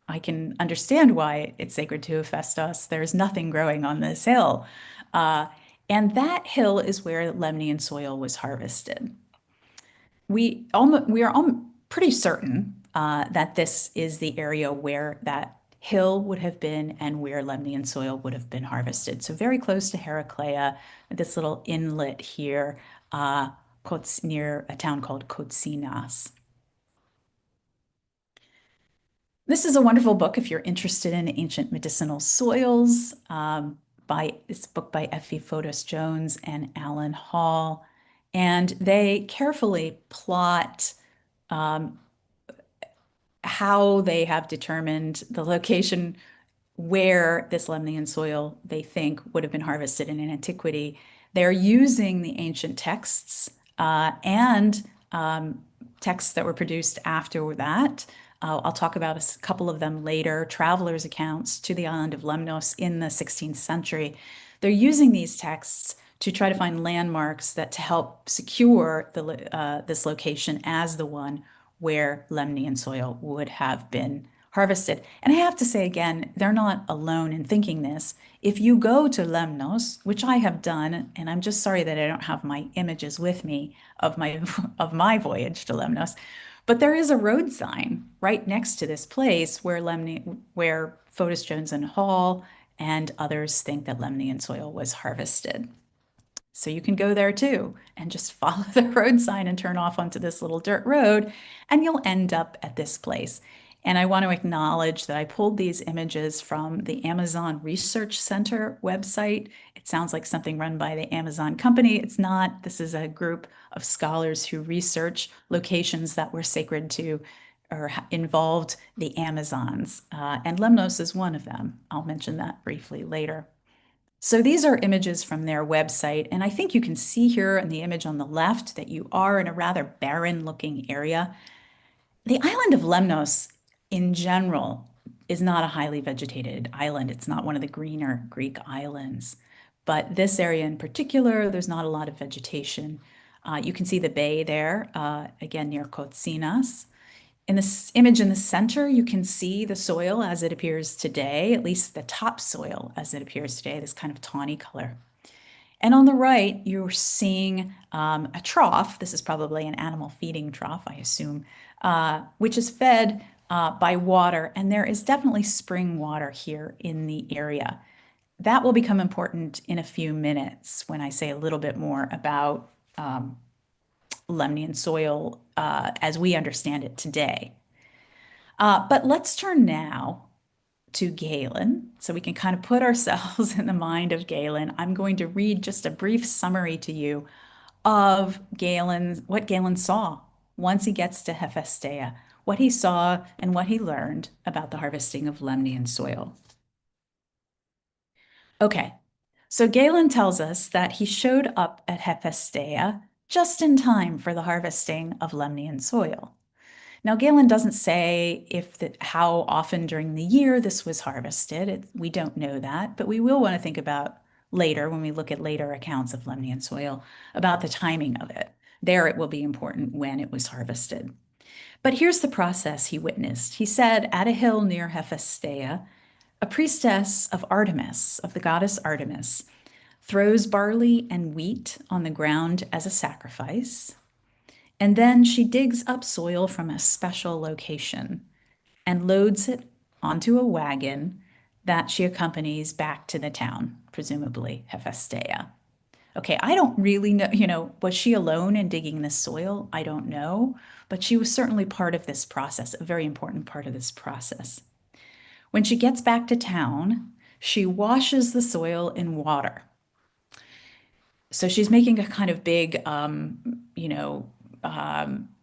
I can understand why it's sacred to Hephaestus. There's nothing growing on this hill. And that hill is where Lemnian soil was harvested. We are pretty certain that this is the area where that hill would have been and where Lemnian soil would have been harvested. So very close to Heraclea, this little inlet here, near a town called Kotsinas. This is a wonderful book if you're interested in ancient medicinal soils. It's a book by F.V. Fotis Jones and Alan Hall. And they carefully plot how they have determined the location where this Lemnian soil they think would have been harvested in antiquity. They're using the ancient texts and texts that were produced after that. I'll talk about a couple of them later, travelers' accounts to the island of Lemnos in the 16th century. They're using these texts to try to find landmarks that to help secure this location as the one where Lemnian soil would have been harvested. And I have to say again, they're not alone in thinking this. If you go to Lemnos, which I have done, and I'm just sorry that I don't have my images with me of my voyage to Lemnos, but there is a road sign right next to this place where Fotis Jones and Hall and others think that Lemnian soil was harvested. So you can go there too and just follow the road sign and turn off onto this little dirt road and you'll end up at this place. And I want to acknowledge that I pulled these images from the Amazon Research Center website. It sounds like something run by the Amazon company. It's not. This is a group of scholars who research locations that were sacred to or involved the Amazons. And Lemnos is one of them. I'll mention that briefly later. So these are images from their website. And I think you can see here in the image on the left that you are in a rather barren looking area. The island of Lemnos in general is not a highly vegetated island. It's not one of the greener Greek islands, but this area in particular, there's not a lot of vegetation. You can see the bay there, again, near Kotsinas. In this image in the center, you can see the soil as it appears today, at least the topsoil as it appears today, this kind of tawny color. And on the right, you're seeing a trough. This is probably an animal feeding trough, I assume, which is fed by water. And there is definitely spring water here in the area. That will become important in a few minutes when I say a little bit more about Lemnian soil as we understand it today. But let's turn now to Galen, so we can kind of put ourselves in the mind of Galen. I'm going to read just a brief summary to you of what Galen saw once he gets to Hephaestia, what he saw and what he learned about the harvesting of Lemnian soil. Okay, so Galen tells us that he showed up at Hephaestia just in time for the harvesting of Lemnian soil. Now, Galen doesn't say how often during the year this was harvested. We don't know that, but we will want to think about later when we look at later accounts of Lemnian soil about the timing of it. There it will be important when it was harvested. But here's the process he witnessed. He said, at a hill near Hephaestia, a priestess of Artemis, of the goddess Artemis, throws barley and wheat on the ground as a sacrifice. And then she digs up soil from a special location and loads it onto a wagon that she accompanies back to the town, presumably Hephaestia. Okay, I don't really know, was she alone in digging this soil? I don't know, but she was certainly part of this process, a very important part of this process. When she gets back to town, she washes the soil in water. So she's making a kind of big,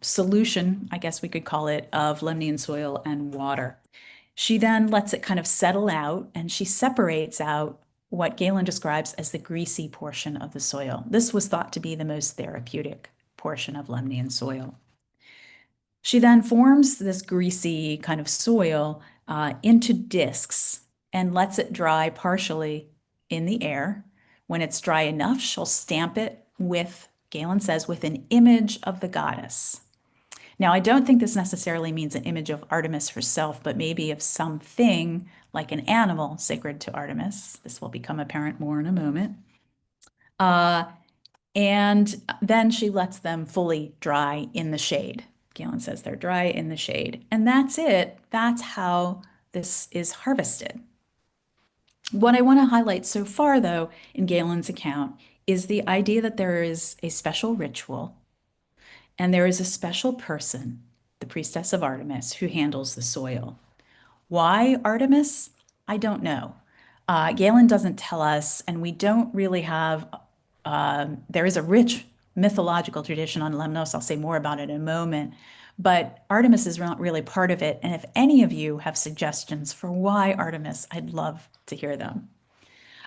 solution, I guess we could call it, of Lemnian soil and water. She then lets it kind of settle out and she separates out what Galen describes as the greasy portion of the soil. This was thought to be the most therapeutic portion of Lemnian soil. She then forms this greasy kind of soil into discs and lets it dry partially in the air When it's dry enough, she'll stamp it with, Galen says, with an image of the goddess. Now, I don't think this necessarily means an image of Artemis herself, but maybe of something like an animal sacred to Artemis. This will become apparent more in a moment. And then she lets them fully dry in the shade. Galen says they're dry in the shade. And that's it. That's how this is harvested. What I want to highlight so far, though, in Galen's account is the idea that there is a special ritual and there is a special person, the priestess of Artemis, who handles the soil. Why Artemis? I don't know. Galen doesn't tell us, and we don't really have, there is a rich mythological tradition on Lemnos. I'll say more about it in a moment, but Artemis is not really part of it. And if any of you have suggestions for why Artemis, I'd love to hear them.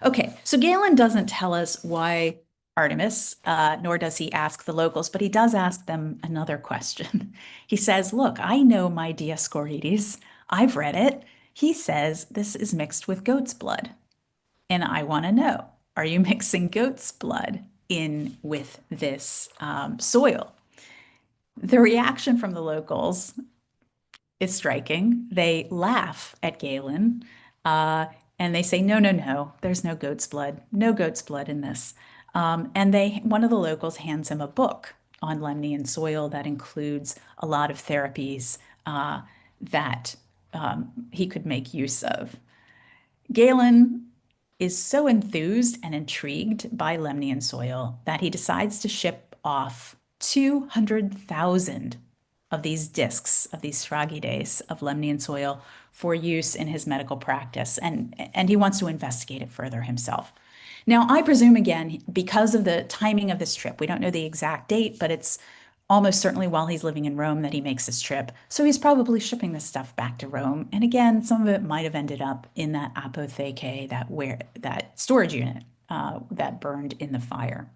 Okay, so Galen doesn't tell us why Artemis, nor does he ask the locals, but he does ask them another question. He says, look, I know my Dioscorides. I've read it. He says this is mixed with goat's blood. And I want to know, are you mixing goat's blood in with this soil? The reaction from the locals is striking. They laugh at Galen and they say, no, no, no, there's no goat's blood in this. And one of the locals hands him a book on Lemnian soil that includes a lot of therapies that he could make use of. Galen is so enthused and intrigued by Lemnian soil that he decides to ship off 200,000 of these discs, of these sphragides of Lemnian soil for use in his medical practice. And he wants to investigate it further himself. Now, I presume, again, because of the timing of this trip, we don't know the exact date, but it's almost certainly while he's living in Rome that he makes this trip. So he's probably shipping this stuff back to Rome. And again, some of it might have ended up in that apotheke, that storage unit that burned in the fire.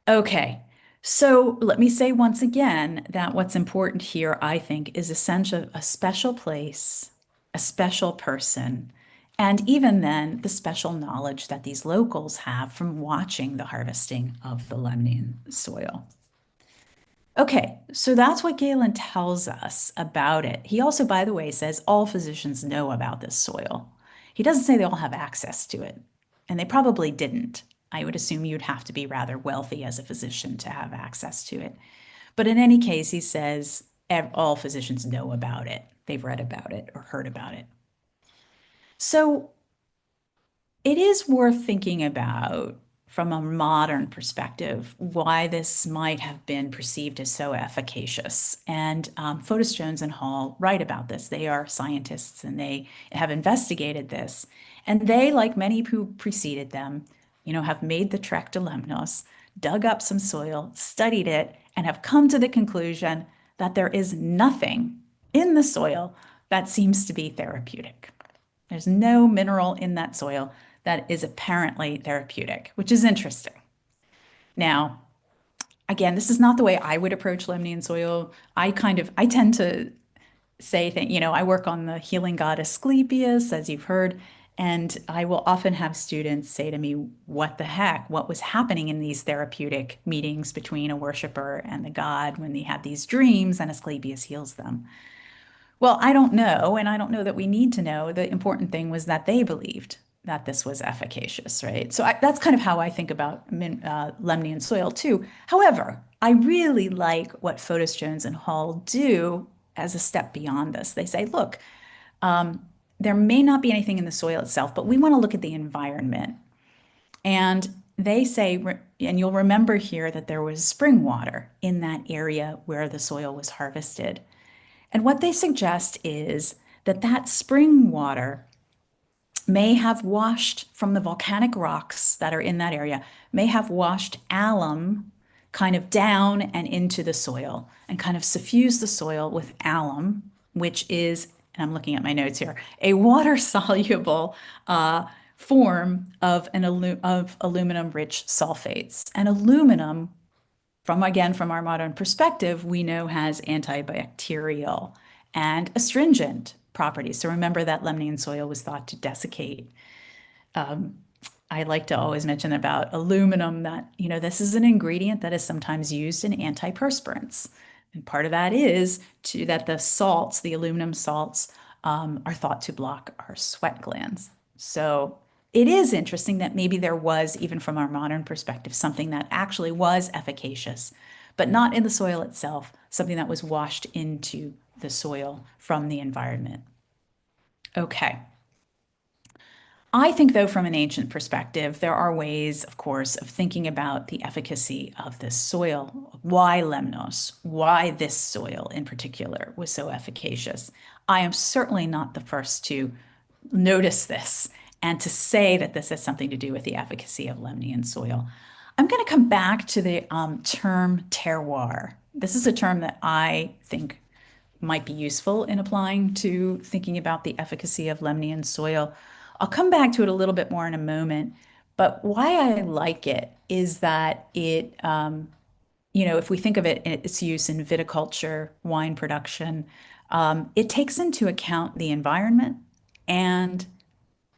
Okay, so let me say once again that what's important here, I think, is essentially a special place, a special person, and even then, the special knowledge that these locals have from watching the harvesting of the Lemnian soil. Okay, so that's what Galen tells us about it. He also, by the way, says all physicians know about this soil. He doesn't say they all have access to it, and they probably didn't. I would assume you'd have to be rather wealthy as a physician to have access to it. But in any case, he says all physicians know about it. They've read about it or heard about it. So it is worth thinking about, from a modern perspective, why this might have been perceived as so efficacious. And Fotis, Jones, and Hall write about this. They are scientists and they have investigated this. And they, like many who preceded them, have made the trek to Lemnos, dug up some soil, studied it, and have come to the conclusion that there is nothing in the soil that seems to be therapeutic. There's no mineral in that soil that is apparently therapeutic, which is interesting. Now, again, this is not the way I would approach Lemnian soil. I tend to say that, I work on the healing god Asclepius, as you've heard, and I will often have students say to me, what the heck, what was happening in these therapeutic meetings between a worshiper and the god when they had these dreams and Asclepius heals them? Well, I don't know, and I don't know that we need to know. The important thing was that they believed that this was efficacious, right? So that's kind of how I think about Lemnian soil too. However, I really like what Fotis, Jones, and Hall do as a step beyond this. They say, look, there may not be anything in the soil itself, but we want to look at the environment. And they say, and you'll remember here that there was spring water in that area where the soil was harvested. And what they suggest is that spring water may have washed from the volcanic rocks that are in that area, may have washed alum kind of down and into the soil and kind of suffused the soil with alum, which is, and I'm looking at my notes here, a water-soluble form of aluminum-rich sulfates. And aluminum, from our modern perspective, we know has antibacterial and astringent properties. So remember that Lemnian soil was thought to desiccate I like to always mention about aluminum that, this is an ingredient that is sometimes used in antiperspirants. And part of that is that the salts, the aluminum salts, are thought to block our sweat glands. So it is interesting that maybe there was, even from our modern perspective, something that actually was efficacious, but not in the soil itself, something that was washed into the soil from the environment. Okay. I think, though, from an ancient perspective, there are ways, of course, of thinking about the efficacy of this soil. Why Lemnos? Why this soil in particular was so efficacious? I am certainly not the first to notice this and to say that this has something to do with the efficacy of Lemnian soil. I'm going to come back to the term terroir. This is a term that I think might be useful in applying to thinking about the efficacy of Lemnian soil. I'll come back to it a little bit more in a moment, but why I like it is that it, if we think of it, its use in viticulture, wine production, it takes into account the environment and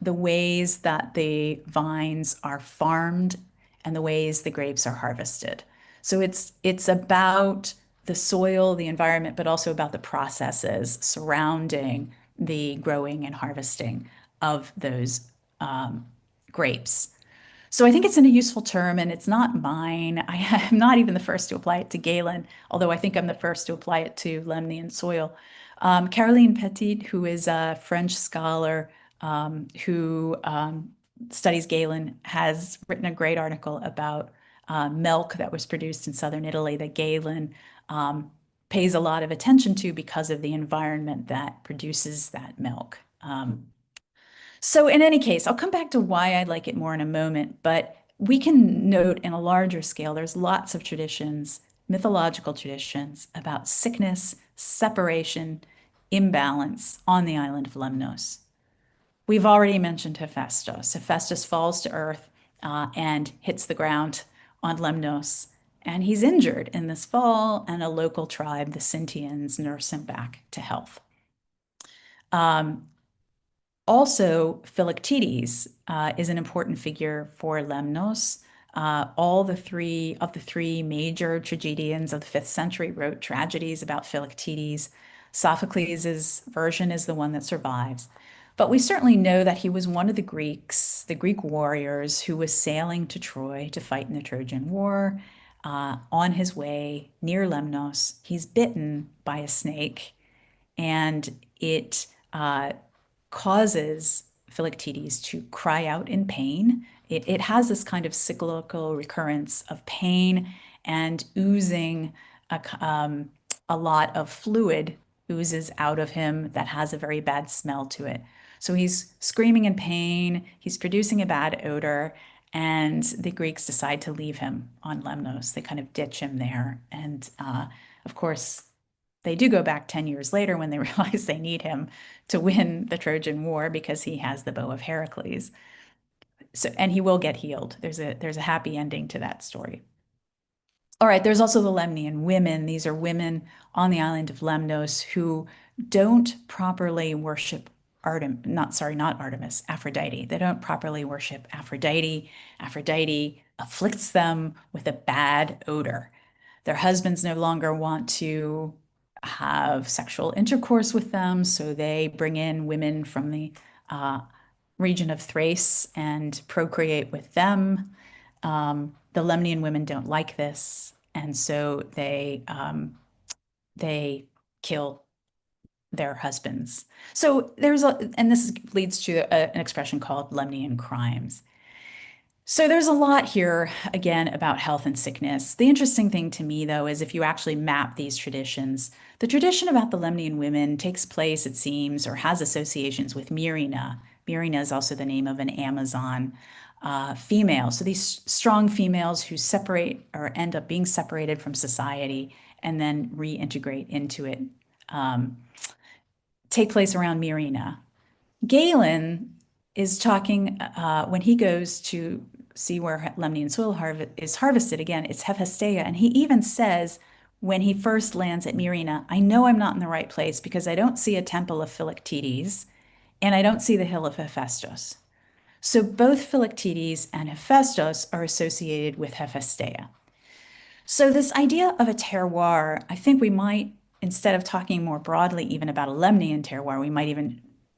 the ways that the vines are farmed and the ways the grapes are harvested. So it's about the soil, the environment, but also about the processes surrounding the growing and harvesting of those grapes. So I think it's a useful term, and it's not mine. I am not even the first to apply it to Galen, although I think I'm the first to apply it to Lemnian soil. Caroline Petit, who is a French scholar who studies Galen, has written a great article about milk that was produced in southern Italy that Galen pays a lot of attention to because of the environment that produces that milk. So in any case, I'll come back to why I like it more in a moment, but we can note in a larger scale, there's lots of traditions, mythological traditions about sickness, separation, imbalance on the island of Lemnos. We've already mentioned Hephaestus. Hephaestus falls to earth and hits the ground on Lemnos, and he's injured in this fall, and a local tribe, the Sintians, nurse him back to health. Also, Philoctetes is an important figure for Lemnos. All the three major tragedians of the 5th century wrote tragedies about Philoctetes. Sophocles' version is the one that survives. But we certainly know that he was one of the Greek warriors who was sailing to Troy to fight in the Trojan War. On his way near Lemnos, he's bitten by a snake, and it causes Philoctetes to cry out in pain. It has this kind of cyclical recurrence of pain and oozing. A lot of fluid oozes out of him that has a very bad smell to it. So he's screaming in pain, he's producing a bad odor, and the Greeks decide to leave him on Lemnos. They kind of ditch him there. And of course, they do go back 10 years later when they realize they need him to win the Trojan War because he has the bow of Heracles. So, and he will get healed. There's a happy ending to that story. All right, there's also the Lemnian women. These are women on the island of Lemnos who don't properly worship not Artemis, Aphrodite. They don't properly worship Aphrodite. Aphrodite afflicts them with a bad odor. Their husbands no longer want to have sexual intercourse with them, so they bring in women from the region of Thrace and procreate with them. The Lemnian women don't like this, and so they kill their husbands. So and this leads to an expression called Lemnian crimes. So there's a lot here, again, about health and sickness. The interesting thing to me, though, is if you actually map these traditions, the tradition about the Lemnian women takes place, it seems, or has associations with Myrina. Myrina is also the name of an Amazon female. So these strong females who separate or end up being separated from society and then reintegrate into it take place around Myrina. Galen is talking, when he goes to see where Lemnian soil is harvested, again, it's Hephaestia, and he even says, when he first lands at Myrina, I know I'm not in the right place because I don't see a temple of Philoctetes, and I don't see the hill of Hephaestus. So both Philoctetes and Hephaestus are associated with Hephaestia. So this idea of a terroir, I think we might, instead of talking more broadly even about a Lemnian terroir,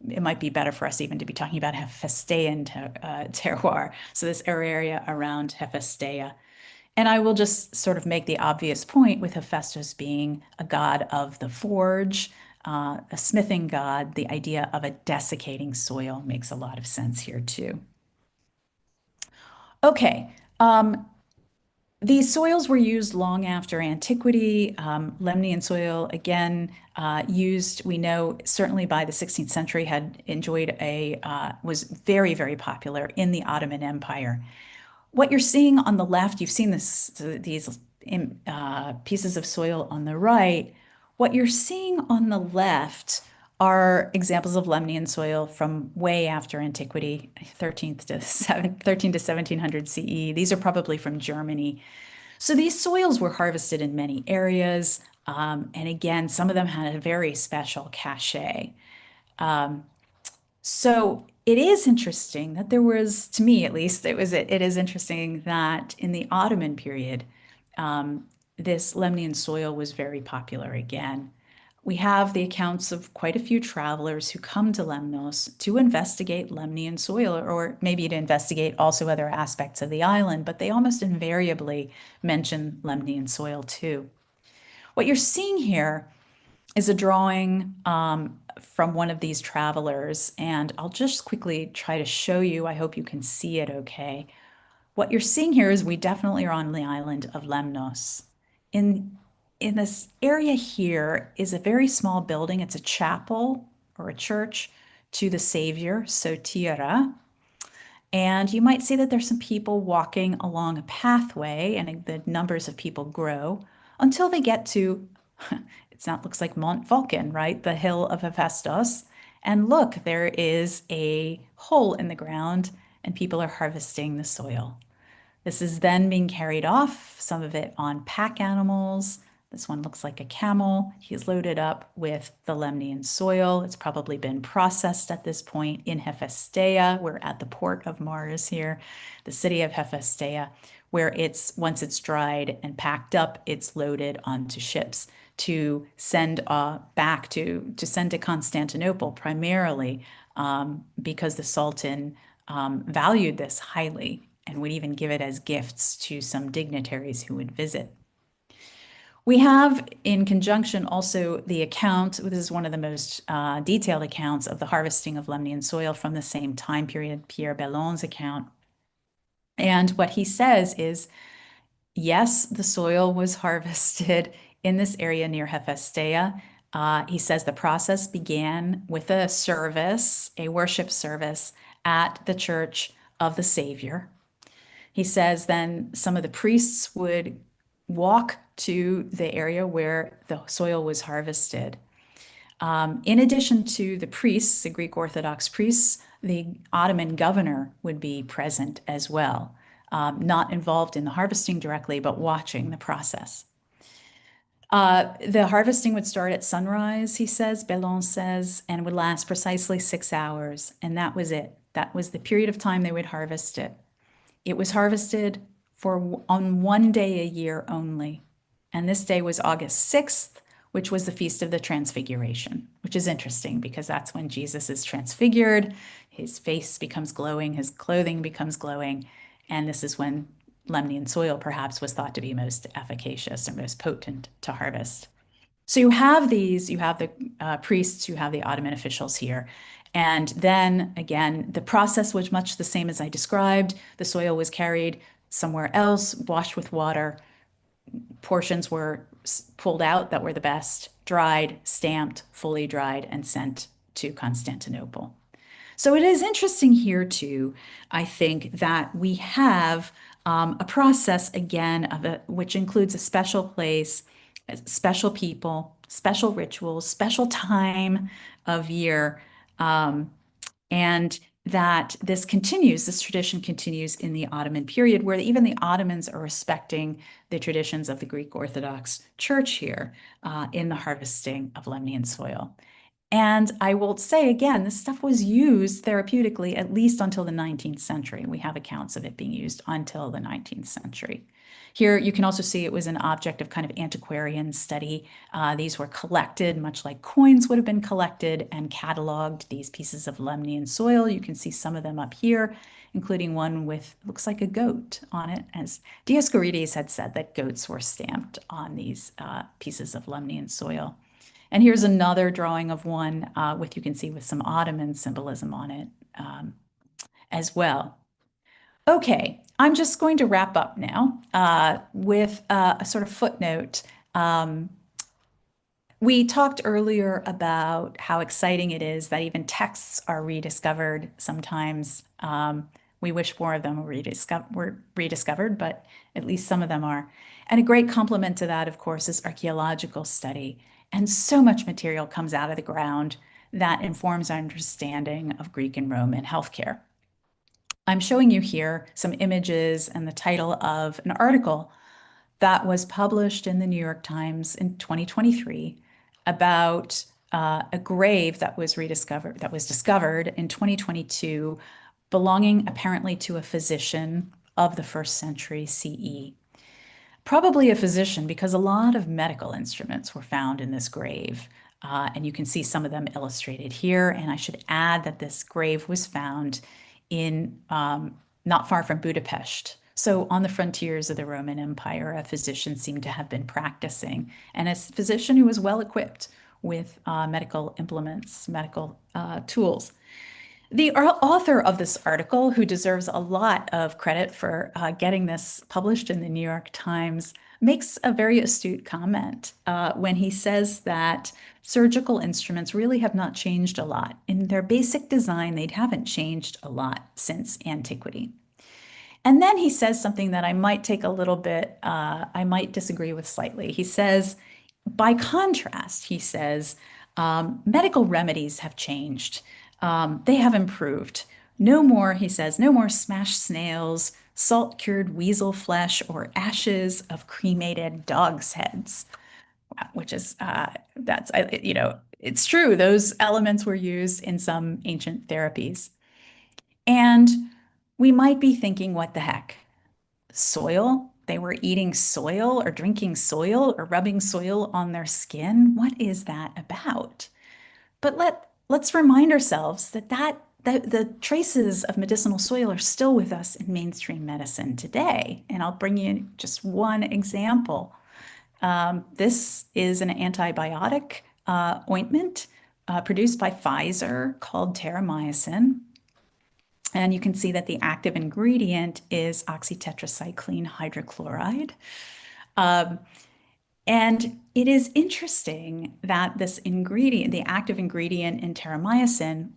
it might be better for us even to be talking about Hephaestian terroir. So this area around Hephaestia. And I will just sort of make the obvious point with Hephaestus being a god of the forge, a smithing god. The idea of a desiccating soil makes a lot of sense here too. Okay, these soils were used long after antiquity. Lemnian soil, again, used, we know, certainly by the 16th century, had enjoyed was very, very popular in the Ottoman Empire. What you're seeing on the left, you've seen these pieces of soil on the right. What you're seeing on the left are examples of Lemnian soil from way after antiquity, 13 to 1700 CE. These are probably from Germany. So these soils were harvested in many areas. And again, some of them had a very special cachet. So it is interesting that there was, to me at least, it is interesting that in the Ottoman period, this Lemnian soil was very popular again. We have the accounts of quite a few travelers who come to Lemnos to investigate Lemnian soil, or maybe to investigate also other aspects of the island, but they almost invariably mention Lemnian soil too. What you're seeing here is a drawing from one of these travelers, and I'll just quickly try to show you. I hope you can see it okay. What you're seeing here is we definitely are on the island of Lemnos. In this area here is a very small building. It's a chapel or a church to the Savior, Sotiera. And you might see that there's some people walking along a pathway, and the numbers of people grow until they get to, looks like Mont Vulcan, right? The hill of Hephaestus. And look, there is a hole in the ground and people are harvesting the soil. This is then being carried off, some of it on pack animals. This one looks like a camel. He's loaded up with the Lemnian soil. It's probably been processed at this point in Hephaestia. We're at the port of Mars here, the city of Hephaestia, where once it's dried and packed up, it's loaded onto ships to send back to send to Constantinople, primarily because the Sultan valued this highly and would even give it as gifts to some dignitaries who would visit. We have, in conjunction, also the account. This is one of the most detailed accounts of the harvesting of Lemnian soil from the same time period, Pierre Bellon's account. And what he says is, yes, the soil was harvested in this area near Hephaestia. He says the process began with a service, a worship service at the Church of the Savior. He says then some of the priests would walk to the area where the soil was harvested. In addition to the priests, the Greek Orthodox priests, the Ottoman governor would be present as well, not involved in the harvesting directly, but watching the process. The harvesting would start at sunrise, he says, Bellon says, and would last precisely 6 hours. And that was it. That was the period of time they would harvest it. It was harvested on one day a year only. And this day was August 6th, which was the Feast of the Transfiguration, which is interesting because that's when Jesus is transfigured. His face becomes glowing, his clothing becomes glowing. And this is when Lemnian soil perhaps was thought to be most efficacious or most potent to harvest. So you have the priests, you have the Ottoman officials here. And then again, the process was much the same as I described. The soil was carried somewhere else, washed with water. Portions were pulled out that were the best, dried, stamped, fully dried, and sent to Constantinople. So it is interesting here too, I think, that we have a process again which includes a special place, special people, special rituals, special time of year, and that this tradition continues in the Ottoman period, where even the Ottomans are respecting the traditions of the Greek Orthodox Church here in the harvesting of Lemnian soil. And I will say again, this stuff was used therapeutically at least until the 19th century. We have accounts of it being used until the 19th century. Here you can also see it was an object of kind of antiquarian study. These were collected, much like coins would have been collected, and cataloged, these pieces of Lemnian soil. You can see some of them up here, including one with, looks like a goat on it, as Dioscorides had said that goats were stamped on these pieces of Lemnian soil. And here's another drawing of one you can see with some Ottoman symbolism on it as well. Okay, I'm just going to wrap up now with a sort of footnote. We talked earlier about how exciting it is that even texts are rediscovered sometimes. We wish more of them were rediscovered, but at least some of them are. And a great complement to that, of course, is archaeological study. And so much material comes out of the ground that informs our understanding of Greek and Roman healthcare. I'm showing you here some images and the title of an article that was published in the New York Times in 2023 about a grave that was discovered in 2022, belonging apparently to a physician of the 1st century CE. Probably a physician, because a lot of medical instruments were found in this grave. And you can see some of them illustrated here. And I should add that this grave was found in not far from Budapest. So on the frontiers of the Roman Empire, a physician seemed to have been practicing, and a physician who was well equipped with medical implements, medical tools. The author of this article, who deserves a lot of credit for getting this published in the New York Times, makes a very astute comment when he says that surgical instruments really have not changed a lot. In their basic design, they haven't changed a lot since antiquity. And then he says something that I might take a little bit, I might disagree with slightly. He says, by contrast, he says, medical remedies have changed. They have improved. No more, he says, no more smashed snails, salt-cured weasel flesh, or ashes of cremated dogs' heads, which is, it's true. Those elements were used in some ancient therapies. And we might be thinking, what the heck? Soil? They were eating soil or drinking soil or rubbing soil on their skin? What is that about? But let's remind ourselves that the traces of medicinal soil are still with us in mainstream medicine today. And I'll bring you just one example. This is an antibiotic ointment produced by Pfizer called terramycin. And you can see that the active ingredient is oxytetracycline hydrochloride. And it is interesting that this ingredient, the active ingredient in terramycin,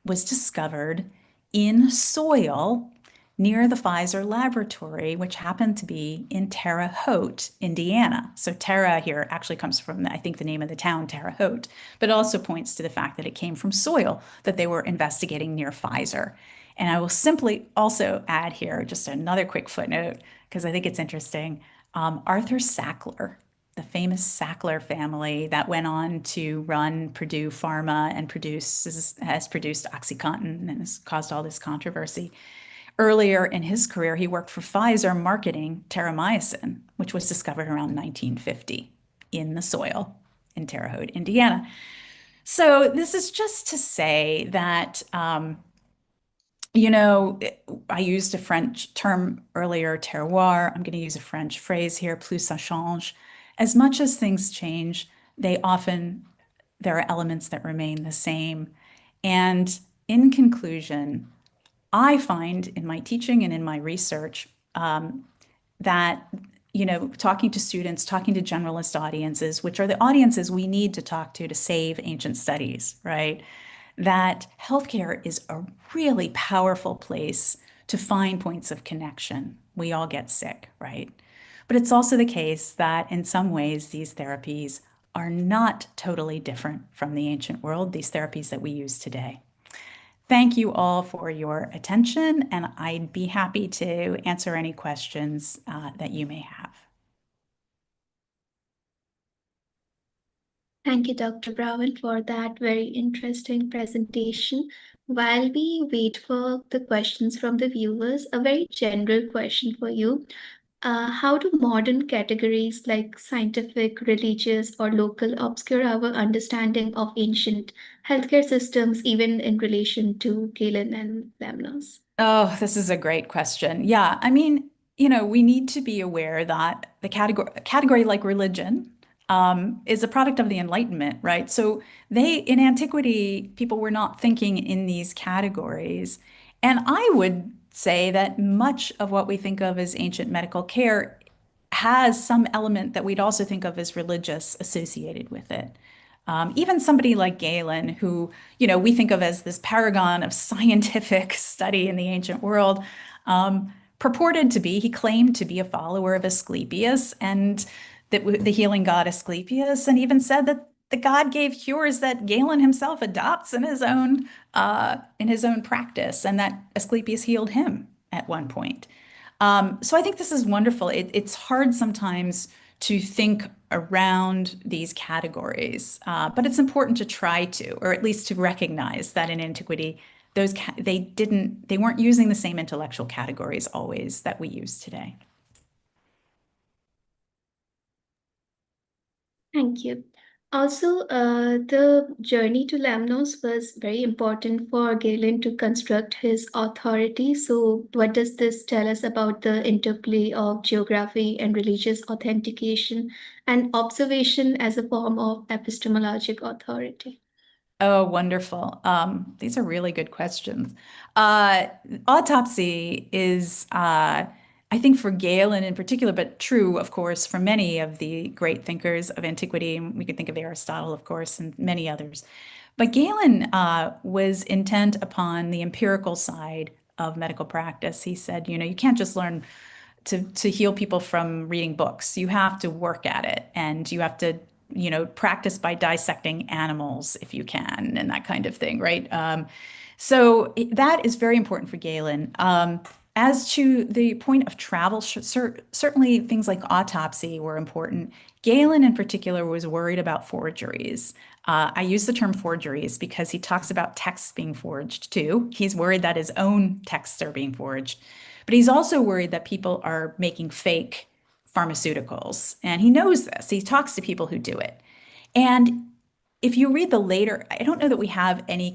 was discovered in soil near the Pfizer laboratory, which happened to be in Terre Haute, Indiana. So Terra here actually comes from, I think, the name of the town, Terre Haute, but also points to the fact that it came from soil that they were investigating near Pfizer. And I will simply also add here just another quick footnote, because I think it's interesting. Arthur Sackler, the famous Sackler family that went on to run Purdue Pharma and has produced OxyContin and has caused all this controversy. Earlier in his career, he worked for Pfizer marketing terramycin, which was discovered around 1950 in the soil in Terre Haute, Indiana. So this is just to say that, I used a French term earlier, terroir. I'm going to use a French phrase here, plus ça change. As much as things change, there are elements that remain the same. And in conclusion, I find in my teaching and in my research that, talking to students, talking to generalist audiences, which are the audiences we need to talk to save ancient studies, right? That healthcare is a really powerful place to find points of connection. We all get sick, right? But it's also the case that in some ways, these therapies are not totally different from the ancient world, these therapies that we use today. Thank you all for your attention, and I'd be happy to answer any questions that you may have. Thank you, Dr. Brown, for that very interesting presentation. While we wait for the questions from the viewers, a very general question for you. How do modern categories like scientific, religious, or local obscure our understanding of ancient healthcare systems, even in relation to Galen and Lemnos? Oh, this is a great question. Yeah, I mean, we need to be aware that the category like religion is a product of the Enlightenment, right? So in antiquity, people were not thinking in these categories. And I would say that much of what we think of as ancient medical care has some element that we'd also think of as religious associated with it. Even somebody like Galen, who, we think of as this paragon of scientific study in the ancient world, he claimed to be a follower of Asclepius and the healing god Asclepius, and even said that the god gave cures that Galen himself adopts in his own practice, and that Asclepius healed him at one point. So I think this is wonderful. It's hard sometimes to think around these categories, but it's important to try to, or at least to recognize that in antiquity, they weren't using the same intellectual categories always that we use today. Thank you. Also, the journey to Lemnos was very important for Galen to construct his authority. So, what does this tell us about the interplay of geography and religious authentication and observation as a form of epistemologic authority? Oh, wonderful. These are really good questions. Autopsy is, I think for Galen in particular, but true, of course, for many of the great thinkers of antiquity. And we could think of Aristotle, of course, and many others. But Galen was intent upon the empirical side of medical practice. He said, you can't just learn to heal people from reading books. You have to work at it, and you have to practice by dissecting animals if you can, and that kind of thing, right? So that is very important for Galen. As to the point of travel, certainly things like autopsy were important. Galen in particular was worried about forgeries. I use the term forgeries because he talks about texts being forged too. He's worried that his own texts are being forged, but he's also worried that people are making fake pharmaceuticals. And he knows this. He talks to people who do it. And if you read the later, I don't know that we have any